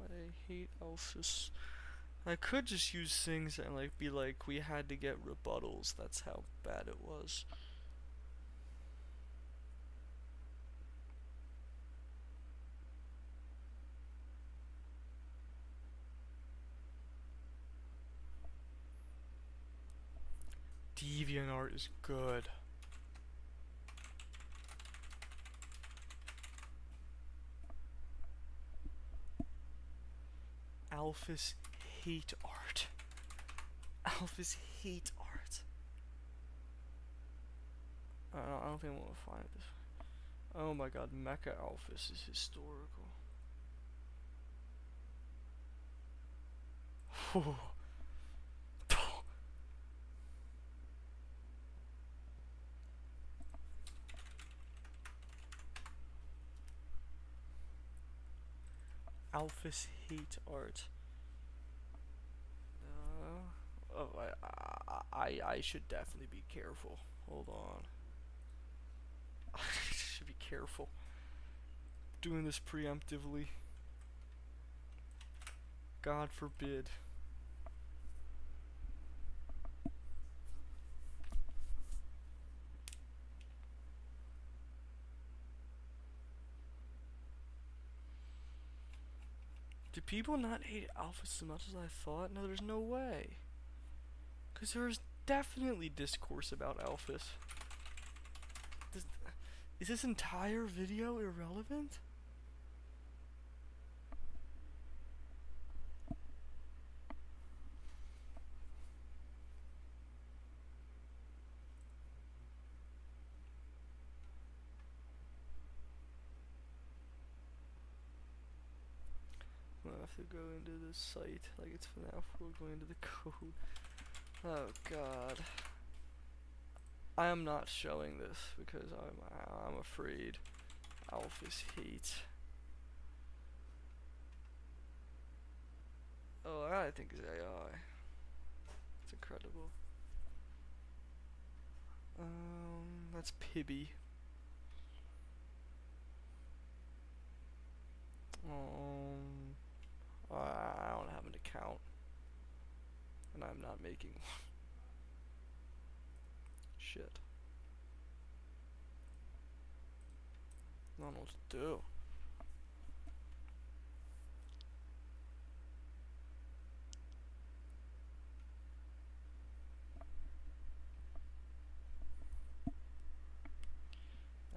I hate Alphys. I could just use things and like be like, we had to get rebuttals. That's how bad it was. DeviantArt is good. Alphys hate art. Alphys hate art. I don't think I'm gonna find this. Oh my god, Mecha Alphys is historical. Whew. Alphys hate art. Oh, I should definitely be careful. Hold on. I should be careful. Doing this preemptively. God forbid. Do people not hate Alphys as much as I thought? No, there's no way. Because there's definitely discourse about Alphys. Is this entire video irrelevant? I'm gonna have to go into this site like it's FNAF. We're going into the code. Oh god. I am not showing this because I'm afraid Alphys hate. Oh, I think it's AI. It's incredible. That's Pibby. I don't have an account, and I'm not making one. Shit. I don't know what to do.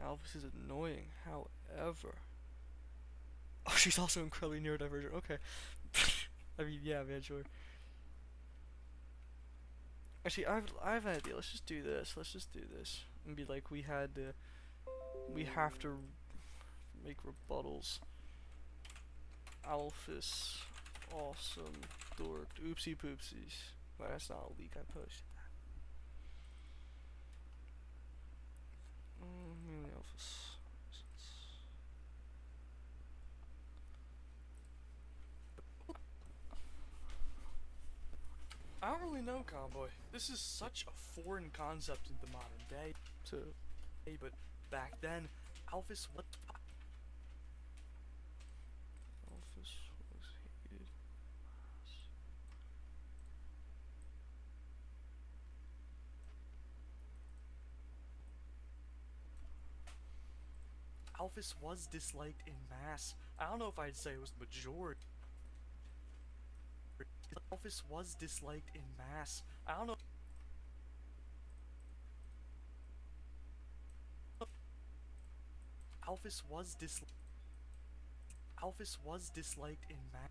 Alphys is annoying, however. Oh, she's also incredibly neurodivergent. Okay. I mean, yeah, man, sure. Actually, I have an idea. Let's just do this. Let's just do this. And be like, we have to make rebuttals. Alphys, awesome, dorked, oopsie poopsies. Well, that's not a leak, I posted that. Mainly Alphys. I don't really know, Convoy. This is such a foreign concept in the modern day. But back then, Alphys, what? Alphys was hated. Alphys was disliked in mass. I don't know if I'd say it was the majority. Alphys was disliked in mass. I don't know. Alphys was disliked in mass.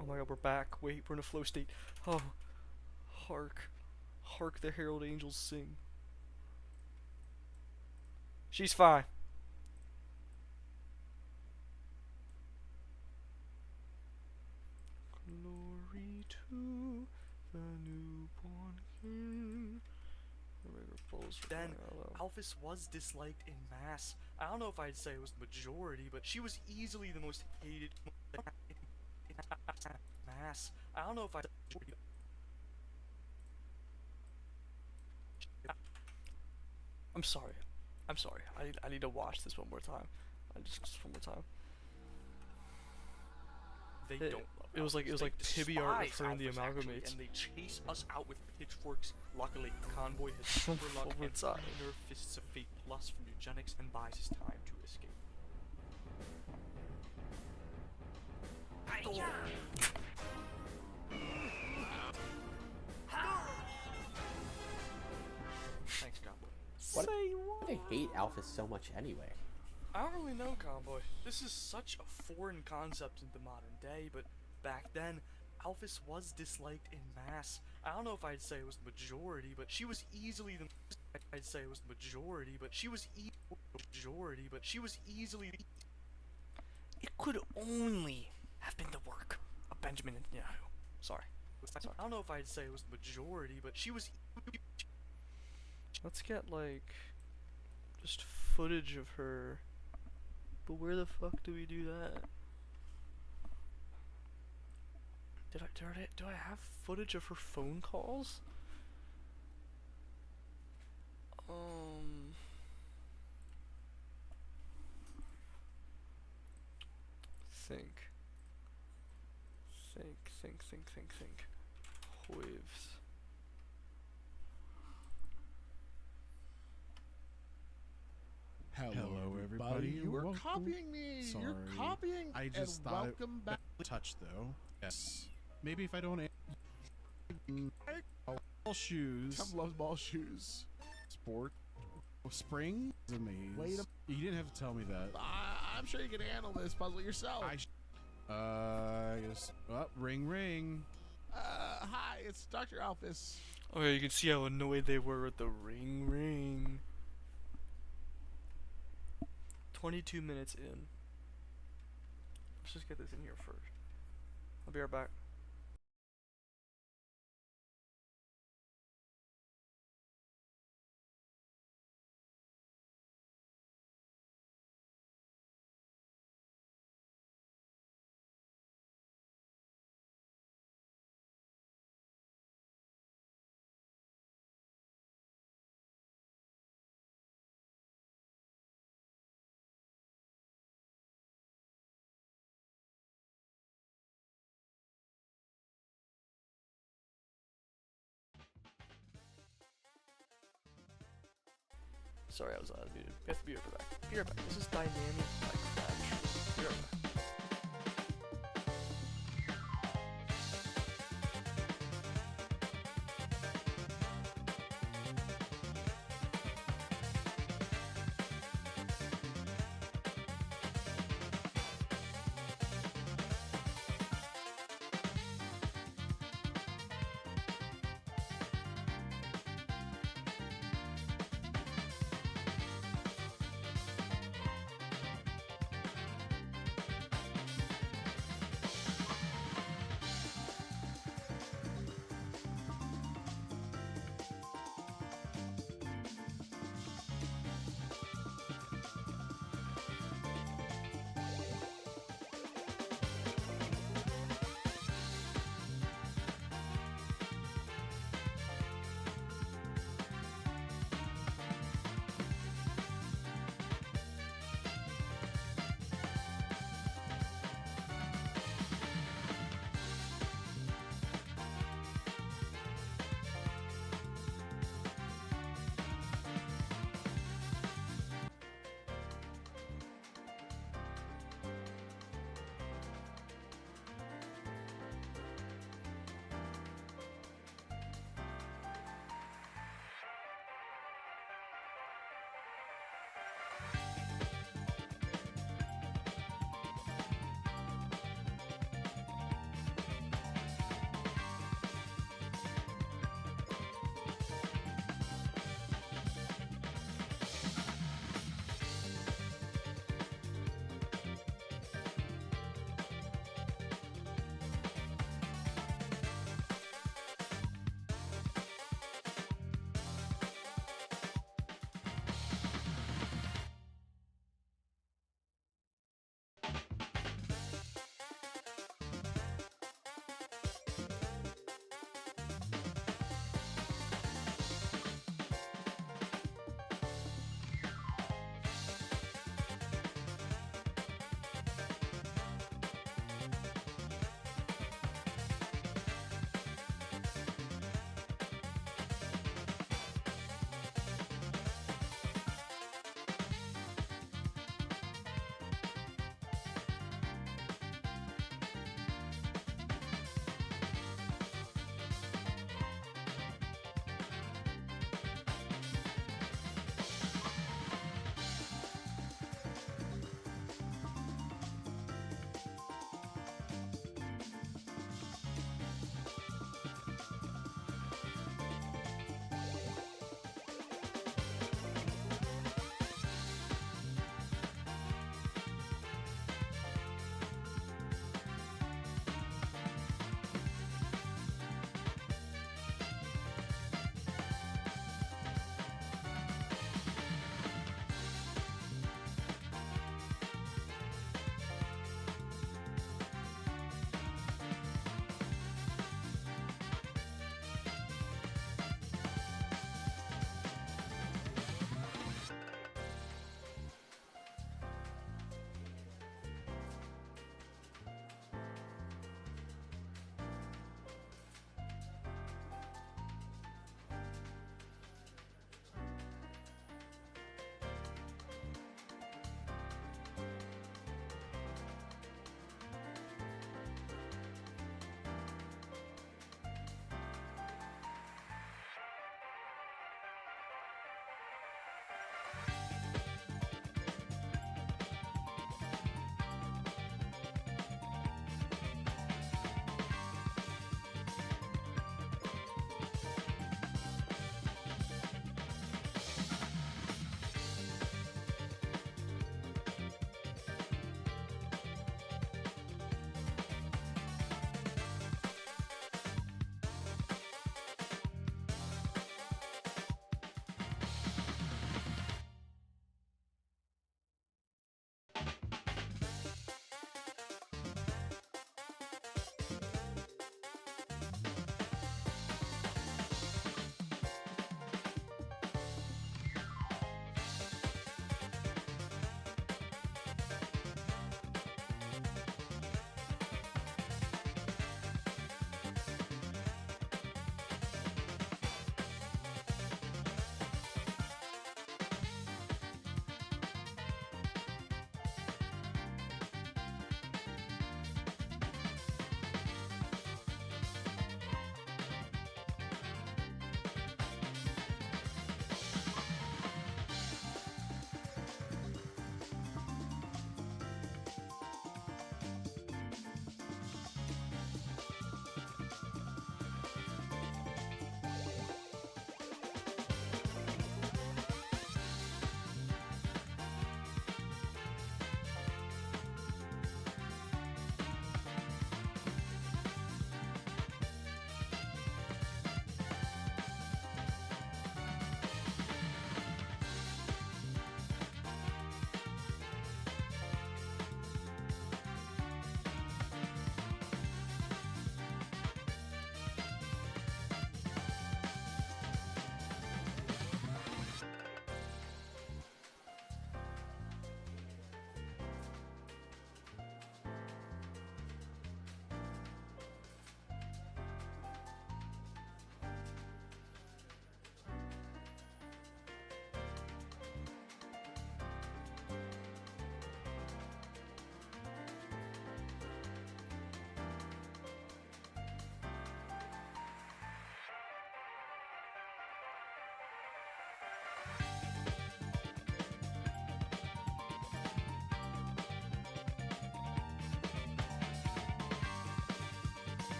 Oh my god, we're back. Wait, we're in a flow state. Oh, hark. Hark the herald angels sing. She's fine. Glory to the newborn king. Then, Alphys was disliked in mass. I don't know if I'd say it was the majority, but she was easily the most hated in mass. I don't know if I'd. I'm sorry. I'm sorry. I need to watch this one more time. Just one more time. They It- don't love it was like- Alphys. it was They like Pibiart despise referring to the Alphys, actually, amalgamates. and they chase us out with pitchforks. Luckily, Convoy has super luck Over and time. Nerf Fists of Fate Plus from Eugenics and buys his time to escape. Thanks, Convoy. What do they hate Alphys so much anyway? I don't really know, Convoy. This is such a foreign concept in the modern day, but back then, Alphys was disliked in mass. I don't know if I'd say it was the majority, but she was easily the. I'd say it was the majority, but she was easily. It could only have been the work of Benjamin Netanyahu. Sorry. I don't know if I'd say it was the majority, but she was. Let's get like just footage of her. But where the fuck do we do that? Do I have footage of her phone calls? Think. Waves. Hello, everybody. You were Welcome. copying me. Sorry. You're copying. I just and thought welcome back. touch though. Yes. Maybe if I don't. Ball shoes. Tom loves ball shoes. Sport. Spring is a maze. Wait You didn't have to tell me that. I'm sure you can handle this puzzle yourself. I guess. Oh, ring. Hi, it's Dr. Alphys. Okay, you can see how annoyed they were with the ring. 22 minutes in. Let's just get this in here first. I'll be right back. Sorry, I was muted. We have to be right back. Be right back. This is dynamic like crash. Be right back.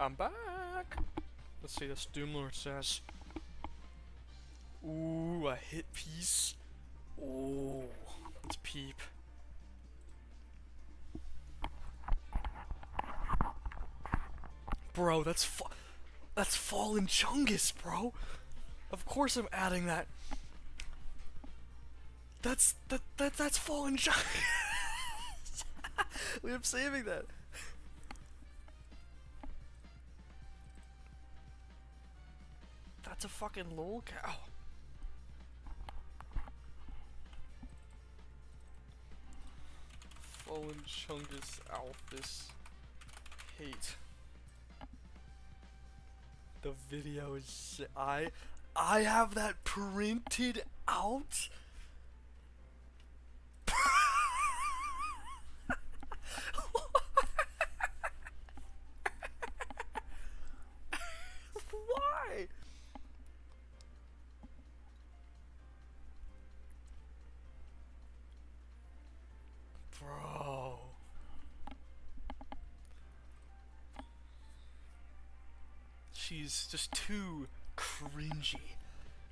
I'm back. Let's see what Doomlord says. Ooh, a hit piece. Ooh, let's peep. Bro, that's Fallen Chungus, bro. Of course I'm adding that. That's Fallen Chungus. I'm saving that. That's a fucking lol cow. Fallen Chungus Alphys. Hate. The video is I have that printed out. Why? Bro. She's just too cringy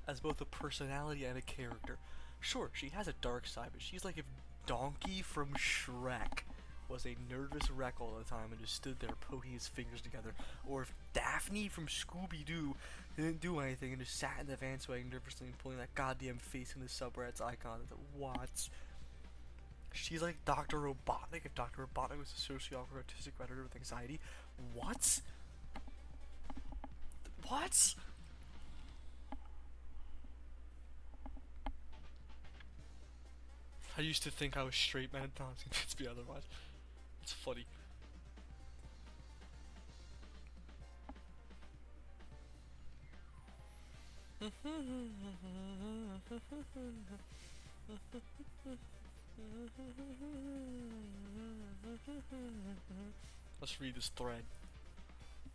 as both a personality and a character. Sure, she has a dark side, but she's like if Donkey from Shrek was a nervous wreck all the time and just stood there poking his fingers together, or if Daphne from Scooby-Doo didn't do anything and just sat in the van swaying nervously and pulling that goddamn face in the subreddit's icon. What? She's like Dr. Robotnik if Dr. Robotnik was a sociopathic autistic redditor with anxiety. What? What? I used to think I was straight, man, and now it's convinced me otherwise. It's funny. Let's read this thread.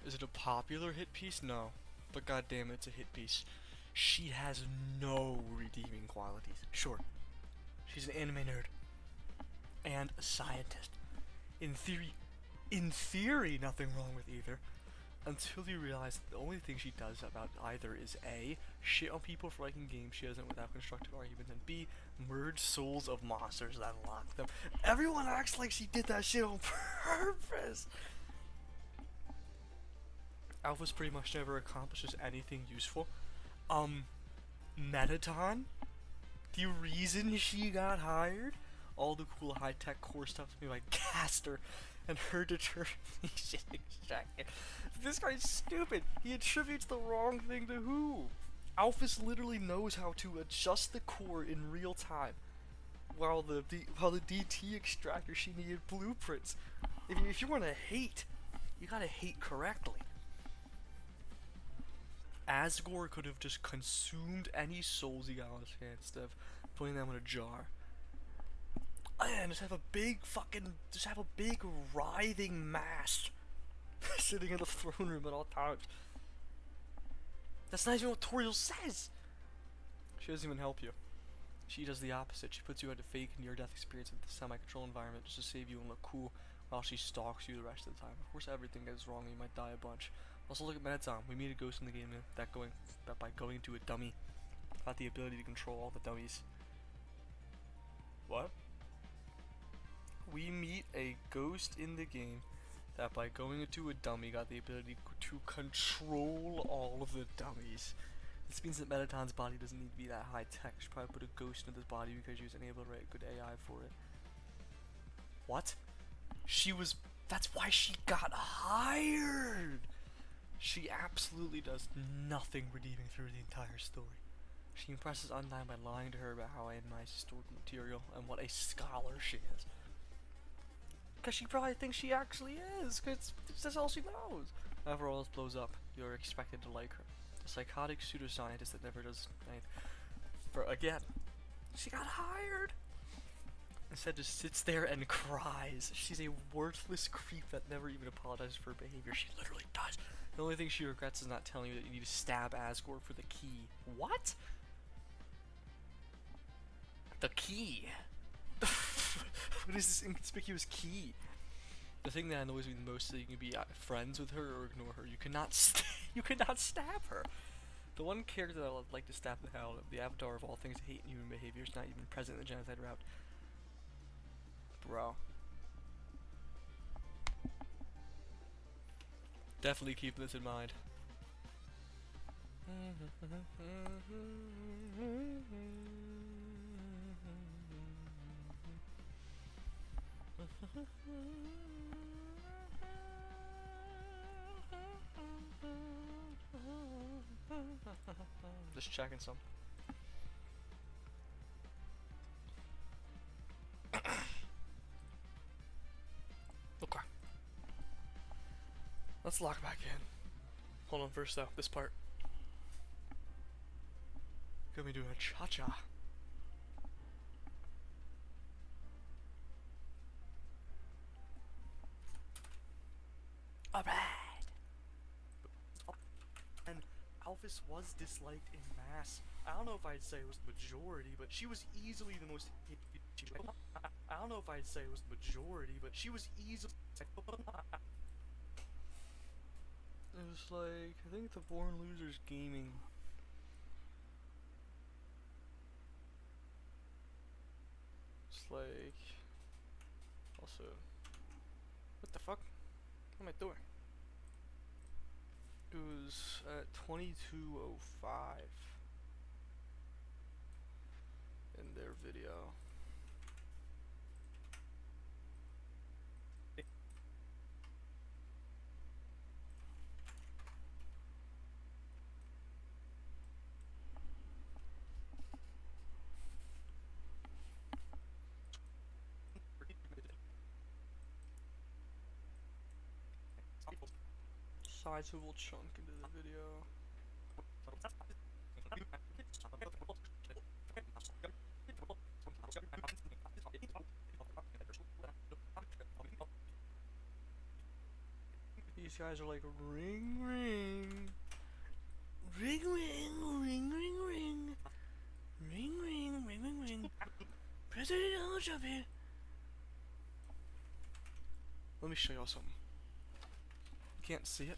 Is it a popular hit piece? No. But goddamn, it's a hit piece. She has no redeeming qualities. Sure, she's an anime nerd and a scientist. In theory, nothing wrong with either. Until you realize that the only thing she does about either is A, shit on people for liking games she doesn't without constructive arguments, and B, merge souls of monsters that unlock them. Everyone acts like she did that shit on purpose. Alphys pretty much never accomplishes anything useful. Metaton? The reason she got hired? All the cool high-tech core stuff to me like Caster and her determination extractor. This guy's stupid. He attributes the wrong thing to who? Alphys literally knows how to adjust the core in real time, while the DT extractor, she needed blueprints. If you want to hate, you gotta hate correctly. Asgore could have just consumed any souls he got on his hands instead of putting them in a jar. And just have a big writhing mass sitting in the throne room at all times. That's not even what Toriel says. She doesn't even help you. She does the opposite. She puts you into fake near-death experience in the semi-control environment just to save you and look cool while she stalks you the rest of the time. Of course, everything goes wrong. You might die a bunch. Also, look at Metatron. We meet a ghost in the game that by going to a dummy got the ability to control all the dummies. What? We meet a ghost in the game that by going into a dummy got the ability to control all of the dummies. This means that Metaton's body doesn't need to be that high tech. She probably put a ghost into this body because she was unable to write good AI for it. What? That's why she got hired! She absolutely does nothing redeeming through the entire story. She impresses Undyne by lying to her about how animized historical material and what a scholar she is. Because she probably thinks she actually is, because that's all she knows. After all this blows up, you're expected to like her. A psychotic pseudoscientist that never does anything. For again, she got hired! Instead just sits there and cries. She's a worthless creep that never even apologizes for her behavior. She literally does. The only thing she regrets is not telling you that you need to stab Asgore for the key. What? The key? What is this inconspicuous key? The thing that annoys me the most is that you can be friends with her or ignore her. You cannot you cannot stab her. The one character that I would like to stab the hell out of, the avatar of all things hate and human behavior, is not even present in the genocide route. Bro. Definitely keeping this in mind. Just checking some. Okay. Let's lock back in. Hold on first though, this part. Gonna be doing a cha-cha. Alright. And Alphys was disliked in mass. I don't know if I'd say it was the majority, but she was easily the most hated. I don't know if I'd say it was the majority, but she was easily. It was like, I think the Born Losers Gaming. It's like, also, what the fuck? What am I doing? It was at 22:05 in their video. Sizable chunk into the video. These guys are like ring ring. Ring ring ring ring ring. Ring ring ring ring ring. President Donald Trump here. Let me show y'all something. You can't see it,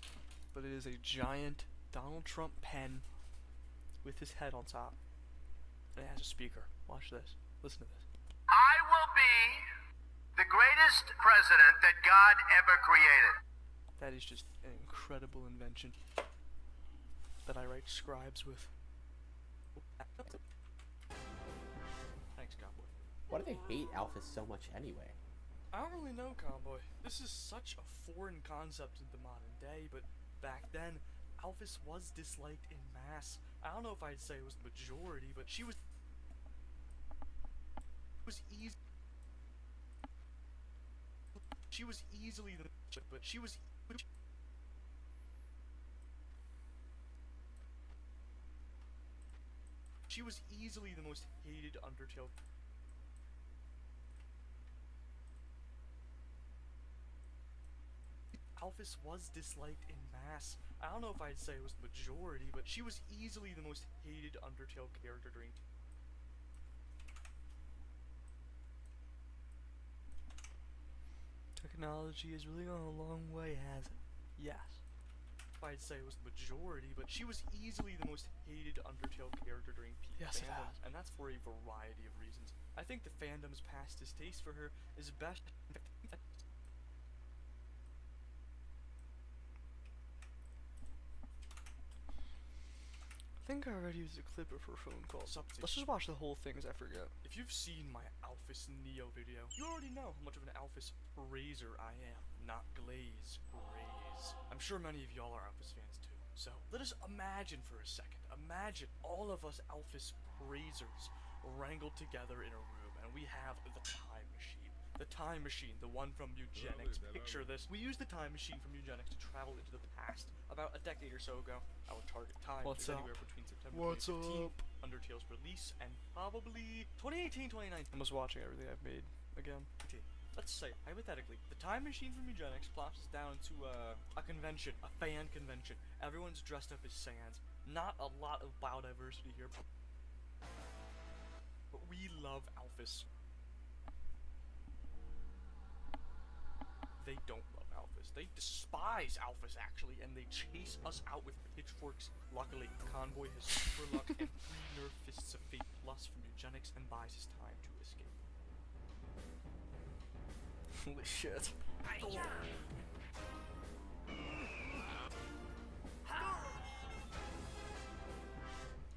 but it is a giant Donald Trump pen with his head on top. And it has a speaker. Watch this. Listen to this. I will be the greatest president that God ever created. That is just an incredible invention that I write scribes with. Thanks, Cowboy. Why do they hate Alphys so much anyway? I don't really know, Cowboy. This is such a foreign concept in the modern day, but back then, Alphys was disliked in mass. I don't know if I'd say it was the majority, but she was easy. She was easily the, but she was. She was easily the most hated Undertale. Alphys was disliked in mass. I don't know if I'd say it was the majority, but she was easily the most hated Undertale character during. Technology has really gone a long way, has it? Yes. I'd say it was the majority, but she was easily the most hated Undertale character during peak Yes, it fandom, has. and that's for a variety of reasons. I think the fandom's past distaste for her is best. I think I already used a clip of her phone call. Let's just watch the whole thing as I forget. If you've seen my Alphys Neo video, you already know how much of an Alphys praiser I am, not glaze, praise. I'm sure many of y'all are Alphys fans too. So let us imagine for a second. Imagine all of us Alphys praisers wrangled together in a room, and we have the time machine. The time machine, the one from eugenics. Picture this. We use the time machine from eugenics to travel into the past. About a decade or so ago, our target time What's is up? anywhere between September What's 2015, up? Undertale's release, and probably 2018, 2019. I'm just watching everything I've made again. Okay, let's say, hypothetically, the time machine from eugenics plops us down to a convention, a fan convention. Everyone's dressed up as Sans. Not a lot of biodiversity here, but we love Alphys. They don't love Alphys. They despise Alphys, actually, and they chase us out with pitchforks. Luckily, Convoy has super luck and 3 nerf fists of fate plus from eugenics and buys his time to escape. Holy shit.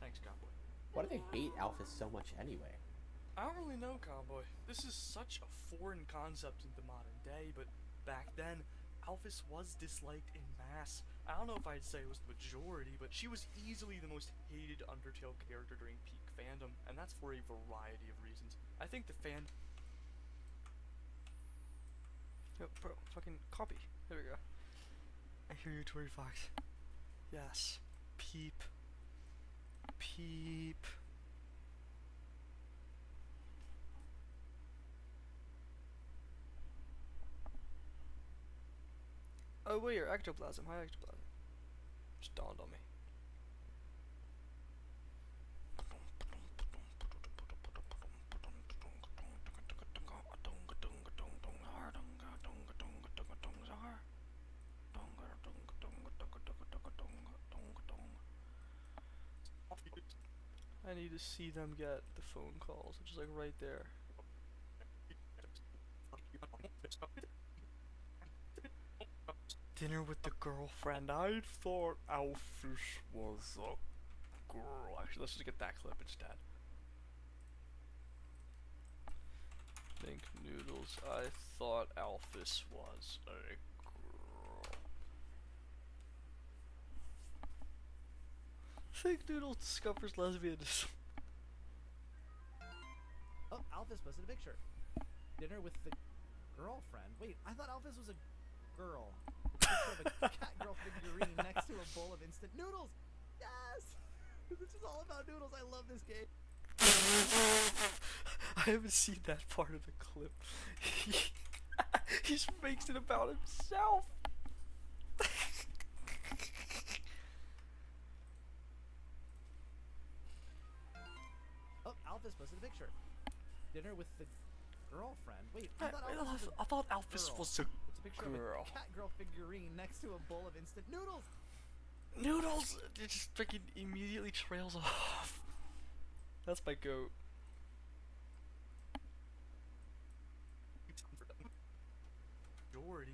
Thanks, Convoy. Why do they hate Alphys so much anyway? I don't really know, Convoy. This is such a foreign concept in the modern day, but back then, Alphys was disliked in mass. I don't know if I'd say it was the majority, but she was easily the most hated Undertale character during peak fandom, and that's for a variety of reasons. I think the Yo, bro, fucking copy. There we go. I hear you, Tory Fox. Yes. Peep. Peep. Oh wait, you're ectoplasm. Hi, ectoplasm. Just dawned on me. I need to see them get the phone calls, which is like right there. Dinner with the girlfriend. I thought Alphys was a girl. Actually, let's just get that clip instead. Think noodles. I thought Alphys was a girl. Think noodles discovers lesbianism. Oh, Alphys posted a picture. Dinner with the girlfriend. Wait, I thought Alphys was a girl. Picture of a cat girl figurine next to a bowl of instant noodles. Yes! This is all about noodles. I love this game. I haven't seen that part of the clip. He just makes it about himself. Oh, Alphys posted a picture. Dinner with the girlfriend. Wait, I I thought Alphys was a It's a picture girl. of a cat girl figurine next to a bowl of instant noodles. Noodles! It just freaking immediately trails off. That's my goat.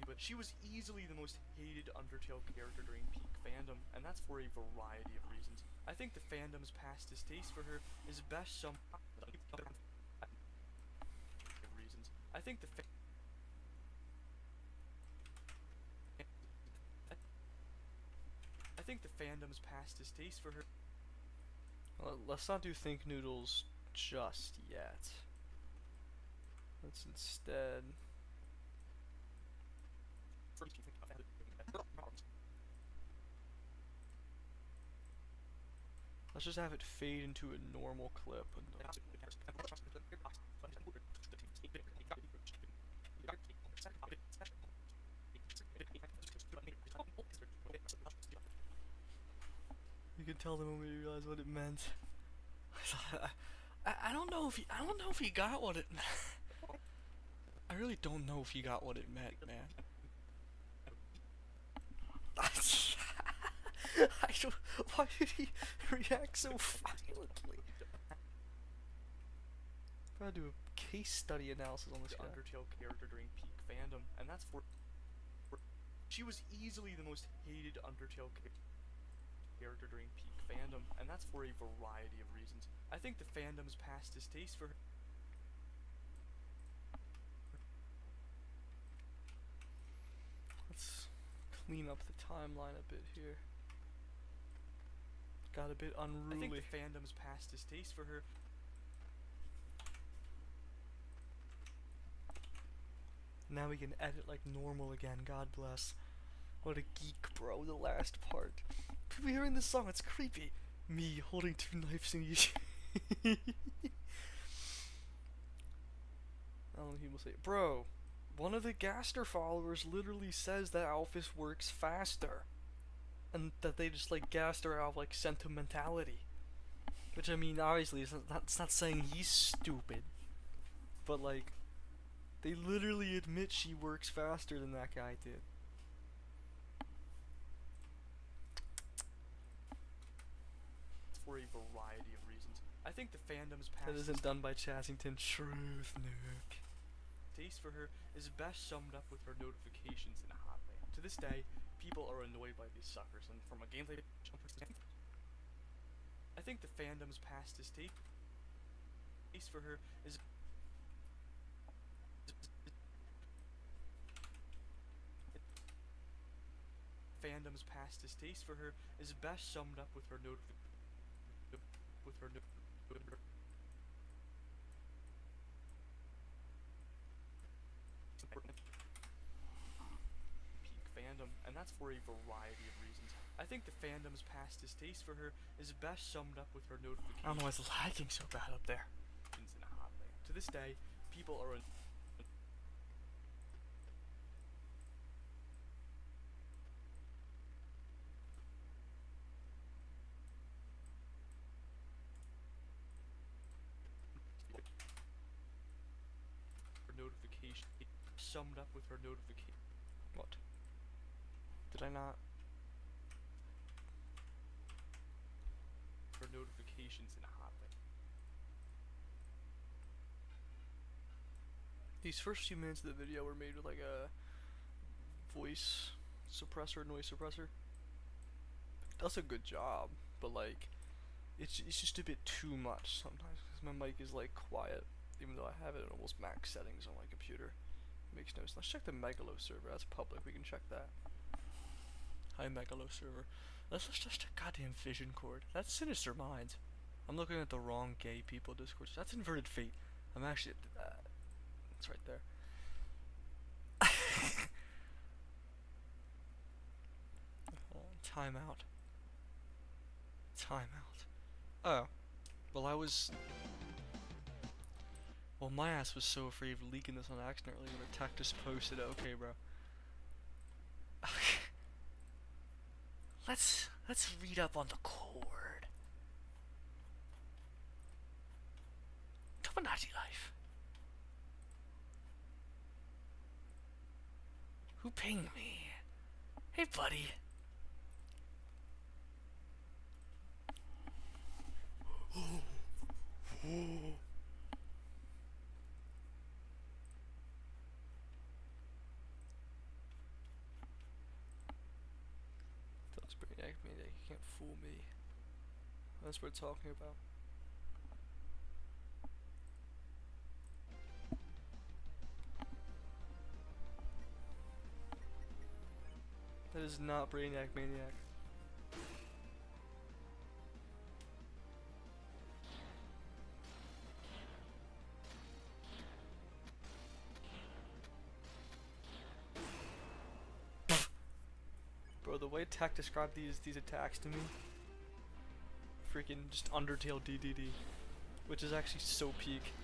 But she was easily the most hated Undertale character during peak fandom, and that's for a variety of reasons. I think the fandom's past distaste for her is best some reasons. I think the fandom's past distaste for her. Well, let's not do Think Noodles just yet. Let's instead. Let's just have it fade into a normal clip. You can tell the moment you realize what it meant. I don't know if he got what it meant. I really don't know if he got what it meant, man. I don't. Why did he react so violently? I'm gonna do a case study analysis on this guy. Undertale character during peak fandom, and that's for she was easily the most hated Undertale character during peak fandom, and that's for a variety of reasons. I think the fandom's past distaste for her. Let's clean up the timeline a bit here. Got a bit unruly. I think the fandom's past distaste for her. Now we can edit like normal again, God bless. What a geek, bro, the last part. People hearing this song, it's creepy. Me holding 2 knives in each. I don't know if people say it. Bro, one of the Gaster followers literally says that Alphys works faster. And that they just like Gaster out of like sentimentality. Which I mean, obviously, it's not saying he's stupid. But like, They literally admit she works faster than that guy did. For a variety of reasons. I think the fandom's past That isn't done by Chassington. Truth, Nick. taste for her is best summed up with her notifications in a hotline. To this day, people are annoyed by these suckers, and from a gameplay I think the fandom's past taste for her is fandom's past distaste for her is best summed up with her peak fandom, and that's for a variety of reasons. I think the fandom's past distaste for her is best summed up with her notifications. I don't know why it's lagging so bad up there. In a hotline. To this day, people are her notification summed up with her notification. What? Did I not? Her notifications in a hotline. These first few minutes of the video were made with like a voice suppressor, noise suppressor. Does a good job, but like it's just a bit too much sometimes because my mic is like quiet, even though I have it at almost max settings on my computer. It makes no sense. Let's check the Megalo server. That's public. We can check that. Hi Megalo server. Let's just check goddamn Vision Cord. That's Sinister Minds. I'm looking at the wrong gay people Discord. That's Inverted Fate. I'm actually it's right there. Timeout. Timeout. Oh. Well, well, my ass was so afraid of leaking this on accident earlier when Tech just posted it. Okay, bro. Let's read up on the cord. Tomodachi life. Who pinged me? Hey, buddy. That's pretty active. You can't fool me. That's what we're talking about. That is not Brainiac Maniac. Bro, the way Tech described these attacks to me, freaking just Undertale DDD, which is actually so peak.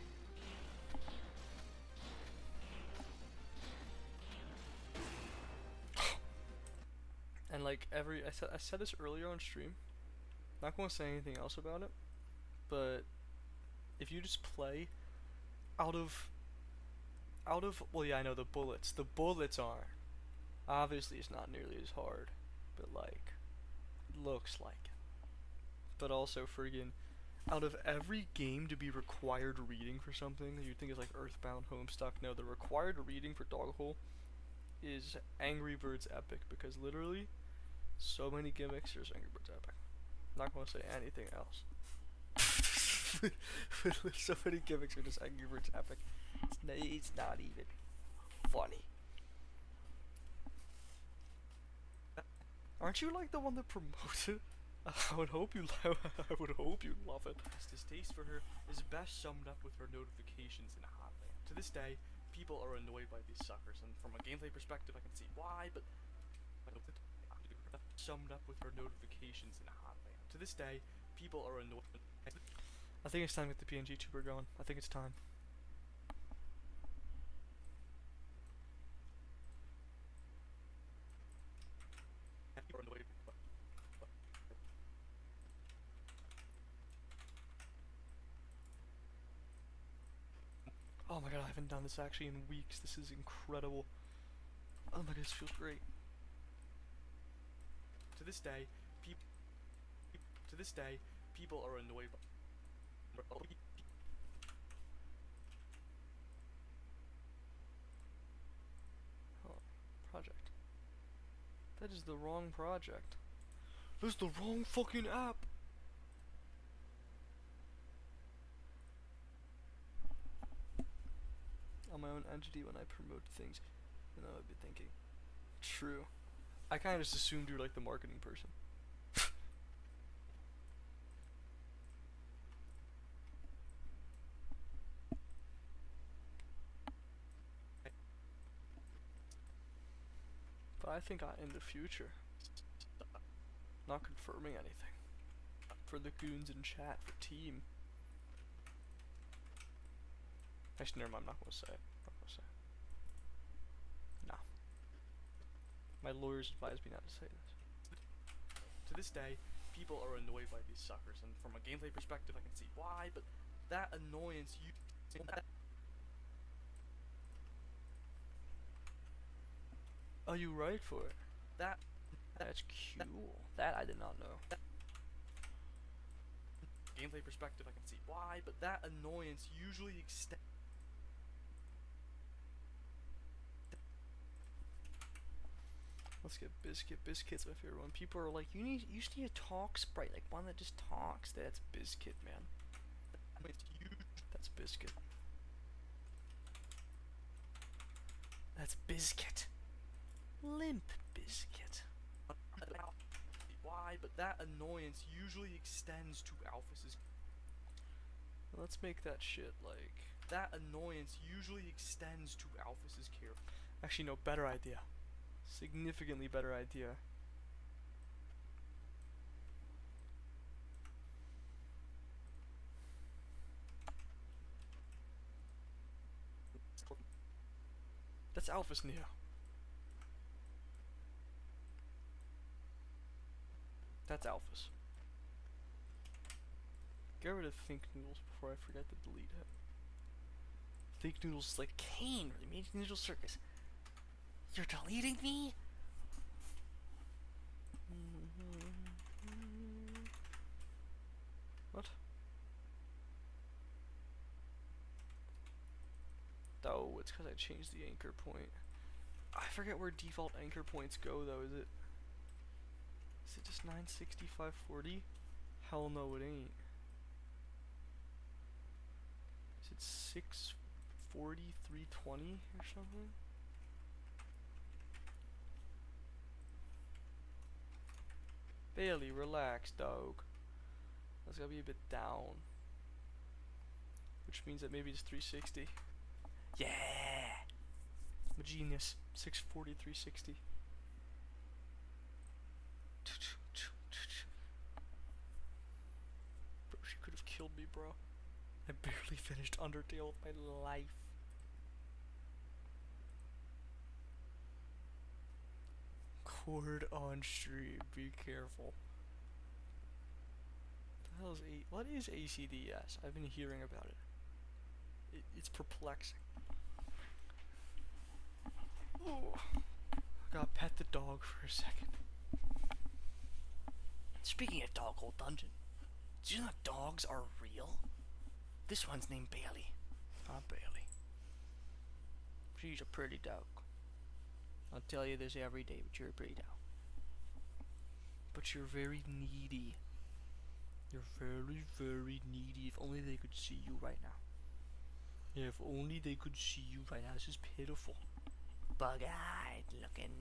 And like I said this earlier on stream. Not going to say anything else about it, but if you just play out of well, yeah, I know the bullets are obviously it's not nearly as hard, but like looks like it. But also friggin' out of every game to be required reading for something that you think is like Earthbound, Homestuck, no, the required reading for Doghole is Angry Birds Epic, because literally so many gimmicks. There's Angry Birds Epic. I'm not going to say anything else. So many gimmicks are just Angry Birds Epic. It's not even funny. Aren't you like the one that promotes it? I would hope you love it. Distaste for her is best summed up with her notifications in a hotline. To this day, people are annoyed by these suckers, and from a gameplay perspective, I can see why, but summed up with her notifications in a hotline. To this day, people are annoyed. I think it's time to get the PNG tuber going. I think it's time. People are annoyed. Oh my god, I haven't done this actually in weeks. This is incredible. Oh my god, this feels great. To this day, people are annoyed by Oh, project. That is the wrong project. That's the wrong fucking app. On my own entity when I promote things. You know, I'd be thinking. True. I kind of just assumed you're like the marketing person. But I think in the future, not confirming anything. For the goons in chat, for team. Actually, never mind, I'm not gonna say it. No. My lawyers advised me not to say this. To this day, people are annoyed by these suckers, and from a gameplay perspective, I can see why, but that annoyance Oh, you write for it? That's cool. That I did not know. gameplay perspective, I can see why, but that annoyance usually extends. Let's get Biscuit. Biscuit's my favorite one. People are like, you just need a talk sprite, like one that just talks. That's Biscuit, man. That's Biscuit. That's Biscuit. Limp Biscuit. Why, but that annoyance usually extends to Alphys's. Let's make that shit like. That annoyance usually extends to Alphys's character. Actually, no, better idea. Significantly better idea. That's Alphys Neo. That's Alphys. Get rid of Think Noodles before I forget to delete him. Think Noodles is like Kane, or the Major Noodle Circus. You're deleting me? What? Oh, it's because I changed the anchor point. I forget where default anchor points go though, is it just 965.40? Hell no, it ain't. Is it 640, 320 or something? Bailey, relax, dog. That's gotta be a bit down. Which means that maybe it's 360. Yeah! I'm a genius. 640, 360. Bro, she could have killed me, bro. I barely finished Undertale with my life. Cord on stream, be careful. What the hell is what is ACDS? I've been hearing about it. It's perplexing. Ooh. Gotta pet the dog for a second. Speaking of Dog Hole Dungeon, do you know dogs are real? This one's named Bailey. Not Bailey. She's a pretty dog. I'll tell you this every day, but you're a pretty dog. But you're very needy. You're very, very needy. If only they could see you right now. Yeah, if only they could see you right now. This is pitiful. Bug-eyed looking.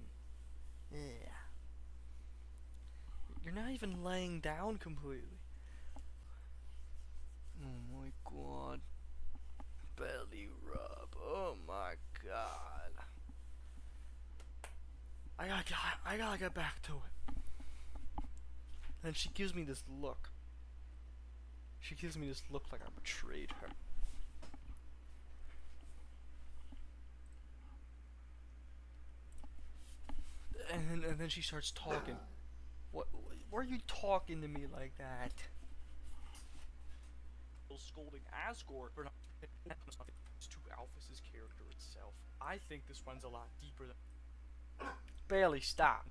Ugh. You're not even laying down completely. Oh my god. Belly rub. Oh my god. I gotta get back to it. And she gives me this look. She gives me this look like I betrayed her. And then she starts talking. Why are you talking to me like that? Scolding Asgore for not to Alphys's character itself. I think this runs a lot deeper than. Bailey, stop.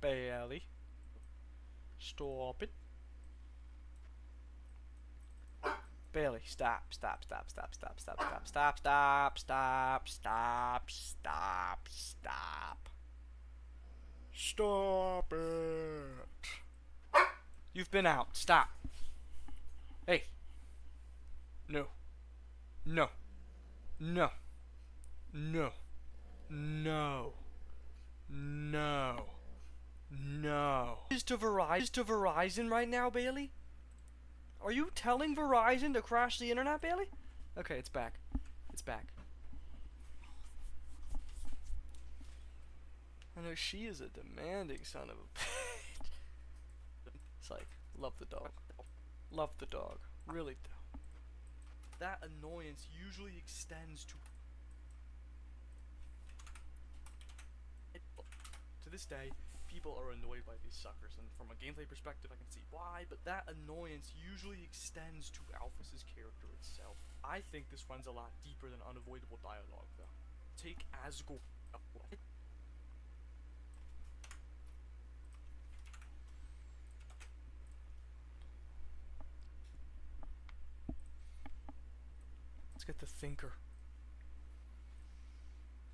Bailey. Stop it. Bailey, stop, stop, stop, stop, stop, stop, stop, stop, stop, stop, stop, stop, stop. Stop it. You've been out. Stop. Hey. No. No. No. No. No. No. No. Is to Verizon right now, Bailey? Are you telling Verizon to crash the internet, Bailey? Okay, it's back. It's back. I know she is a demanding son of a bitch. It's like, love the dog. Love the dog. Really do. That annoyance usually extends to this day, people are annoyed by these suckers, and from a gameplay perspective I can see why, but that annoyance usually extends to Alphys's character itself. I think this runs a lot deeper than unavoidable dialogue, though. Take Asgore. Let's get the thinker.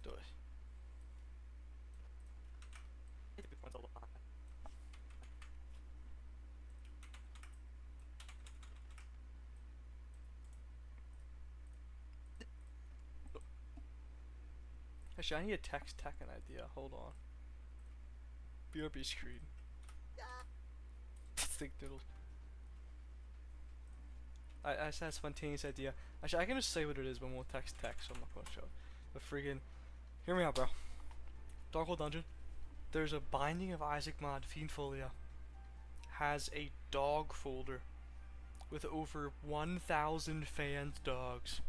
Do it. Actually, I need to text Tech an idea. Hold on. BRB screen. Stick noodles. I just had a spontaneous idea. Actually, I can just say what it is when we'll text Tech, so I'm not gonna show it. But friggin', hear me out, bro. Darkhold Dungeon. There's a Binding of Isaac mod, Fiendfolia. Has a dog folder with over 1,000 fans' dogs.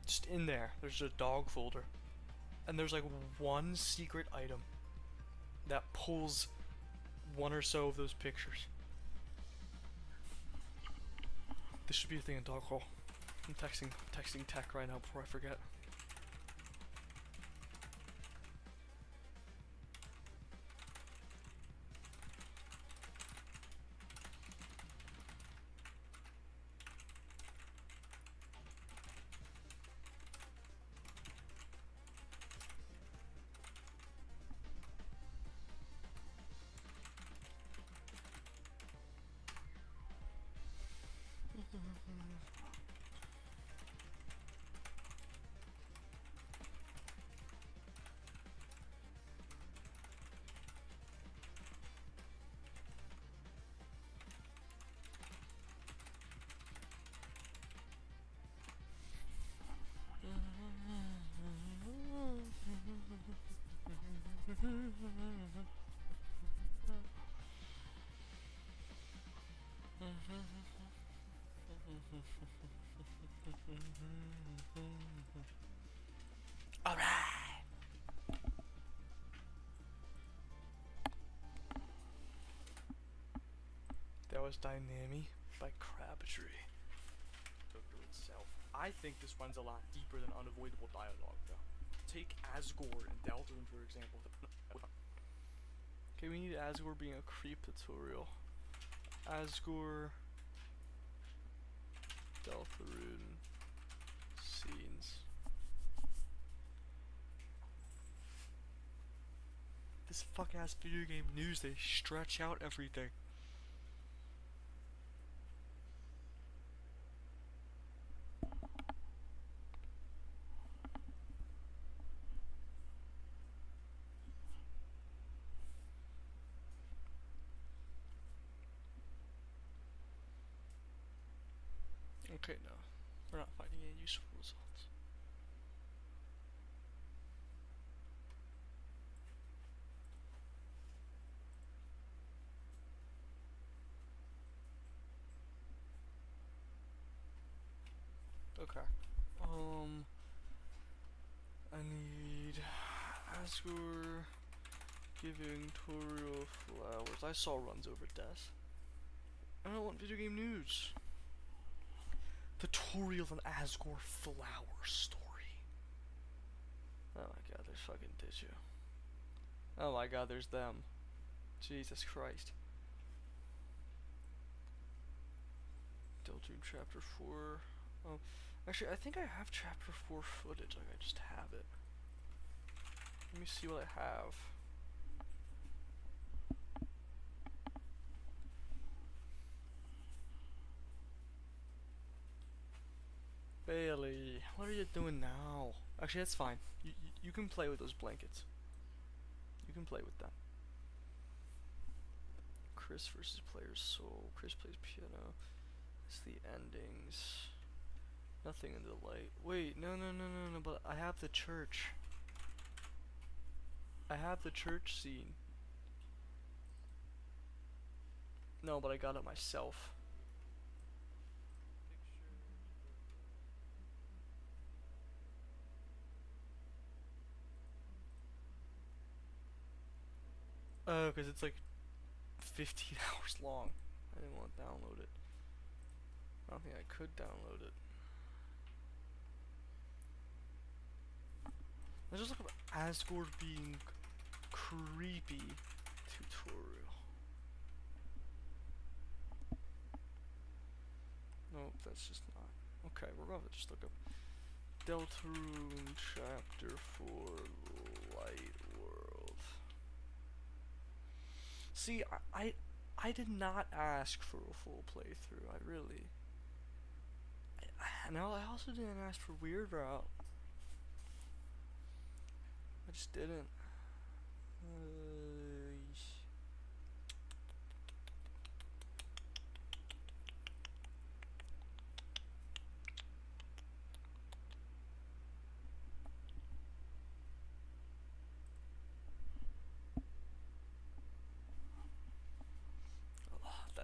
Just in there, there's a dog folder. And there's like one secret item that pulls one or so of those pictures. This should be a thing in Darkhold. I'm texting Tech right now before I forget. Alright. That was Dynami by Crabtree. Itself. I think this runs a lot deeper than unavoidable dialogue, though. Take Asgore and Deltarune, for example. Okay, we need Asgore being a creep tutorial. Asgore, Deltarune, scenes. This fuck ass video game news, they stretch out everything. Okay, no. We're not finding any useful results. Okay. I need Asgore giving Toriel flowers. I saw runs over death. I don't want video game news. Tutorial on Asgore Flower Story. Oh my god, there's fucking tissue. Oh my god, there's them. Jesus Christ. Deltune Chapter 4. Oh, actually, I think I have Chapter 4 footage. Like, I just have it. Let me see what I have. Bailey, what are you doing now? Actually, that's fine. You can play with those blankets. You can play with them. Chris versus Player's Soul. Chris plays piano. It's the endings. Nothing in the light. Wait, no, but I have the church. I have the church scene. No, but I got it myself. Oh, because it's like 15 hours long. I didn't want to download it. I don't think I could download it. Let's just look up Asgore being creepy tutorial. Nope, that's just not. Okay, we're going to just look up Deltarune Chapter 4 Light World. See, I did not ask for a full playthrough. I really. No, I also didn't ask for Weird Route. I just didn't.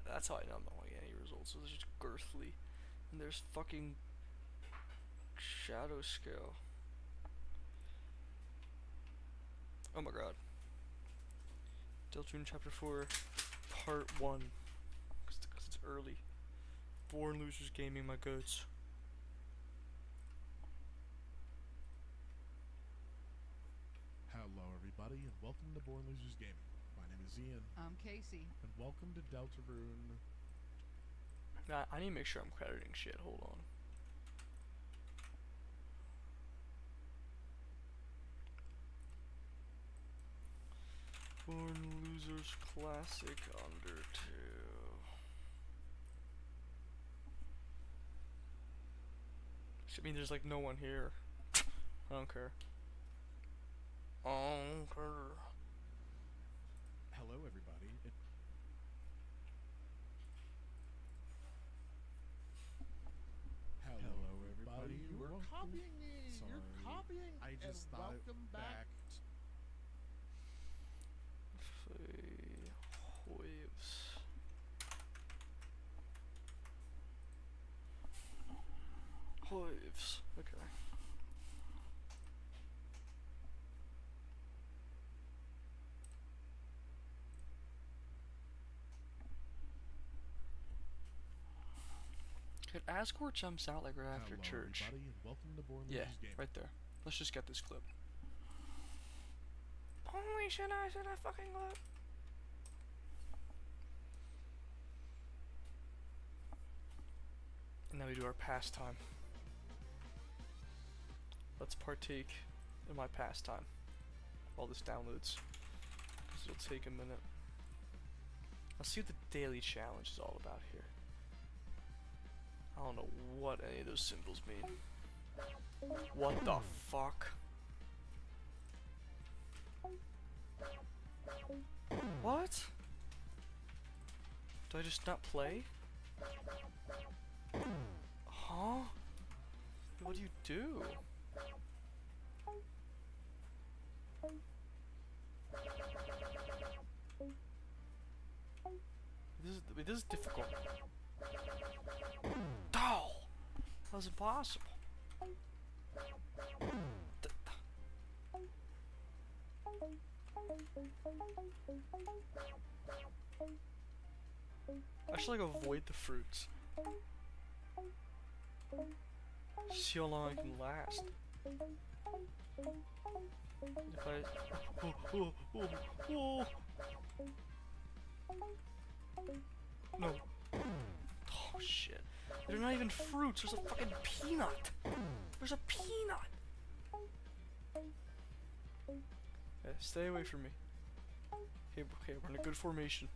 That's how I know I'm not getting any results. So it's just girthly. And there's fucking shadow scale. Oh my god. Deltune Chapter 4, Part 1. Because it's early. Born Losers Gaming, my goats. Hello, everybody, and welcome to Born Losers Gaming. My name is Ian. I'm Casey. And welcome to Deltarune. Nah, I need to make sure I'm crediting shit. Hold on. Born Losers Classic Under 2. I mean, there's like no one here. I don't care. I don't care. Hello, everybody. Hello, everybody. You were copying me. Sorry. You're copying. I just and thought welcome back. Waves. Waves. Okay. Asgore jumps out like right after Hello, church. everybody, and welcome to Born Yeah, Losers Gaming. right there. Let's just get this clip. Holy shit, I said that fucking clip. And now we do our pastime. Let's partake in my pastime while this downloads, because it'll take a minute. Let's see what the daily challenge is all about here. I don't know what any of those symbols mean. What the fuck? What? Do I just not play? Huh? What do you do? This is difficult. Oh! That was impossible. I should like avoid the fruits. See how long I can last. If I... Oh. No. Oh shit. They're not even fruits, there's a fucking peanut! There's a peanut! Okay, stay away from me. Okay, we're in a good formation.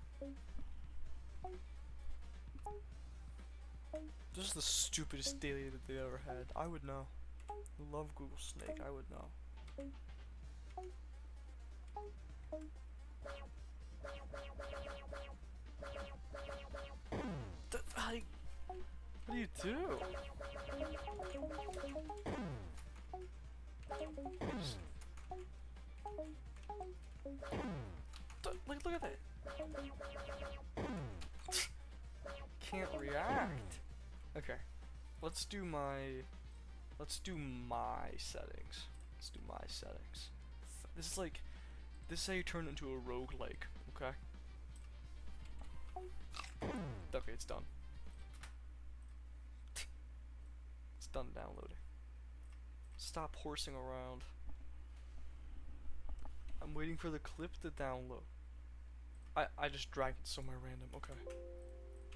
This is the stupidest daily that they ever had. I would know. I love Google Snake, I would know. What do you do? Look at that. Can't react. Okay. Let's do my settings. This is like, this is how you turn into a roguelike, okay? Okay, it's done. It's done downloading. Stop horsing around. I'm waiting for the clip to download. I just dragged it somewhere random, okay.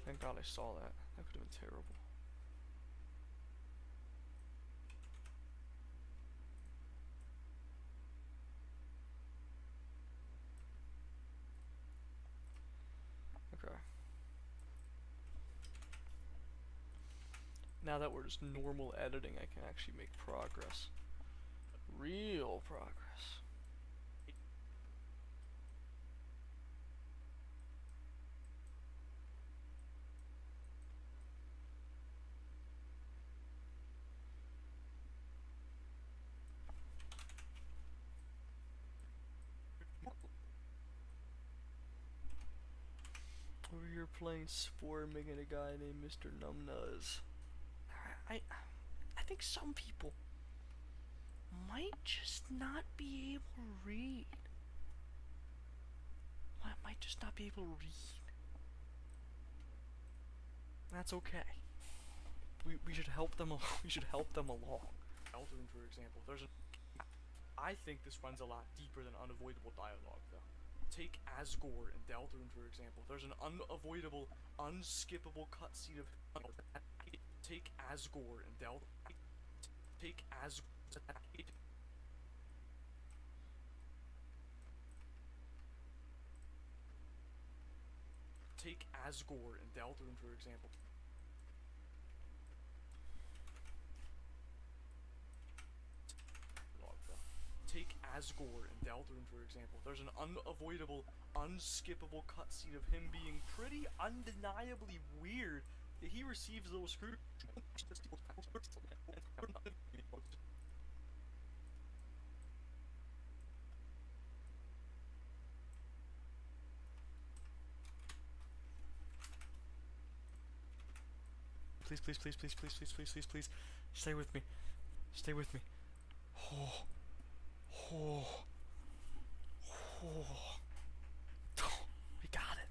Thank God I saw that. That could have been terrible. Okay. Now that we're just normal editing, I can actually make progress. Real progress. Over here playing Spore, making a guy named Mr. Numbnuz. I think some people might just not be able to read. Might just not be able to read. That's okay. We should help them. We should help them along. Elden, for example, I think this runs a lot deeper than unavoidable dialogue, though. Take Asgore and Deltarune, for example. There's an unavoidable, unskippable cutscene of. Take Asgore and Deltarune. Take Asgore and Deltarune, for example. Take Asgore and Deltarune, for example. There's an unavoidable, unskippable cutscene of him being pretty undeniably weird that he receives little screw. Please. Stay with me. Stay with me. Oh. We got it.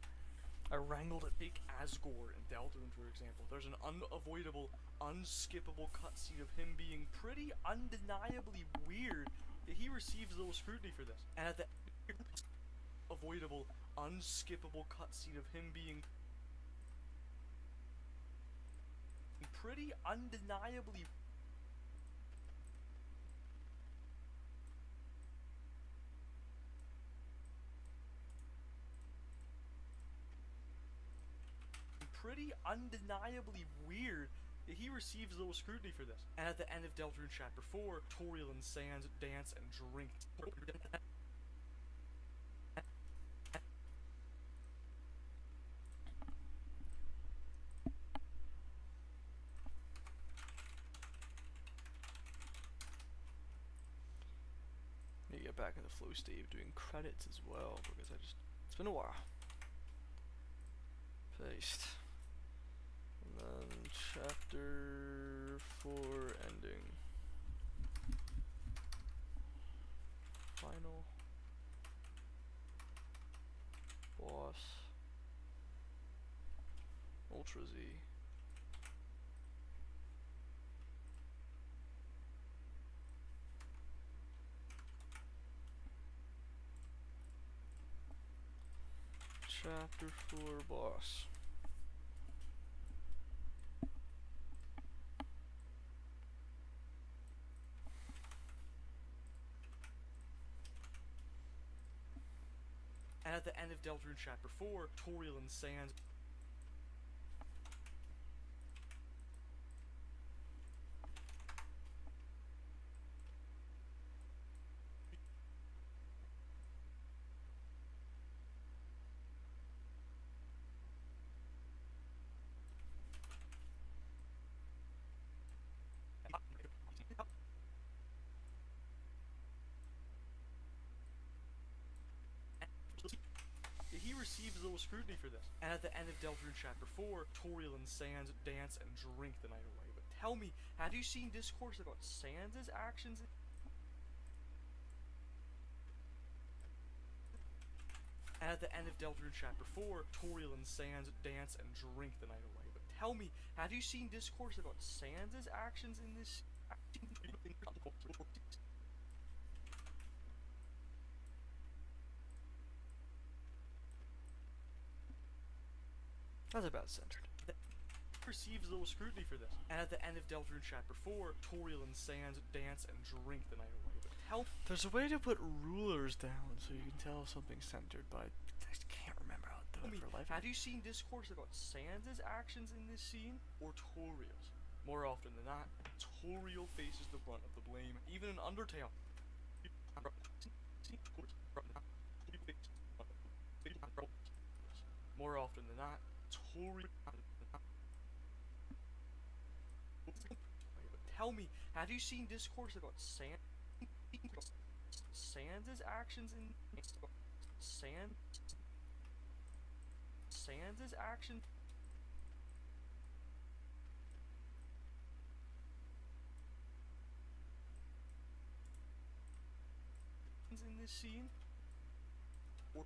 I wrangled it. Take Asgore and Deltarune, for example. There's an unavoidable, unskippable cutscene of him being pretty undeniably weird that he receives little scrutiny for this. And at the avoidable, unskippable cutscene of him being pretty undeniably weird that he receives little scrutiny for this. And at the end of Deltarune Chapter 4, Toriel and Sans dance and drink. Need to get back in the flow state of doing credits as well, because it's been a while. Paste. And then chapter 4 ending. Final. Boss. Ultra Z. Chapter 4 boss. And at the end of Deltarune Chapter 4, Toriel and Sans he receives little scrutiny for this. And at the end of Deltarune Chapter 4, Toriel and Sans dance and drink the night away. But tell me, have you seen discourse about Sans' actions? And at the end of Deltarune Chapter 4, Toriel and Sans dance and drink the night away. But tell me, have you seen discourse about Sans' actions in this? That's about centered. Receives little scrutiny for this. And at the end of Deltarune Chapter 4, Toriel and Sans dance and drink the night away. But tell There's a way to put rulers down so you can tell if something's centered, but I just can't remember how to do it for life. have you seen discourse about Sans' actions in this scene, or Toriel's? More often than not, Toriel faces the brunt of the blame, even in Undertale. More often than not, Toriel. Tell me, have you seen discourse about Sans' actions in Sans' actions in this scene, or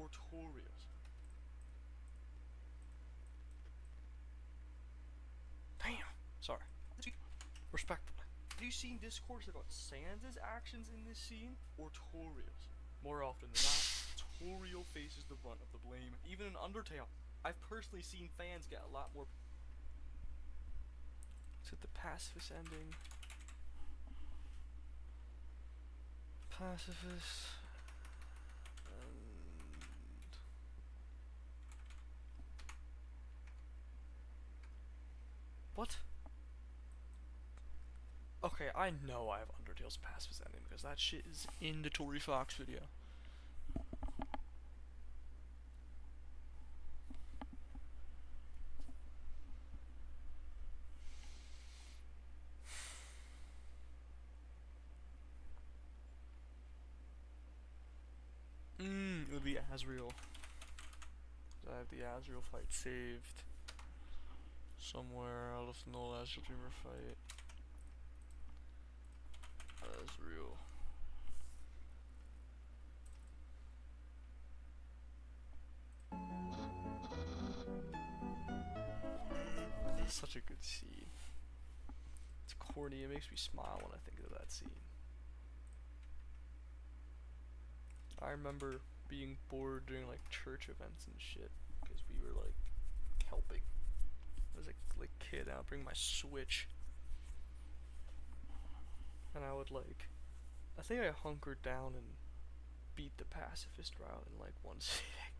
Toriel's? Damn. Sorry. Respectfully. Have you seen discourse about Sans' actions in this scene, or Toriel's? More often than not, Toriel faces the brunt of the blame, even in Undertale. I've personally seen fans get a lot more. Is it the pacifist ending? Pacifist. And what? Okay, I know I have Undertale's pacifist ending because that shit is in the Tory Fox video. It would be Azrael. I have the Azrael fight saved somewhere. I'll have to know Azrael Dreamer fight. Azrael. It's such a good scene. It's corny. It makes me smile when I think of that scene. I remember being bored during like church events and shit because we were like helping. I was like kid. I would bring my Switch, and I would like. I think I hunkered down and beat the pacifist route in like one sitting.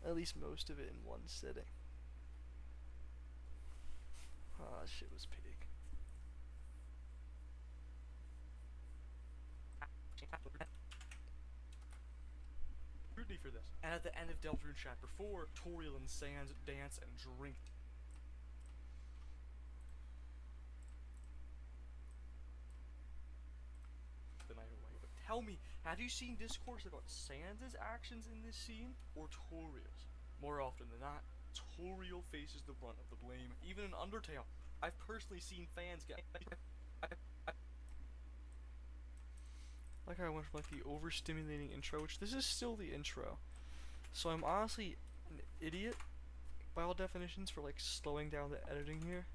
At least most of it in one sitting. Ah, shit was peak. For this. And at the end of Deltarune Chapter 4, Toriel and Sans dance and drink. The night away. But tell me, have you seen discourse about Sans' actions in this scene, or Toriel's? More often than not, Toriel faces the brunt of the blame, even in Undertale. I've personally seen fans get. Like I went from like the overstimulating intro, which this is still the intro. So I'm honestly an idiot by all definitions for like slowing down the editing here.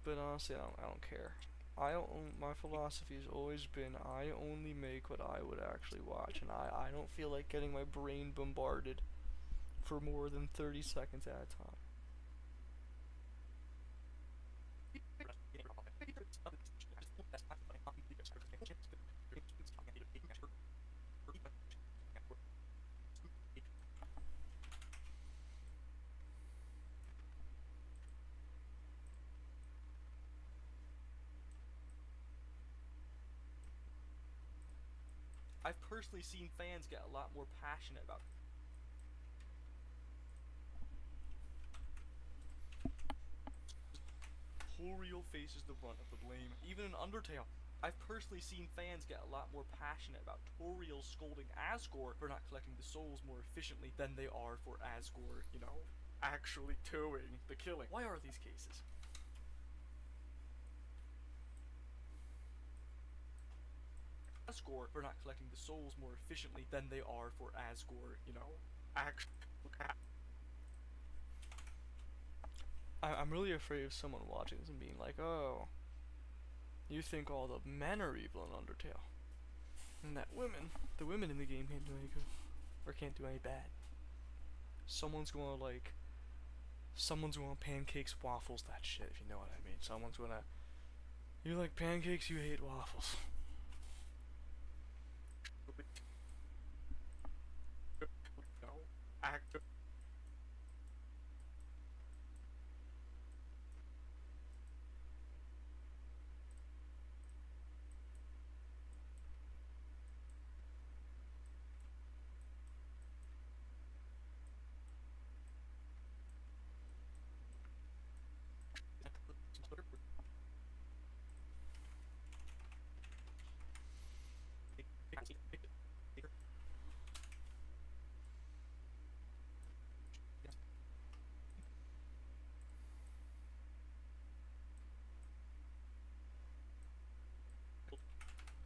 But honestly, I don't care. my philosophy has always been I only make what I would actually watch, and I don't feel like getting my brain bombarded for more than 30 seconds at a time. I've personally seen fans get a lot more passionate about Toriel faces the brunt of the blame. Even in Undertale, I've personally seen fans get a lot more passionate about Toriel scolding Asgore for not collecting the souls more efficiently than they are for Asgore, you know, actually doing the killing. Why are these cases? Asgore for not collecting the souls more efficiently than they are for Asgore, you know, actually. I'm really afraid of someone watching this and being like, oh, you think all the men are evil in Undertale, and that the women in the game can't do any good, or can't do any bad. Someone's gonna pancakes, waffles, that shit, if you know what I mean. Someone's gonna, you like pancakes, you hate waffles. No, act.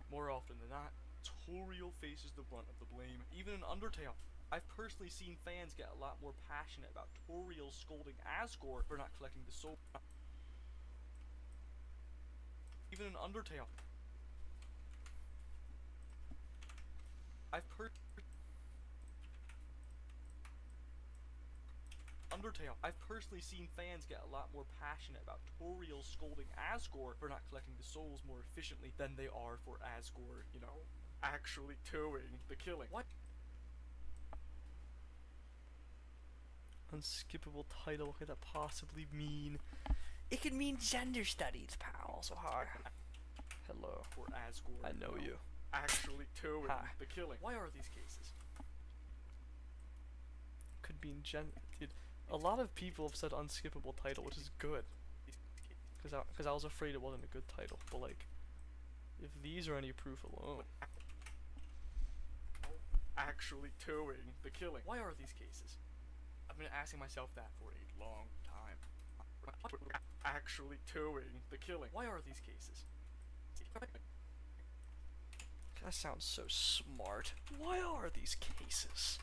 More often than not, Toriel faces the brunt of the blame. Even in Undertale, I've personally seen fans get a lot more passionate about Toriel scolding Asgore for not collecting the soul. Even in Undertale, I've personally seen fans get a lot more passionate about Toriel scolding Asgore for not collecting the souls more efficiently than they are for Asgore, you know, actually doing the killing. What? Unskippable title, what could that possibly mean? It could mean gender studies, pal. So hi. Hello. For Asgore, I know you. Actually doing Hi. the killing. Why are these cases? Could mean dude. A lot of people have said unskippable title, which is good. Because I was afraid it wasn't a good title. But like, if these are any proof alone. Actually doing the killing. Why are these cases? I've been asking myself that for a long time. Actually doing the killing. Why are these cases? That sounds so smart. Why are these cases?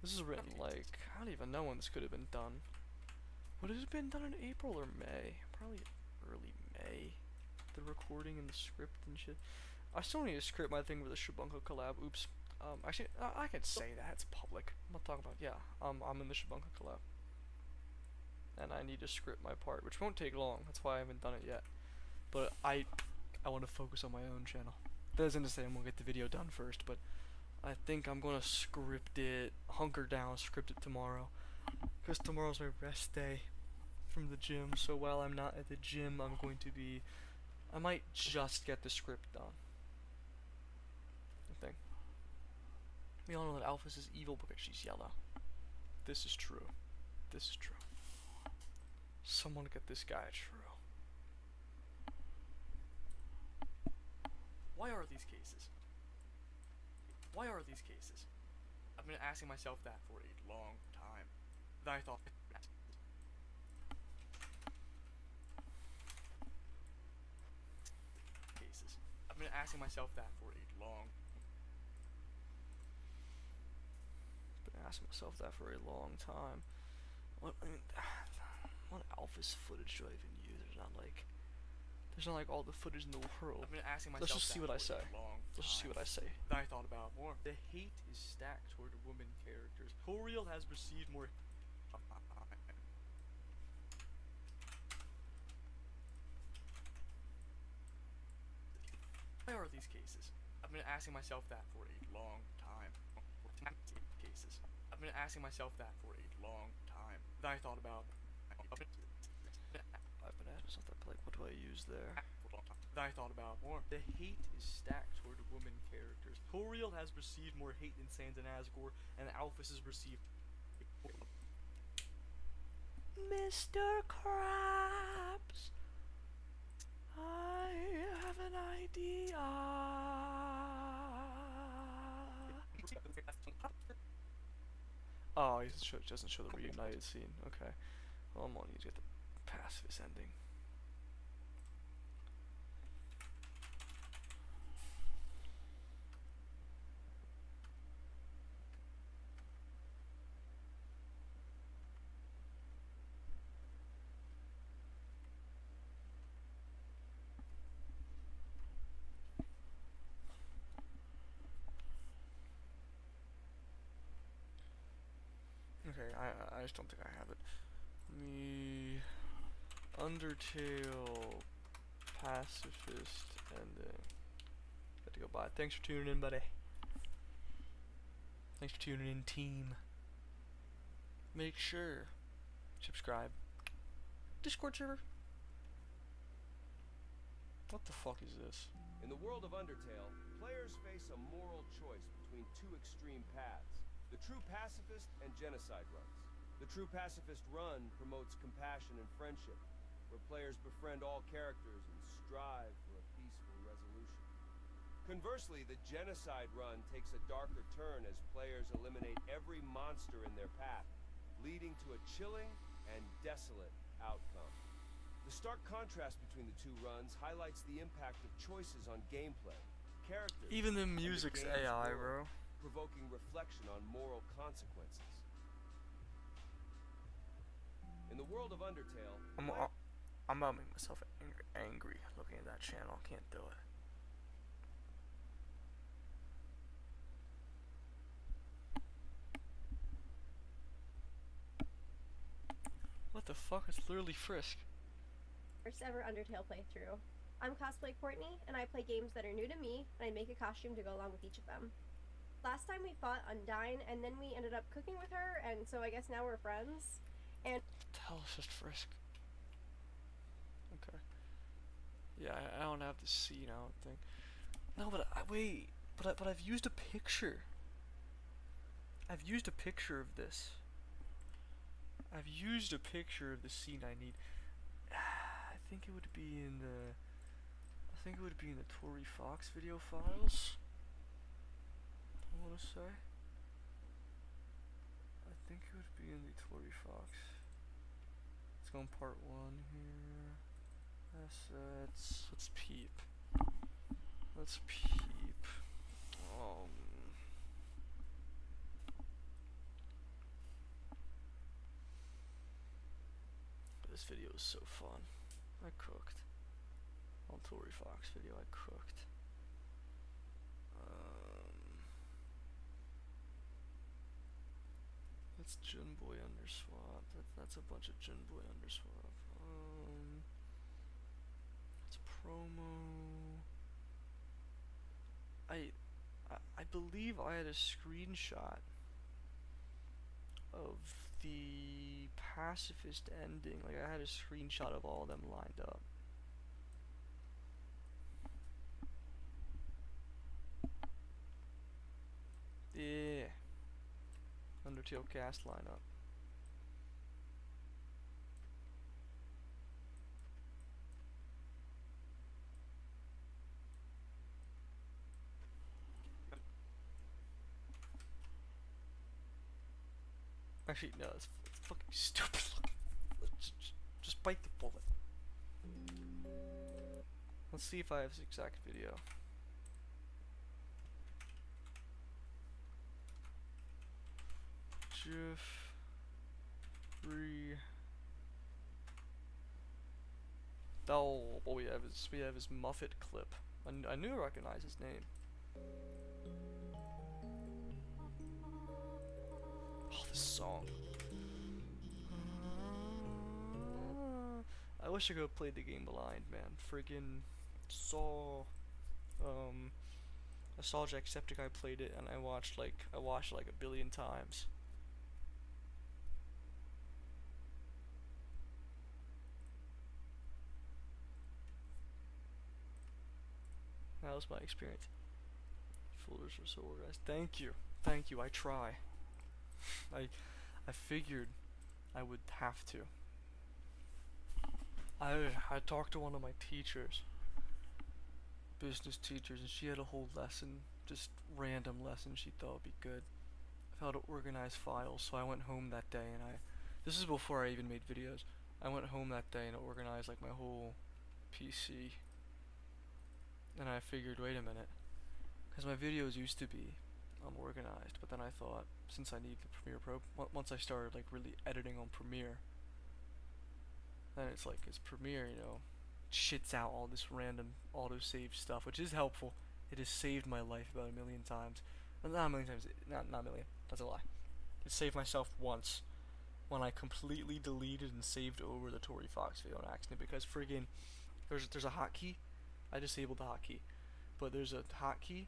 This is written like, I don't even know when this could have been done. Would it have been done in April or May? Probably early May. The recording and the script and shit. I still need to script my thing with the Shabunka collab. Oops. Actually, I can say that. It's public. I'm not talking about, yeah. I'm in the Shabunka collab. And I need to script my part, which won't take long. That's why I haven't done it yet. But I want to focus on my own channel. That isn't to say I'm going to get the video done first, but I think I'm going to script it, hunker down, script it tomorrow. Because tomorrow's my rest day from the gym, so while I'm not at the gym, I might just get the script done. I think. We all know that Alphys is evil because she's yellow. This is true. This is true. Someone get this guy true. Why are these cases? Why are these cases? I've been asking myself that for a long time. Then I thought... cases. I've been asking myself that for a long... Been asking myself that for a long time. What? I mean, what Alphys footage do I even use? There's not like all the footage in the world. I've been asking myself Let's just see that what I for say. a long Let's just see time. what I say. Then I thought about more. The hate is stacked toward women characters. Toriel has received more. Why are these cases? I've been asking myself that for a long time. Cases. I've been asking myself that for a long time. Then I thought about. I've been asking myself that, but like, what do I use there? Then I thought about more. The hate is stacked toward women characters. Toriel has received more hate than Sans and Asgore, and Alphys has received. Mr. Krabs, I have an idea. Oh, he doesn't show the reunited scene. Okay. Well, I'm on you to get the pacifist ending. Okay, I just don't think I have it. The Undertale pacifist ending. Got to go by. Thanks for tuning in, buddy. Thanks for tuning in, team. Make sure subscribe. Discord server. What the fuck is this? In the world of Undertale, players face a moral choice between two extreme paths: the true pacifist and genocide runs. The true pacifist run promotes compassion and friendship, where players befriend all characters and strive for a peaceful resolution. Conversely, the genocide run takes a darker turn as players eliminate every monster in their path, leading to a chilling and desolate outcome. The stark contrast between the two runs highlights the impact of choices on gameplay, characters, Even the and music's game's AI, world, bro. provoking reflection on moral consequences. In the world of Undertale, I'm about to make myself angry looking at that channel. Can't do it. What the fuck? It's literally Frisk. First ever Undertale playthrough. I'm Cosplay Courtney, and I play games that are new to me, and I make a costume to go along with each of them. Last time we fought Undyne, and then we ended up cooking with her, and so I guess now we're friends. And What the hell is just Frisk? Okay. Yeah, I don't have the scene, I don't think. No, but wait. But I've used a picture. I've used a picture of this. I've used a picture of the scene I need. I think it would be in the. I think it would be in the Tori Fox video files. I want to say. I think it would be in the Tori Fox. Let's go on part 1 here. Assets. Let's peep. Let's peep. This video is so fun. I cooked. On Tori Fox video, I cooked. That's Junboy underswap. That's a bunch of Junboy underswap. It's promo. I believe I had a screenshot of the pacifist ending. Like, I had a screenshot of all of them lined up. Yeah. Undertale cast lineup. Actually, no, it's fucking stupid looking. Just bite the bullet. Let's see if I have this exact video. Jeffrey Oh, what we have his Muffet clip. I knew I recognized his name. Oh, this song. I wish I could have played the game blind, man. Friggin' saw, I saw Jacksepticeye played it, and I watched it like a billion times. That was my experience. Folders are so organized. Thank you, I try. I figured I would have to. I talked to one of my teachers, business teachers, and she had a whole lesson, just random lesson she thought would be good, of how to organize files. So I went home that day and this is before I even made videos. I went home that day and organized like my whole PC. And I figured, wait a minute, because my videos used to be unorganized, but then I thought, since I need the Premiere Pro, once I started like really editing on Premiere, then it's like, it's Premiere, you know, shits out all this random autosave stuff, which is helpful. It has saved my life about a million times. Well, not a million times, not a million, that's a lie. It saved myself once, when I completely deleted and saved over the Tory Fox video on accident, because friggin' there's a hotkey. I disabled the hotkey, but there's a hotkey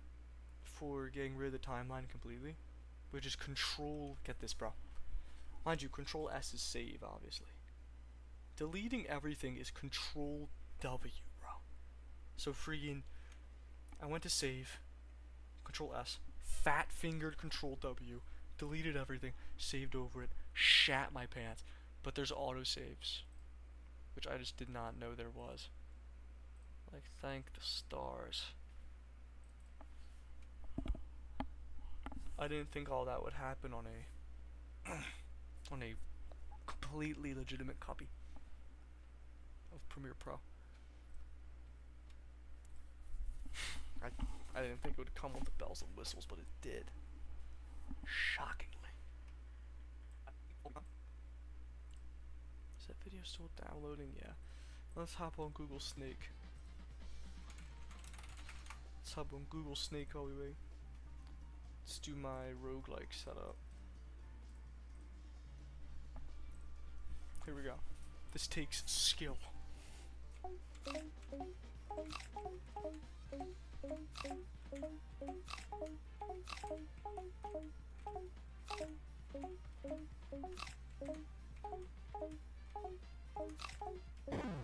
for getting rid of the timeline completely, which is Control. Get this, bro. Mind you, Control S is save, obviously. Deleting everything is Control W, bro. So friggin', I went to save, Control S, fat fingered Control W, deleted everything, saved over it, shat my pants. But there's autosaves, which I just did not know there was. Like, thank the stars. I didn't think all that would happen on a on a completely legitimate copy of Premiere Pro. I didn't think it would come with the bells and whistles, but it did. Shockingly. Is that video still downloading? Yeah. Let's hop on Google Snake. Let's hop on Google Snake while we wait. Let's do my roguelike setup. Here we go. This takes skill.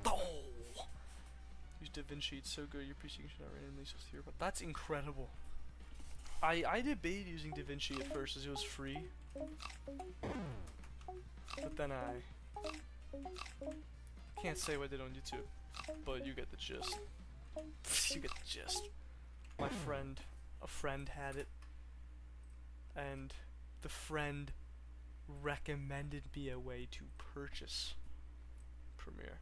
Oh! Use DaVinci, it's so good, your PC should not randomly supposed to hear about. That's incredible. I debated using DaVinci at first as it was free, but then I can't say what I did on YouTube, but you get the gist. You get the gist. A friend had it, and the friend recommended me a way to purchase Premiere.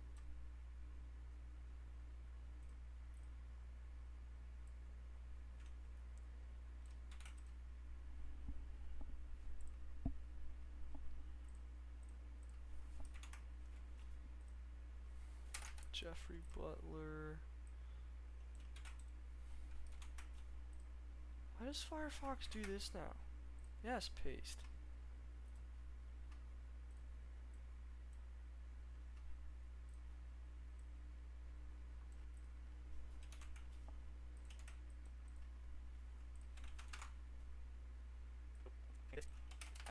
Jeffrey Butler. Why does Firefox do this now? Yes, paste.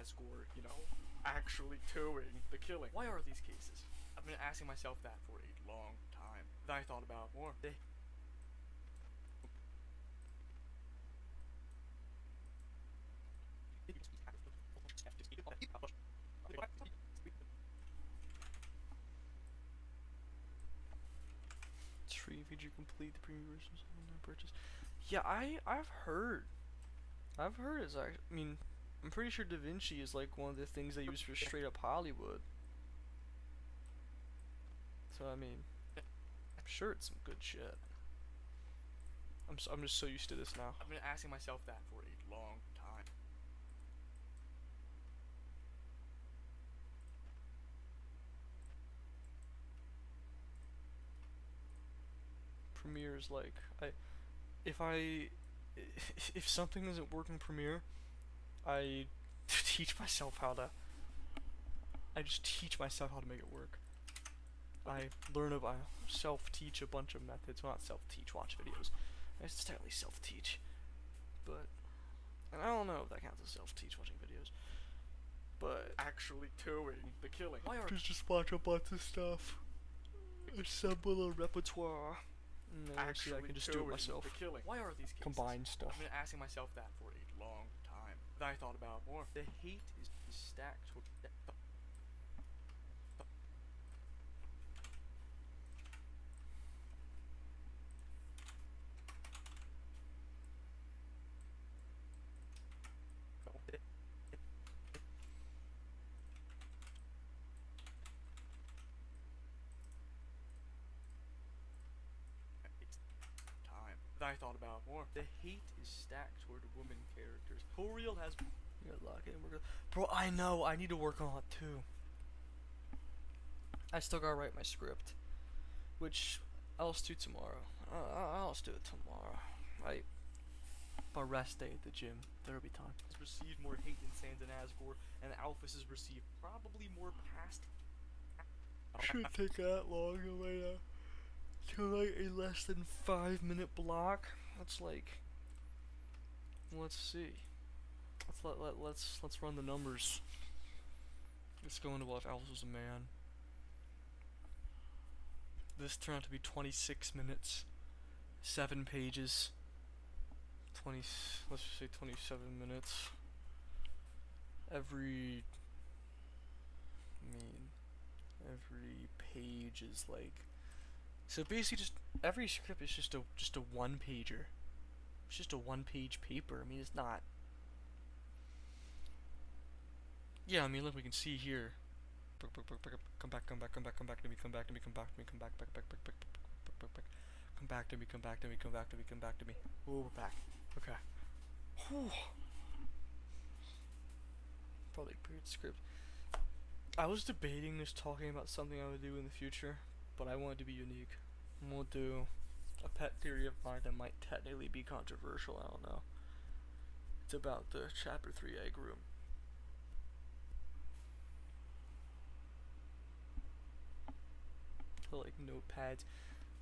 Score, you know, actually towing the killing. Why are these cases? I've been asking myself that for a long time. Then I thought about it more. It's free if you complete the premium version of purchase. Yeah, I've heard it's I mean, I'm pretty sure DaVinci is like one of the things they use for straight up Hollywood. So I mean, I'm sure it's some good shit. I'm just so used to this now. I've been asking myself that for a long time. Premiere is like. If something doesn't work in Premiere, I teach myself how to. I just teach myself how to make it work. I self-teach a bunch of methods. Well, not self-teach, watch videos. I just technically self-teach. But, and I don't know if that counts as self-teach watching videos. But, Actually doing the killing. why are just watch a bunch of stuff. Assemble a repertoire. And then actually I can just do it myself. The killing. Why are these cases? Combine stuff. I've been asking myself that for a long time. Then I thought about more. The hate is stacked with time. Then I thought about more. The hate is stacked toward women characters. Toriel has Good luck. Bro, I know. I need to work on it too. I still gotta write my script, which I'll do tomorrow. I'll just do it tomorrow. A rest day at the gym. There'll be time. received more hate than Sans and Asgore, and Alphys has received probably more past. Shouldn't take that long to like a less than 5-minute block. That's like. Let's see. Let's run the numbers. Let's go into what if Alphys was a man. This turned out to be 26 minutes, 7 pages. Let's just say 27 minutes. Every page is like. So basically, just every script is just a 1-pager. It's just a 1-page paper. I mean, it's not. Yeah, I mean, look, we can see here. Come back to me, come back to me, come back to me, come back to me, come back to me. Oh, we're back. Okay. Whew. Probably a weird script. I was debating just talking about something I would do in the future, but I wanted to be unique. I'm gonna do a pet theory of mine that might technically be controversial, I don't know. It's about the chapter 3 egg room. The, like, notepads.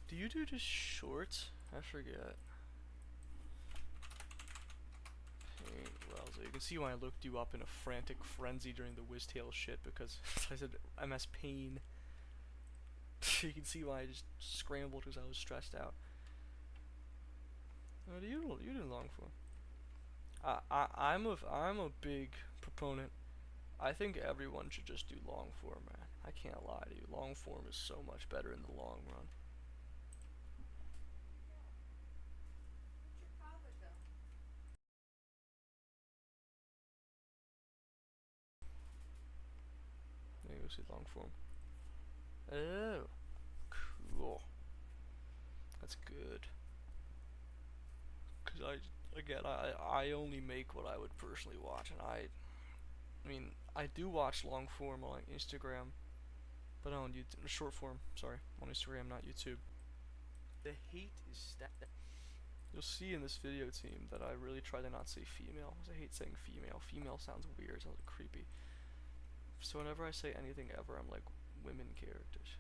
Do you do just shorts? I forget. Well, so you can see why I looked you up in a frantic frenzy during the Whiztail shit, because I said MS Pain. You can see why I just scrambled because I was stressed out. You did long form. I'm a big proponent. I think everyone should just do long form, man. I can't lie to you. Long form is so much better in the long run. Maybe we'll see long form. Oh, cool. That's good. Cause I only make what I would personally watch, and I mean, I do watch long form on Instagram, but on YouTube, short form. Sorry, on Instagram, not YouTube. The hate is stacked. You'll see in this video team that I really try to not say female, because I hate saying female. Female sounds weird, sounds creepy. So whenever I say anything ever, I'm like women characters.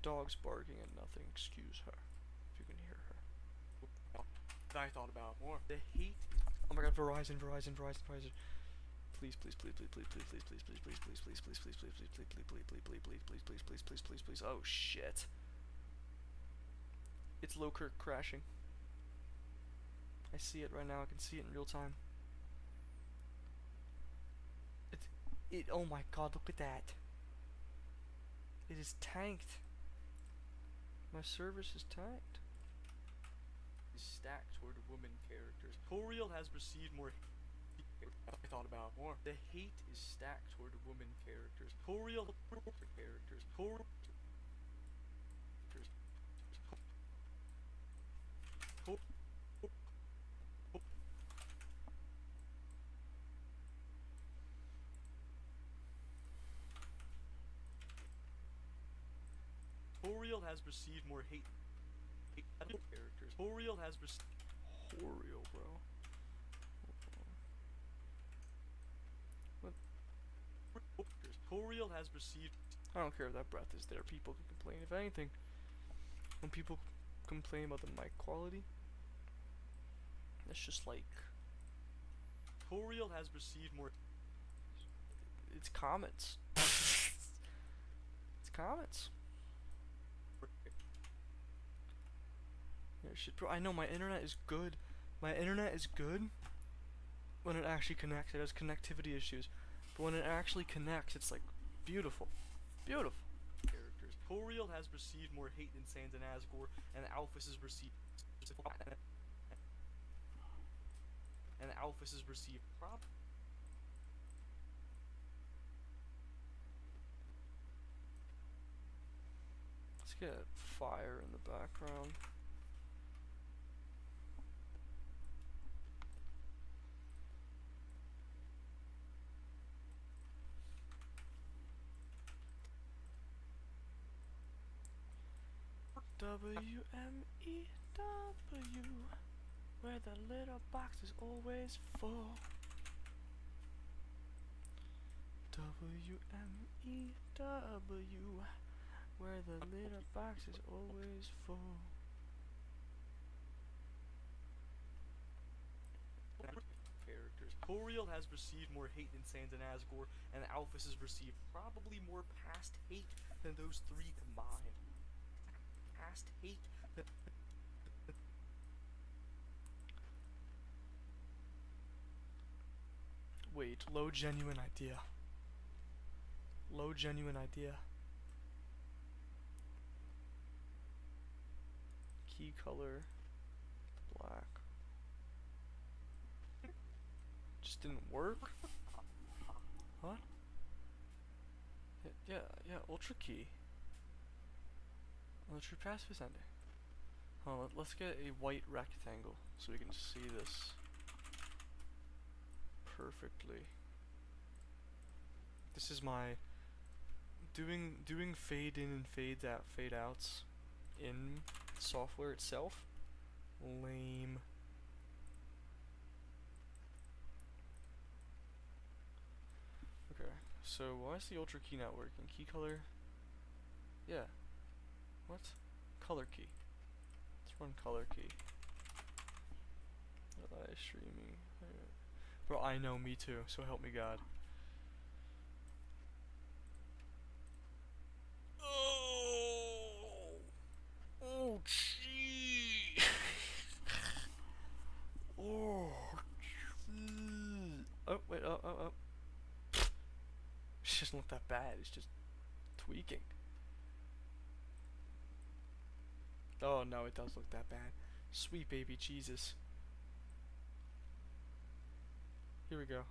Dog's barking and nothing. Excuse her, if you can hear her. I thought about more. The hate. Oh my God, Verizon. Please. Oh shit. It's Lowkirk crashing. I see it right now. I can see it in real time. Oh my God, look at that. It is tanked. My service is tanked. Is stacked toward women characters. Toriel has received more. I thought about more. The hate is stacked toward women characters. Toriel characters. Toriel has received more hate characters. Toriel has received. Oreo, bro. What? Toriel has received. I don't care if that breath is there. People can complain. If anything, when people complain about the mic quality, it's just like Toriel has received more. it's comments. It's comments. Yeah, shit, bro. I know my internet is good. My internet is good when it actually connects. It has connectivity issues, but when it actually connects, it's like beautiful, beautiful. Characters. Toriel has received more hate than Sans and Asgore, and Alphys has received. And Alphys has received prop. Let's get fire in the background. WMEW, where the little box is always full. WMEW, where the little box is always full. Characters. Toriel has received more hate than Sans and Asgore, and Alphys has received probably more past hate than those three combined. Past hate. Wait, low genuine idea. Low genuine idea. Key color black. Just didn't work? What? Yeah, ultra key. Ultra pacifist ending. Hold on, let's get a white rectangle so we can see this perfectly. This is my doing fade in and fade outs in the software itself. Lame. Okay, so why is the ultra key not working? Key color? Yeah. What? Color key. Let's run color key. Live streaming. Bro, I know, me too, so help me God. Oh, gee. Oh, wait, It doesn't look that bad, it's just tweaking. Oh no, it does look that bad. Sweet baby Jesus. Here we go.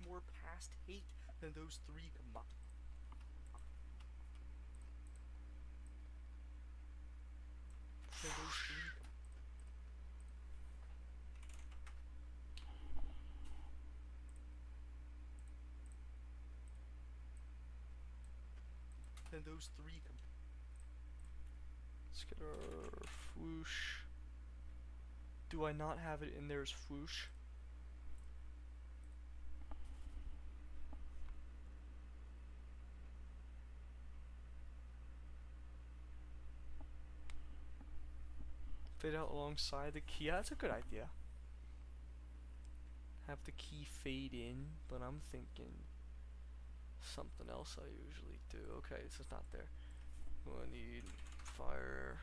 More past hate than those three combined. Than those three than those three Let's get our swoosh. Do I not have it in there as swoosh? Fade out alongside the key. Yeah, that's a good idea. Have the key fade in, but I'm thinking something else I usually do. Okay, this is not there. Oh, I need fire.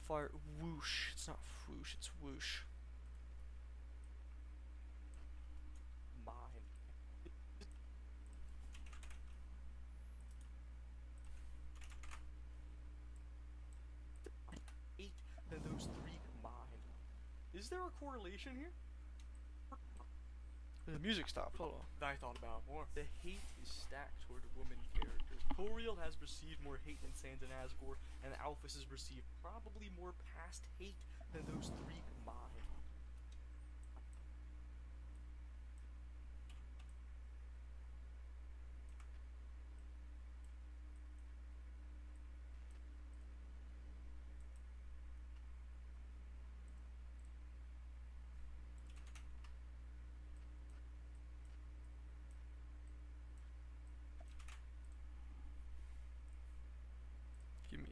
Fire whoosh. It's not whoosh, it's whoosh. mine. Eight than those three combined. Is there a correlation here? The music stopped. Hold on. That I thought about more. The hate is stacked toward women characters. Toriel has received more hate than Sans and Asgore, and Alphys has received probably more past hate than those three combined.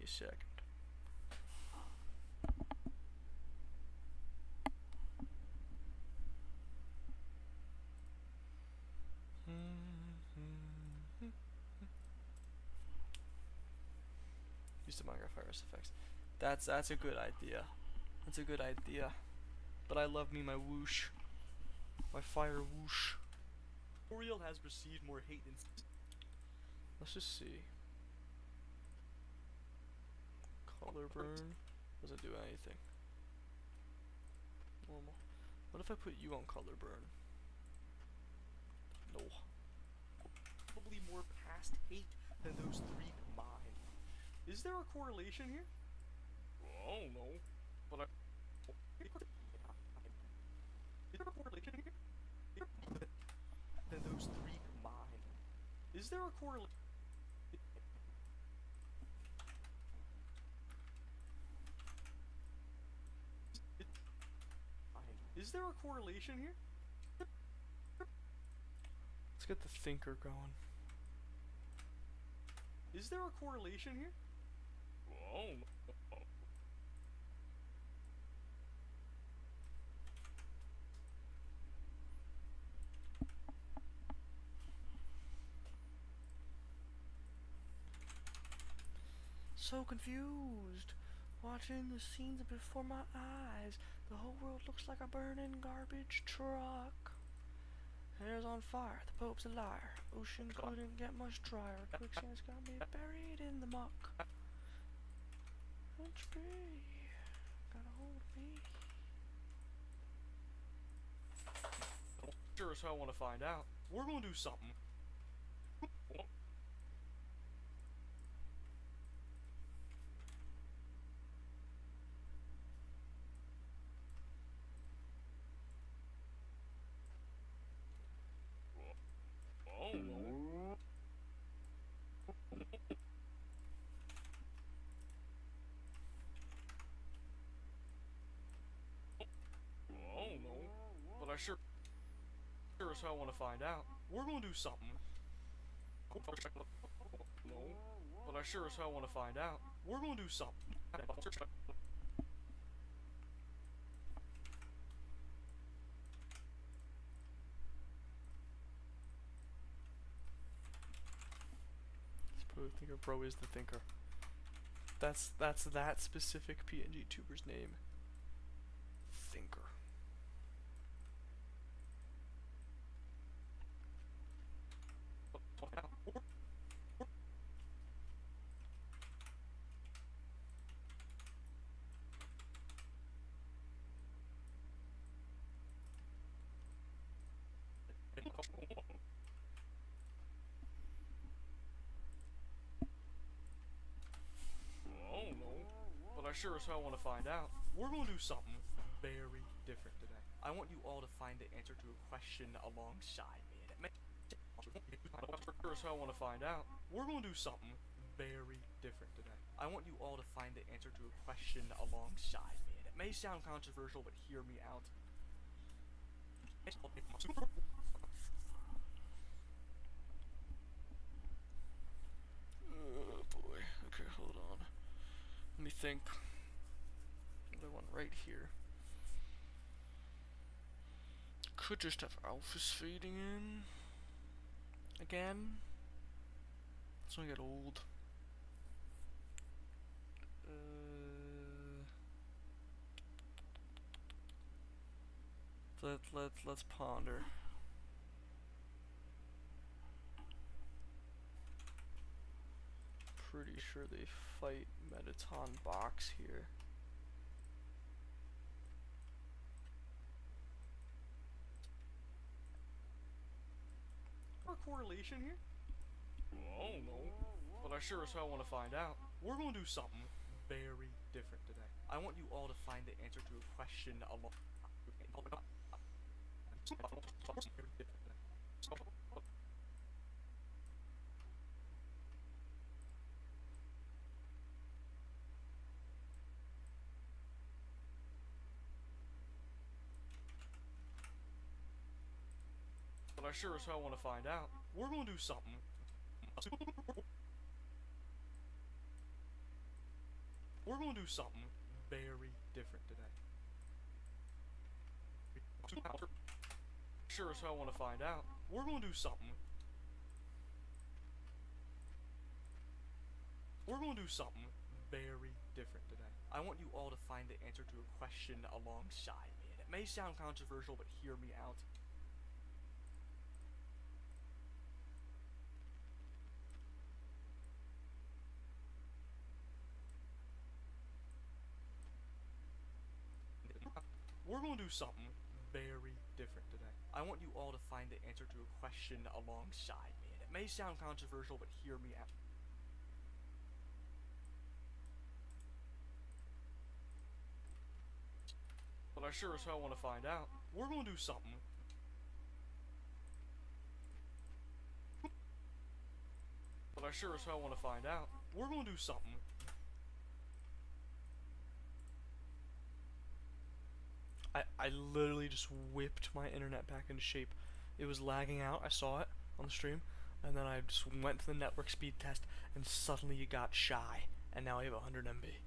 a second. Use the Minecraft Virus effects. That's a good idea. That's a good idea. But I love me my whoosh. My fire whoosh. Tutorial has received more hate than. Let's just see. Color burn doesn't do anything. Normal. What if I put you on color burn? No. Probably more past hate than those three combined. Is there a correlation here? I don't know. But I. Is there a correlation here? Than those three combined. Is there a correlation? Is there a correlation here? Let's get the thinker going. Is there a correlation here? I don't know. So confused. Watching the scenes before my eyes. The whole world looks like a burning garbage truck. Hair's on fire, the Pope's a liar. Ocean couldn't get much drier. Quicksand's got me buried in the muck. Country, got a hold of me. Sure as hell want to find out. We're gonna do something. I don't know. I don't know. But I sure as hell want to find out. We're gonna do something. No. But I sure as hell want to find out. We're gonna do something. The thinker bro is the thinker. That's that specific PNG tuber's name. Thinker. I don't know. But I sure as hell want to find out. We're gonna do something very different today. I want you all to find the answer to a question alongside me. And it may sure as hell want to find out. We're gonna do something very different today. I want you all to find the answer to a question alongside me. And it may sound controversial, but hear me out. Oh boy. Okay, hold on. Let me think. Another one right here. Could just have Alphys fading in. Again. It's gonna get old. Let's ponder. Pretty sure they fight Metaton box here. A correlation here? I don't know. But I sure as hell want to find out. We're gonna do something very different today. I want you all to find the answer to a question along. But I sure as hell want to find out. We're gonna do something. We're gonna do something very different today. Sure as hell want to find out. We're gonna do something. We're gonna do something very different today. I want you all to find the answer to a question alongside me. And it may sound controversial, but hear me out. We're gonna do something very different today. I want you all to find the answer to a question alongside me. And it may sound controversial, but hear me out. But I sure as hell want to find out. We're gonna do something. But I sure as hell want to find out. We're gonna do something. I literally just whipped my internet back into shape. It was lagging out, I saw it on the stream, and then I just went to the network speed test, and suddenly it got shy, and now I have 100 MB.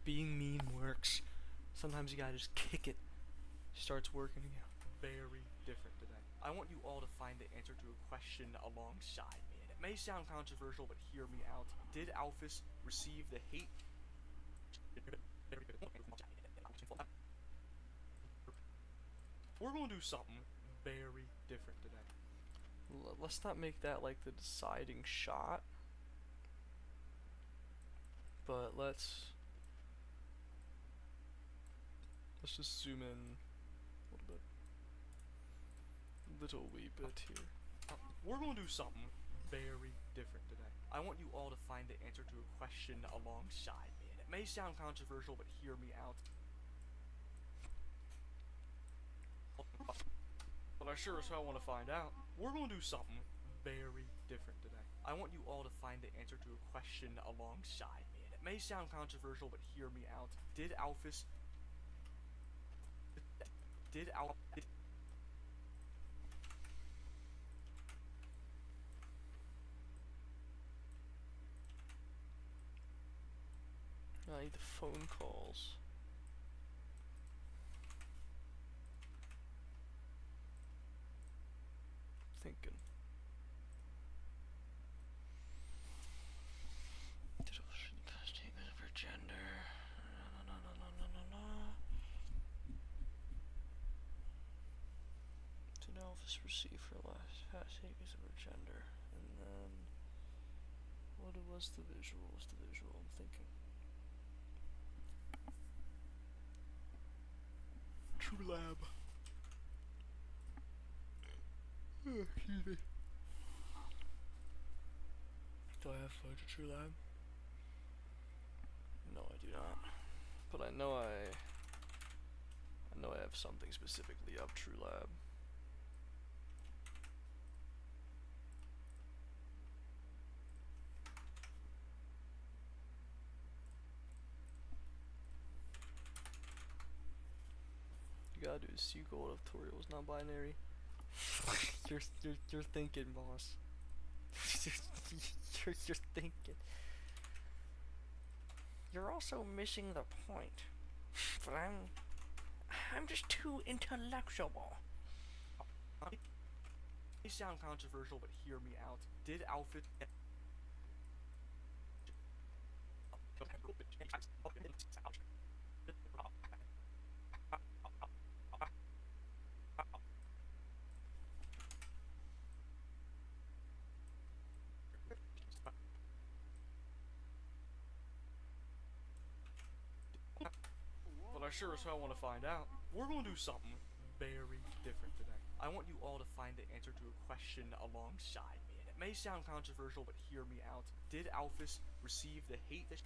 Being mean works. Sometimes you gotta just kick it. Starts working again. Very different today. I want you all to find the answer to a question alongside me, and it may sound controversial, but hear me out. Did Alphys receive the hate? We're gonna do something very different today. Let's not make that like the deciding shot, but let's just zoom in a little wee bit here. We're gonna do something very different today. I want you all to find the answer to a question alongside me, and it may sound controversial, but hear me out. But I sure as hell want to find out. We're gonna do something very different today. I want you all to find the answer to a question alongside me, and it may sound controversial, but hear me out. Did Alphys I need the phone calls. Thinking. Did ocean testing for gender? Did Alphys receive her last hashtag is of her gender? And then what was the visual? What's the visual? I'm thinking. True Lab. Excuse me. Do I have footage of True Lab? No, I do not. But I know I have something specifically of True Lab. You gotta do is see gold tutorials, non-binary. You're thinking, boss. you're thinking. You're also missing the point. But I'm just too intellectual. It may sound controversial, but hear me out. Did Alphys But I sure as hell want to find out. We're gonna do something very different today. I want you all to find the answer to a question alongside me, and it may sound controversial, but hear me out. Did Alphys receive the hate that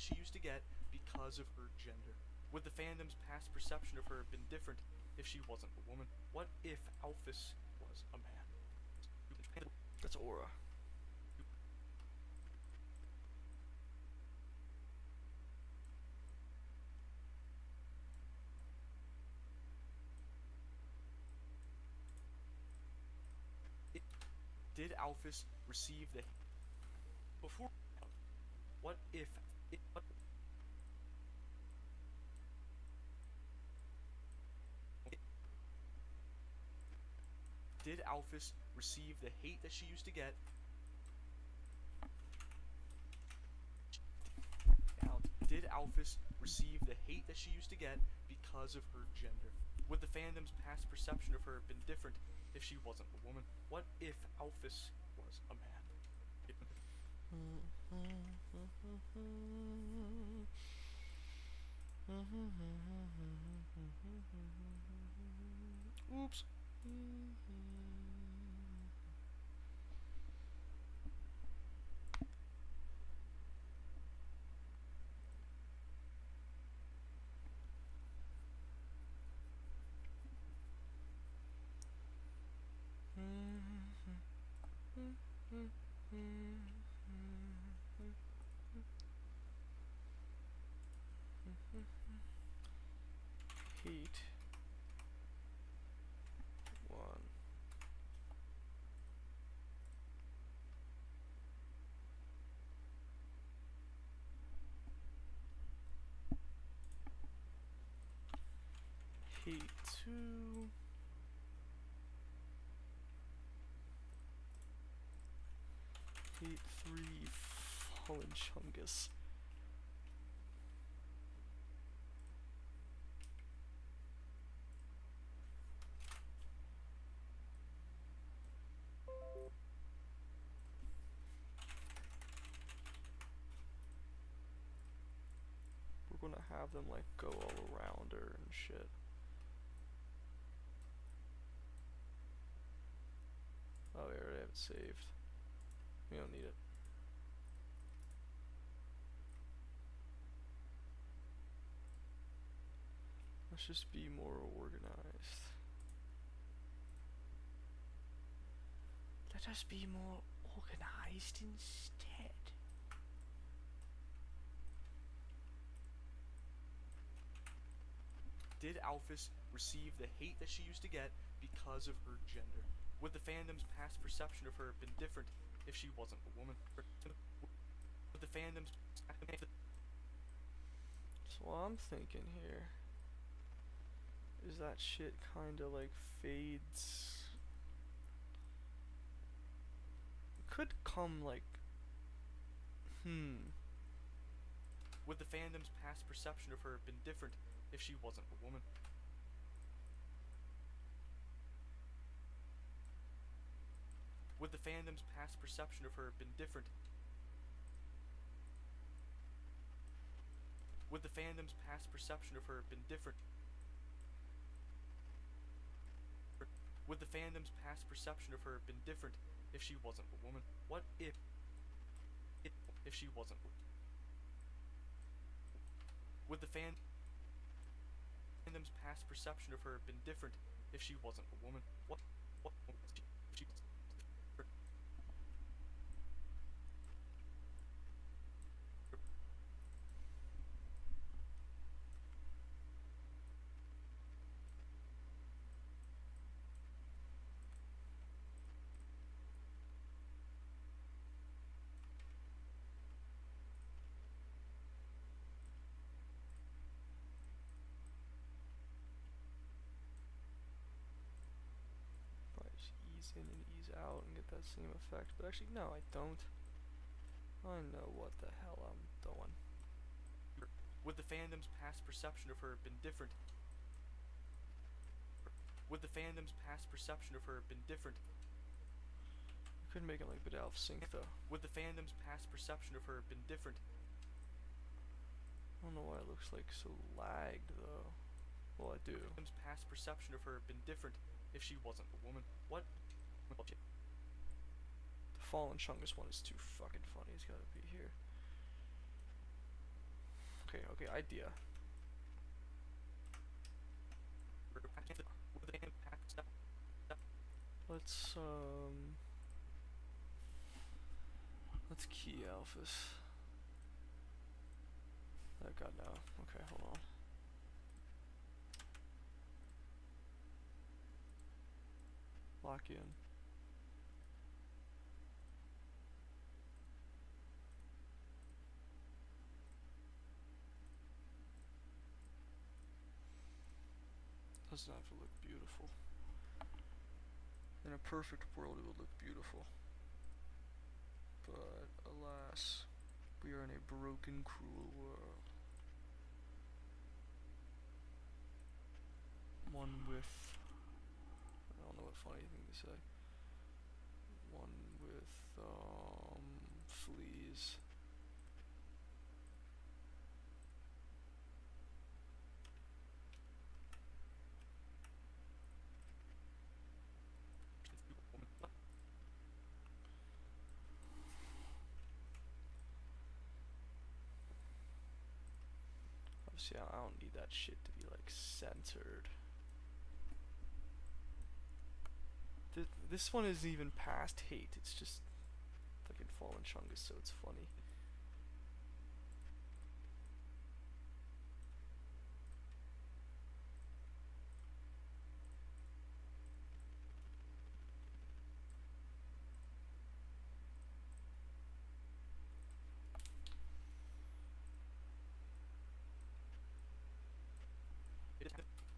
she used to get because of her gender? Would the fandom's past perception of her have been different if she wasn't a woman? What if Alphys was a man? That's Aura. Alphys receive the before? What if what did Alphys receive the hate that she used to get? Did Alphys receive the hate that she used to get because of her gender? Would the fandom's past perception of her have been different if she wasn't a woman? What if Alphys was a man? Oops. Heat. One. Heat 2. Heat 3. Fallen Chungus. We're gonna have them like go all around her and shit. Oh, we already have it saved. We don't need it. Let's just be more organized. Let us be more organized instead. Did Alphys receive the hate that she used to get because of her gender? Would the fandom's past perception of her have been different if she wasn't a woman? Would the fandom's... So what I'm thinking here is that shit kinda like fades. Could come like... Would the fandom's past perception of her have been different if she wasn't a woman? Would the fandom's past perception of her have been different? Would the fandom's past perception of her have been different? Would the fandom's past perception of her have been different if she wasn't a woman? What if she wasn't? Would the fandom's past perception of her have been different if she wasn't a woman? What if she Ease in and ease out and get that same effect, but actually no, I don't. I know what the hell I'm doing. Would the fandom's past perception of her have been different? Would the fandom's past perception of her have been different? You couldn't make it like Bidalf sync though. Would the fandom's past perception of her have been different? I don't know why it looks like so lagged though. Well, I do. Would the fandom's past perception of her have been different if she wasn't a woman? What? The Fallen Chungus one is too fucking funny. He's gotta be here. Okay, idea. Let's key Alphys. Oh god, no. Okay, hold on. Lock in. Doesn't have to look beautiful. In a perfect world, it would look beautiful. But alas, we are in a broken, cruel world. One with, I don't know what funny thing to say. One with, fleas. Obviously, I don't need that shit to be like censored. This one isn't even past hate, it's just fucking Fallen Chungus, so it's funny.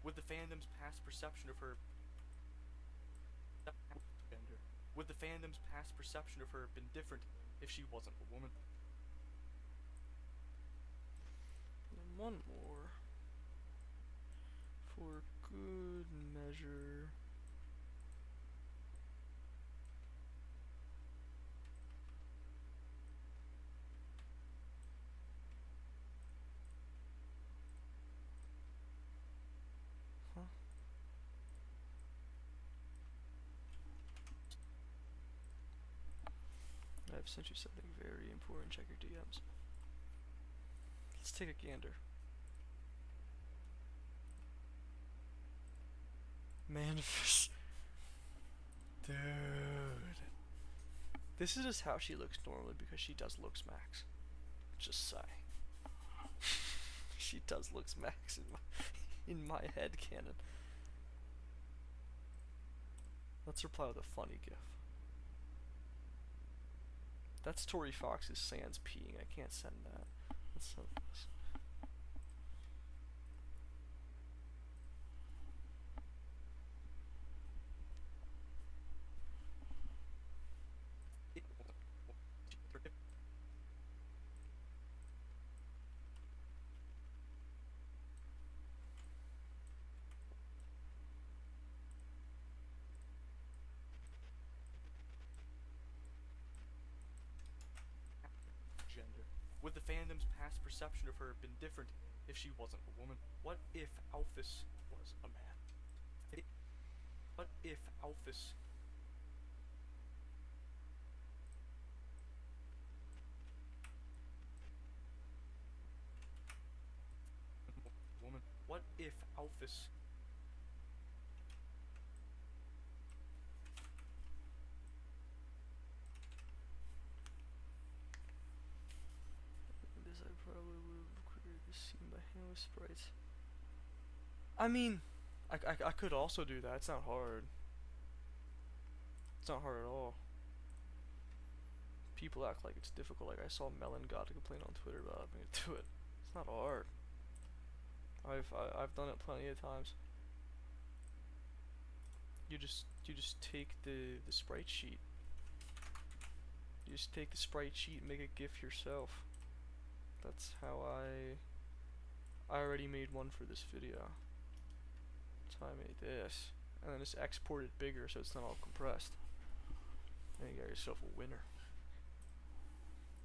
Would the fandom's past perception of her gender? Would the fandom's past perception of her have been different if she wasn't a woman? And one more. For good measure. Huh? I've sent you something very important. Check your DMs. Let's take a gander. Manfish. Dude. This is just how she looks normally because she does looks max. Just saying. She does looks max in my head canon. Let's reply with a funny gif. That's Tori Fox's Sans peeing. I can't send that. Let's send this. Gender. Would the fandom's past perception of her have been different if she wasn't a woman? What if Alphys was a man? What if Alphys woman? What if Alphys This I probably would have quicker to see my hand with sprites. I mean, I could also do that. It's not hard. It's not hard at all. People act like it's difficult. Like I saw Melon got to complain on Twitter about having to do it. It's not hard. I've done it plenty of times. You just take the sprite sheet. You just take the sprite sheet and make a GIF yourself. That's how I already made one for this video. That's how I made this. And then just export it bigger so it's not all compressed. And you got yourself a winner.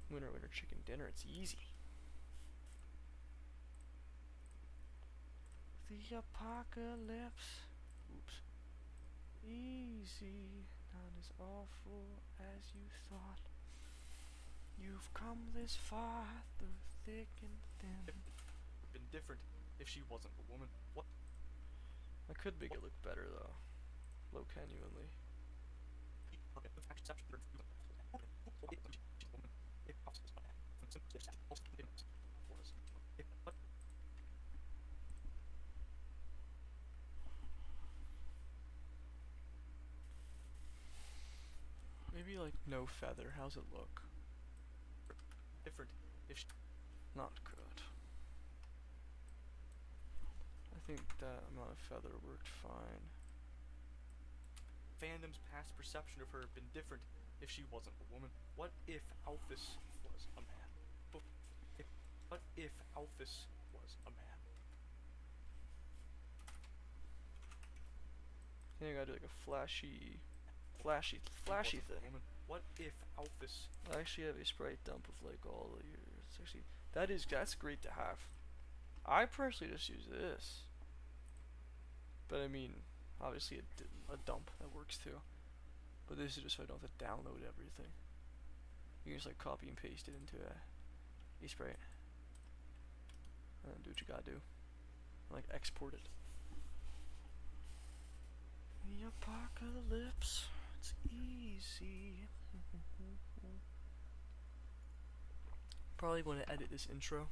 Winner, winner, chicken dinner. It's easy. The apocalypse. Oops. Easy. Not as awful as you thought. You've come this far through thick and thin. been different if she wasn't a woman? What? I could make it look better though. Low genuinely. Maybe like no feather. How's it look? Different if she Not good. I think that amount of feather worked fine. Fandom's past perception of her had been different if she wasn't a woman. What if Alphys was a man? What if Alphys was a man? I think I gotta do like a flashy thing. Woman. What if Alphys? I actually have a sprite dump of like all the years. Actually, that's great to have. I personally just use this, but I mean, obviously a dump that works too. But this is just so I don't have to download everything. You can just like copy and paste it into a sprite, and then do what you gotta do, like export it. The apocalypse, it's easy. Probably want to edit this intro,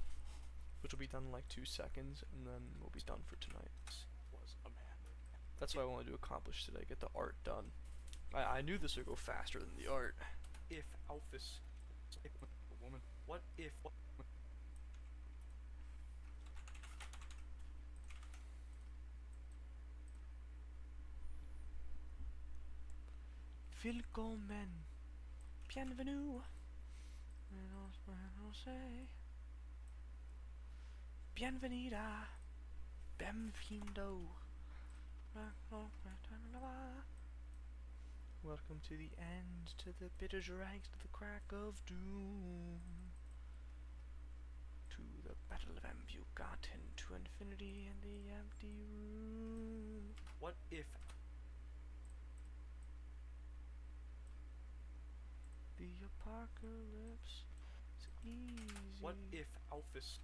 which will be done in like 2 seconds, and then we'll be done for tonight. Was a man. That's what I wanted to accomplish today, get the art done. I knew this would go faster than the art. If Alphys was a woman, what if? Willkommen, bienvenue, bienvenida, benvindo. Welcome to the end, to the bitter dregs, to the crack of doom, to the battle of Ambugaten, to infinity and the empty room. What if? The apocalypse is easy. What if Alphys?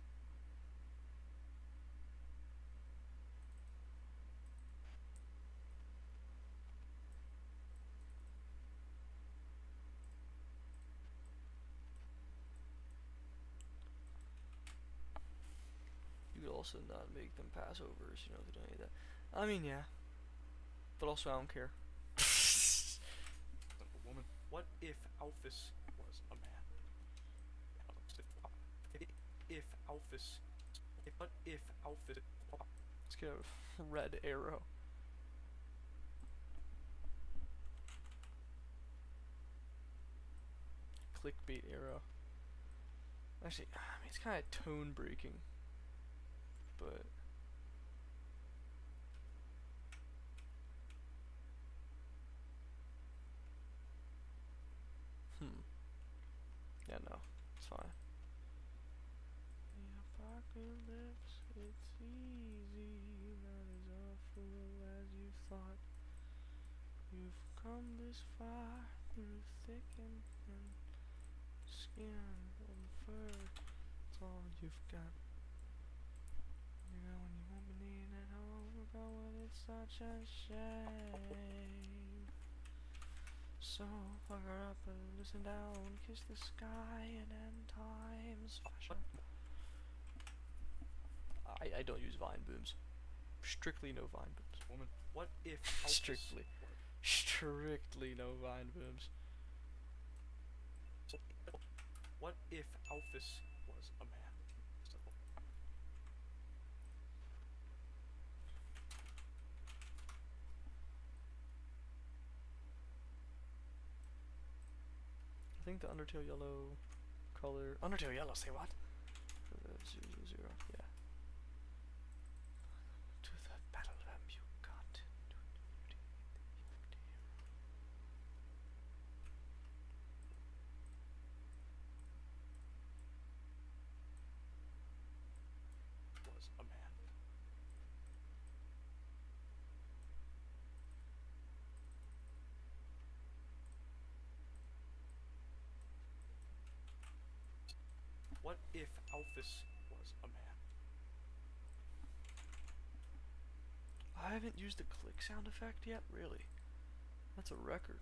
You could also not make them passovers, you know, if they don't need that. I mean, yeah. But also, I don't care. A woman. What if Alphys was a man? If Alphys. What if Alphys? Let's get a red arrow. Clickbait arrow. Actually, I mean, it's kind of tone breaking, but yeah, no, it's fine. The apocalypse, it's easy, not as awful as you thought. You've come this far through thick and thin, skin and fur, it's all you've got. You know when you won't be needing it all, but it's such a shame. So fuck her up and listen down, kiss the sky and end times fashion. I don't use vine booms. Strictly no vine booms. Woman. What if Alphys Strictly no vine booms. What if Alphys was a man? I think the Undertale yellow color. Undertale yellow, say what? 000, yeah. To the battle of Ambugaten. Was a man. What if Alphys was a man? I haven't used the click sound effect yet, really. That's a record.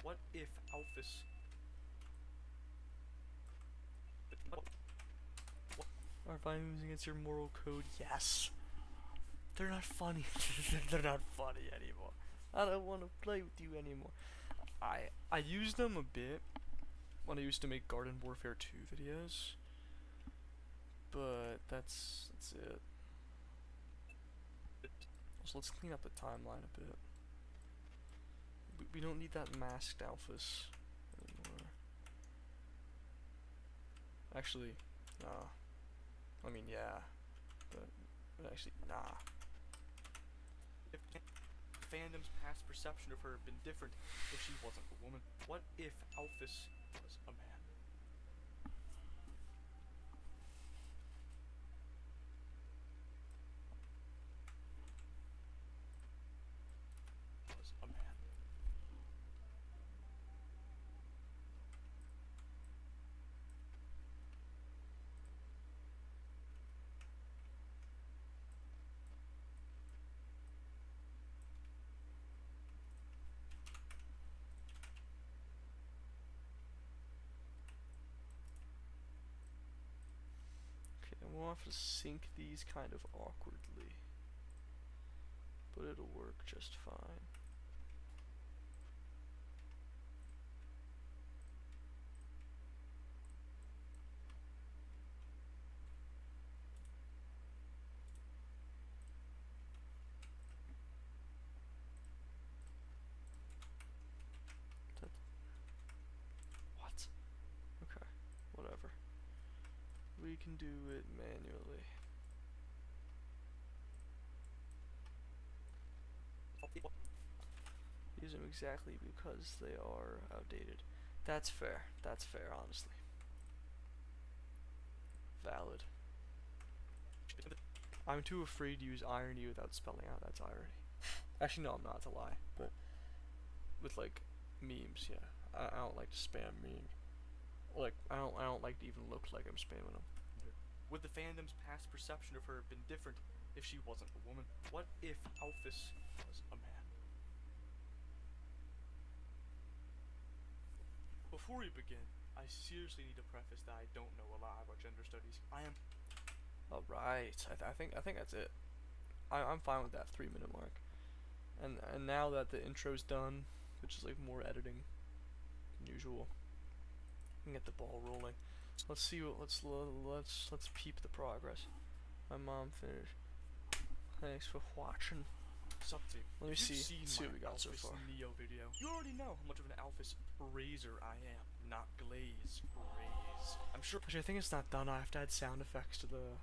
What if Alphys? Are violence against your moral code? Yes. They're not funny. They're not funny anymore. I don't want to play with you anymore. I used them a bit when I used to make Garden Warfare 2 videos, but that's it. So let's clean up the timeline a bit. We don't need that masked Alphys anymore. Actually, nah. I mean, yeah, but actually, nah. If fandom's past perception of her had been different if she wasn't a woman, what if Alphys was a man? Was a man. Okay, I'm gonna have to sync these kind of awkwardly, but it'll work just fine. What? Okay, whatever. We can do it manually. Use them exactly because they are outdated. That's fair. That's fair, honestly. Valid. I'm too afraid to use irony without spelling out that's irony. Actually, no, I'm not, to lie. But with like memes, yeah, I don't like to spam meme. Like I don't like to even look like I'm spamming them. Would the fandom's past perception of her have been different if she wasn't a woman? What if Alphys was a man? Before we begin, I seriously need to preface that I don't know a lot about gender studies. I am. All right, I think that's it. I'm fine with that 3-minute mark. And now that the intro's done, which is like more editing than usual, we can get the ball rolling. Let's see what let's peep the progress. My mom finished. Thanks for watching. Sup, team. Let me see Seen what we got so Alphys far. Neo video. You already know how much of an Alphys praiser I am, not glaze praise. I'm sure. Actually, I think it's not done. I have to add sound effects to the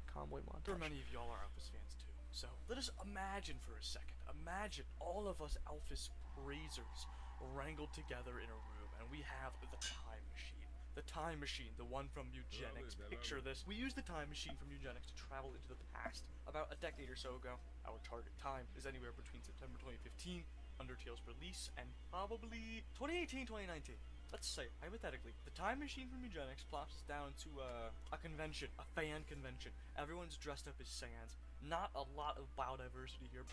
convoy montage. Sure many of y'all are Alphys fans too. So let us imagine for a second. Imagine all of us Alphys praisers wrangled together in a room, and we have the time machine. The time machine, the one from eugenics. Picture this. We use the time machine from eugenics to travel into the past. About a decade or so ago, our target time is anywhere between September 2015, Undertale's release, and probably 2018, 2019. Let's say, hypothetically, the time machine from eugenics plops us down to a convention, a fan convention. Everyone's dressed up as Sans. Not a lot of biodiversity here,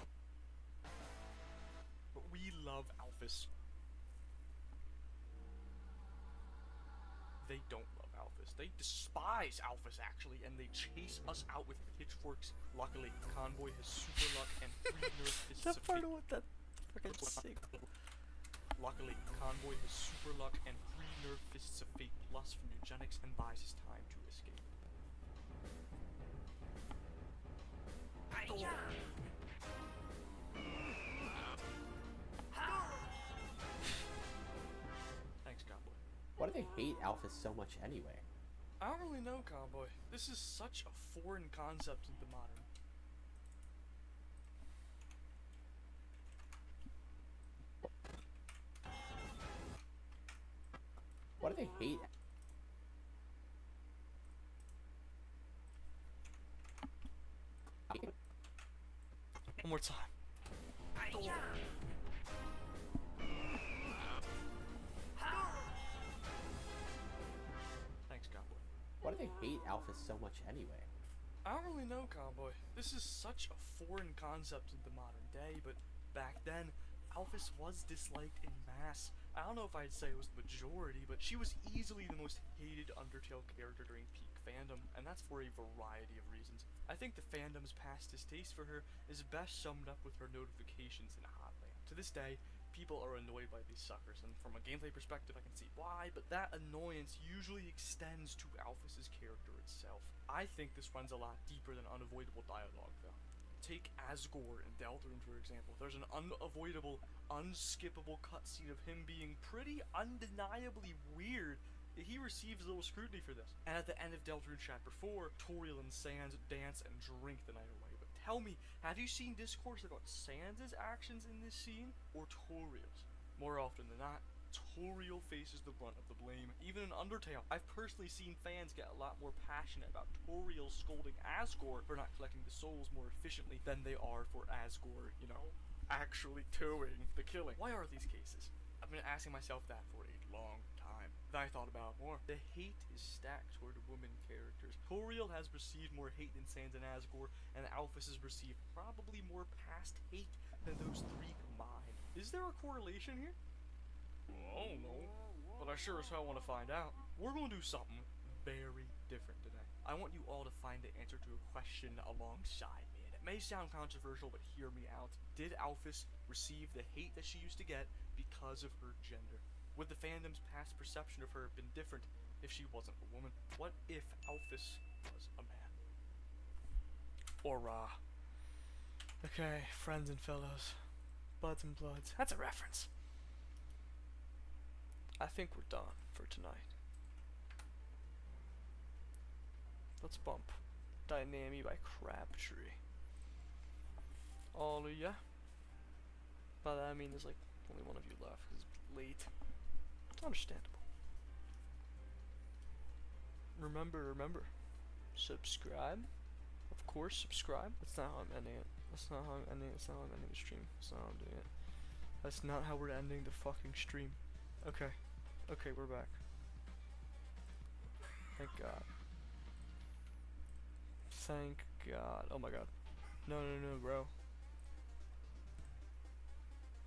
but we love Alphys. They don't love Alphys. They despise Alphys, actually, and they chase us out with pitchforks. Luckily, Convoy has super luck and 3 nerf fists That's of part fate. of what that fucking sick. Luckily, Convoy has super luck and 3 nerf fists of fate plus from eugenics and buys his time to escape. Thanks, Convoy. Why do they hate Alphys so much anyway? I don't really know, Convoy. This is such a foreign concept in the modern. Why do they hate? One more time. Thanks, Convoy. Why do they hate Alphys so much anyway? I don't really know, Convoy. This is such a foreign concept in the modern day, but back then, Alphys was disliked in mass. I don't know if I'd say it was the majority, but she was easily the most hated Undertale character during peak fandom, and that's for a variety of reasons. I think the fandom's past distaste for her is best summed up with her notifications in Hotland. To this day, people are annoyed by these suckers, and from a gameplay perspective I can see why, but that annoyance usually extends to Alphys' character itself. I think this runs a lot deeper than unavoidable dialogue though. Take Asgore in Deltarune for example. There's an unavoidable, unskippable cutscene of him being pretty undeniably weird. He receives little scrutiny for this. And at the end of Deltarune Chapter 4, Toriel and Sans dance and drink the night away. But tell me, have you seen discourse about Sans' actions in this scene, or Toriel's? More often than not, Toriel faces the brunt of the blame. Even in Undertale, I've personally seen fans get a lot more passionate about Toriel scolding Asgore for not collecting the souls more efficiently than they are for Asgore, you know, actually doing the killing. Why are these cases? I've been asking myself that for a long time. Then I thought about it more. The hate is stacked toward women characters. Toriel has received more hate than Sans and Asgore, and Alphys has received probably more past hate than those three combined. Is there a correlation here? Well, I don't know, but I sure as hell want to find out. We're going to do something very different today. I want you all to find the answer to a question alongside me, and it may sound controversial, but hear me out. Did Alphys receive the hate that she used to get because of her gender? Would the fandom's past perception of her have been different if she wasn't a woman? What if Alphys was a man? Or okay, friends and fellows, buds and bloods. That's a reference. I think we're done for tonight. Let's bump Dynami by Crabtree. All of ya. By that I mean there's like only one of you left because it's late. Understandable. Remember, subscribe. Of course, subscribe. That's not how I'm ending it. That's not how I'm ending it. That's not how I'm ending the stream. That's not how I'm doing it. That's not how we're ending the fucking stream. Okay. Okay, we're back. Thank God. Thank God. Oh my God. No, bro.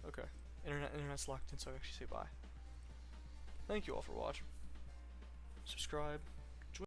Okay. Internet's locked in, so I actually say bye. Thank you all for watching. Subscribe.